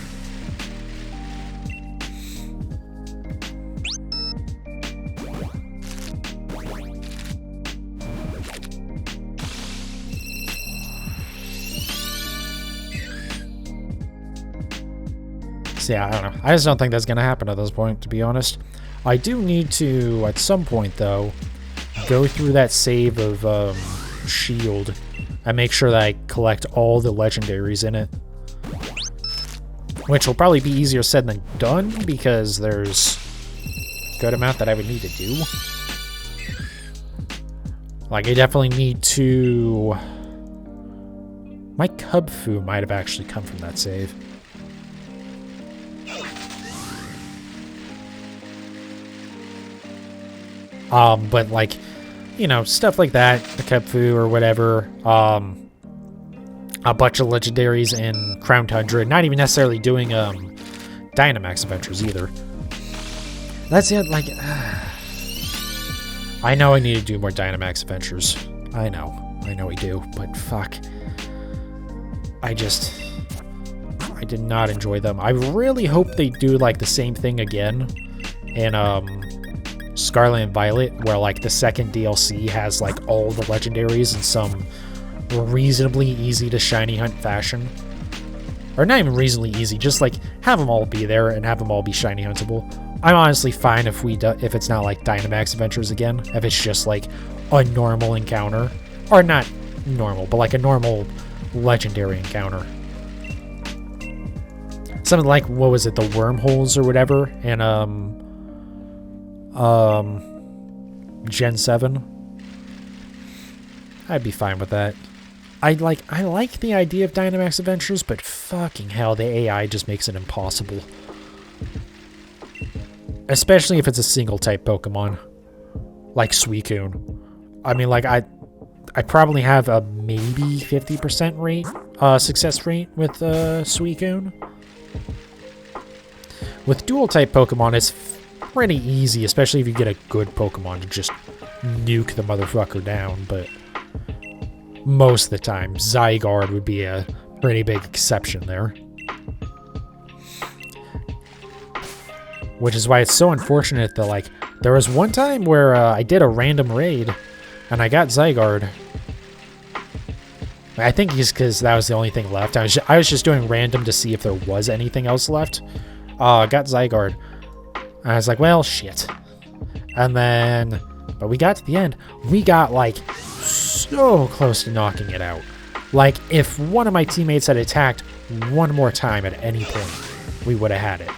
So yeah, I don't know. I just don't think that's going to happen at this point, to be honest. I do need to, at some point, though, go through that save of Shield and make sure that I collect all the legendaries in it. Which will probably be easier said than done, because there's a good amount that I would need to do. Like, I definitely need to... My Cubfu might have actually come from that save. But like, you know, stuff like that, the Kepfu or whatever, a bunch of legendaries in Crown Tundra, not even necessarily doing, Dynamax adventures either. That's it, like, I know I need to do more Dynamax adventures. I know we do, but fuck. I did not enjoy them. I really hope they do, like, the same thing again in, Scarlet and Violet, where like the second DLC has like all the legendaries in some reasonably easy to shiny hunt fashion. Or not even reasonably easy, just like have them all be there and have them all be shiny huntable. I'm honestly fine if if it's not like Dynamax adventures again, if it's just like a normal encounter, or not normal, but like a normal legendary encounter. Something like, what was it, the wormholes or whatever, and Gen 7. I'd be fine with that. I like the idea of Dynamax Adventures, but fucking hell, the AI just makes it impossible. Especially if it's a single type Pokemon. Like Suicune. I mean, like, I probably have a maybe 50% rate, success rate with Suicune. With dual type Pokemon, it's pretty easy, especially if you get a good Pokemon to just nuke the motherfucker down, but most of the time, Zygarde would be a pretty big exception there. Which is why it's so unfortunate that, like, there was one time where I did a random raid, and I got Zygarde. I think just because that was the only thing left. I was just doing random to see if there was anything else left. I got Zygarde. And I was like, well, shit. And then, but we got to the end. We got, like, so close to knocking it out. Like, if one of my teammates had attacked one more time at any point, we would have had it.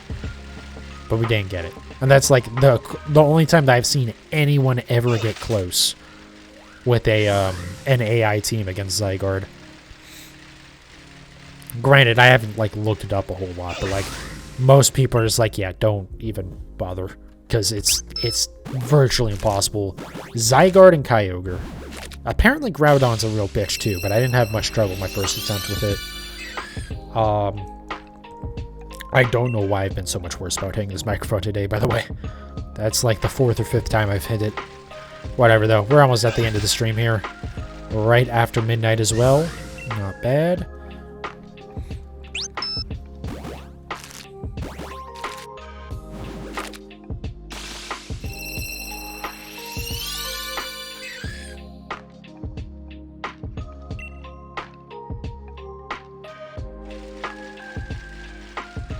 But we didn't get it. And that's, like, the only time that I've seen anyone ever get close with an AI team against Zygarde. Granted, I haven't, like, looked it up a whole lot, but, like, most people are just like, yeah, don't even bother, because it's virtually impossible. Zygarde and Kyogre. Apparently Groudon's a real bitch too, but I didn't have much trouble my first attempt with it. I don't know why I've been so much worse about hitting this microphone today, by the way. That's like the 4th or 5th time I've hit it. Whatever though, we're almost at the end of the stream here. Right after midnight as well. Not bad.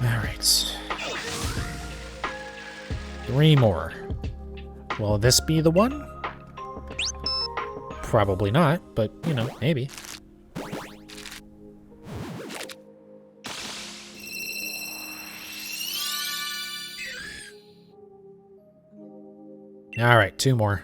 Alright. 3 more. Will this be the one? Probably not, but, you know, maybe. Alright, 2 more.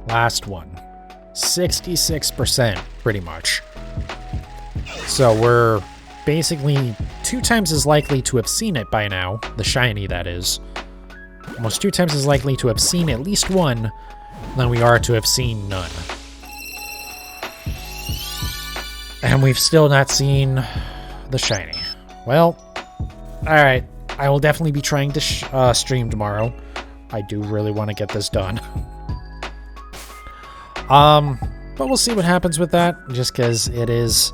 Last one. 66%, pretty much. So we're basically 2 times as likely to have seen it by now. The shiny, that is. Almost 2 times as likely to have seen at least one than we are to have seen none. And we've still not seen the shiny. Well, alright. I will definitely be trying to stream tomorrow. I do really want to get this done. But we'll see what happens with that, just because it is...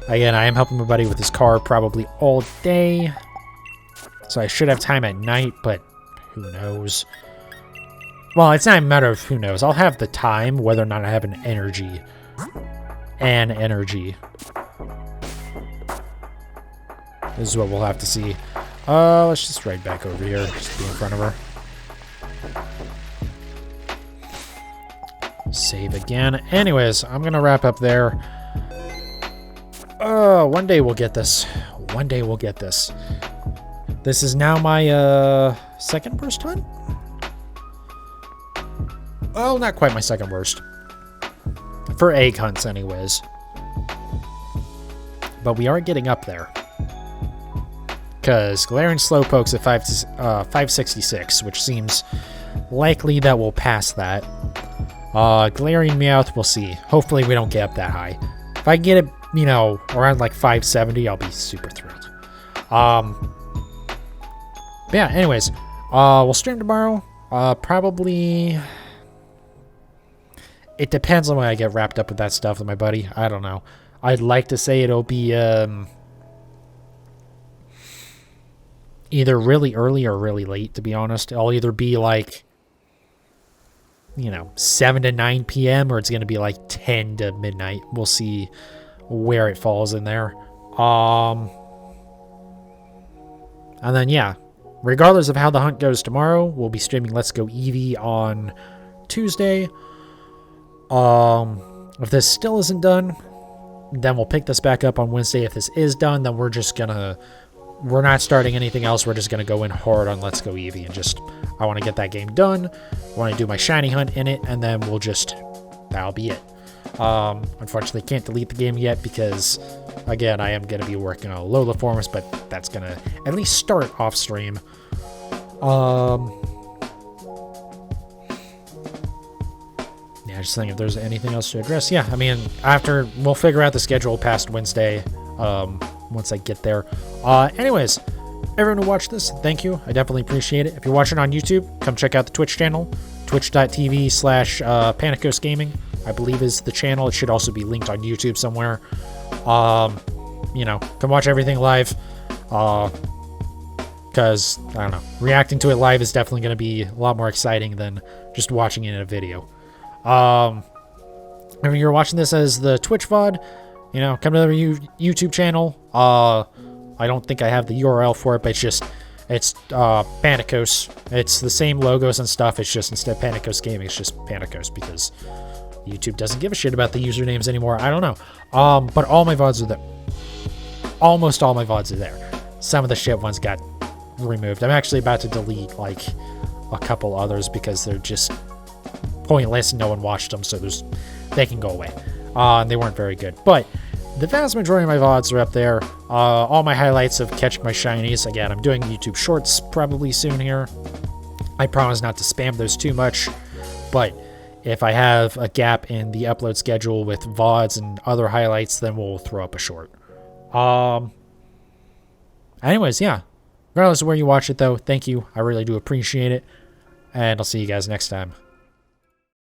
Again, I am helping my buddy with his car probably all day. So I should have time at night, but who knows? Well, it's not a matter of who knows. I'll have the time, whether or not I have an energy. This is what we'll have to see. Let's just ride back over here, just be in front of her. Save again. Anyways, I'm gonna wrap up there. One day we'll get this. One day we'll get this. This is now my, second worst hunt? Well, not quite my second worst. For egg hunts, anyways. But we are getting up there. Because Galarian Slowpoke's at 566, which seems likely that we'll pass that. Galarian Meowth, we'll see. Hopefully we don't get up that high. If I get it, you know, around like 570, I'll be super thrilled. But yeah, anyways, we'll stream tomorrow. Probably... It depends on when I get wrapped up with that stuff with my buddy. I don't know. I'd like to say it'll be, either really early or really late, to be honest. It'll either be like, you know, 7 to 9 p.m. or it's going to be like 10 to midnight. We'll see where it falls in there. And then, yeah, regardless of how the hunt goes tomorrow, we'll be streaming Let's Go Eevee on Tuesday. If this still isn't done, then we'll pick this back up on Wednesday. If this is done, then we're not starting anything else. We're just gonna go in hard on Let's Go Eevee and just, I want to get that game done. I want to do my shiny hunt in it, and then that'll be it. Unfortunately, can't delete the game yet because, again, I am gonna be working on Lola forms, but that's gonna at least start off stream. Yeah, I just think if there's anything else to address. Yeah, I mean, we'll figure out the schedule past Wednesday, once I get there. Anyways, everyone who watched this, thank you. I definitely appreciate it. If you're watching on YouTube, come check out the Twitch channel, twitch.tv/Panicos Gaming, I believe is the channel. It should also be linked on YouTube somewhere. You know, come watch everything live, because, I don't know, reacting to it live is definitely going to be a lot more exciting than just watching it in a video. If you're watching this as the Twitch VOD, you know, come to the YouTube channel. I don't think I have the URL for it, but it's Panicos. It's the same logos and stuff. It's just, instead of Panicos Gaming, it's just Panicos, because YouTube doesn't give a shit about the usernames anymore. I don't know. But all my VODs are there. Almost all my VODs are there. Some of the shit ones got removed. I'm actually about to delete, like, a couple others because they're just pointless and no one watched them, so they can go away. And they weren't very good. But the vast majority of my VODs are up there. All my highlights of catching my shinies. Again, I'm doing YouTube Shorts probably soon here. I promise not to spam those too much, but if I have a gap in the upload schedule with VODs and other highlights, then we'll throw up a short. Anyways, yeah. Regardless of where you watch it, though, thank you. I really do appreciate it. And I'll see you guys next time.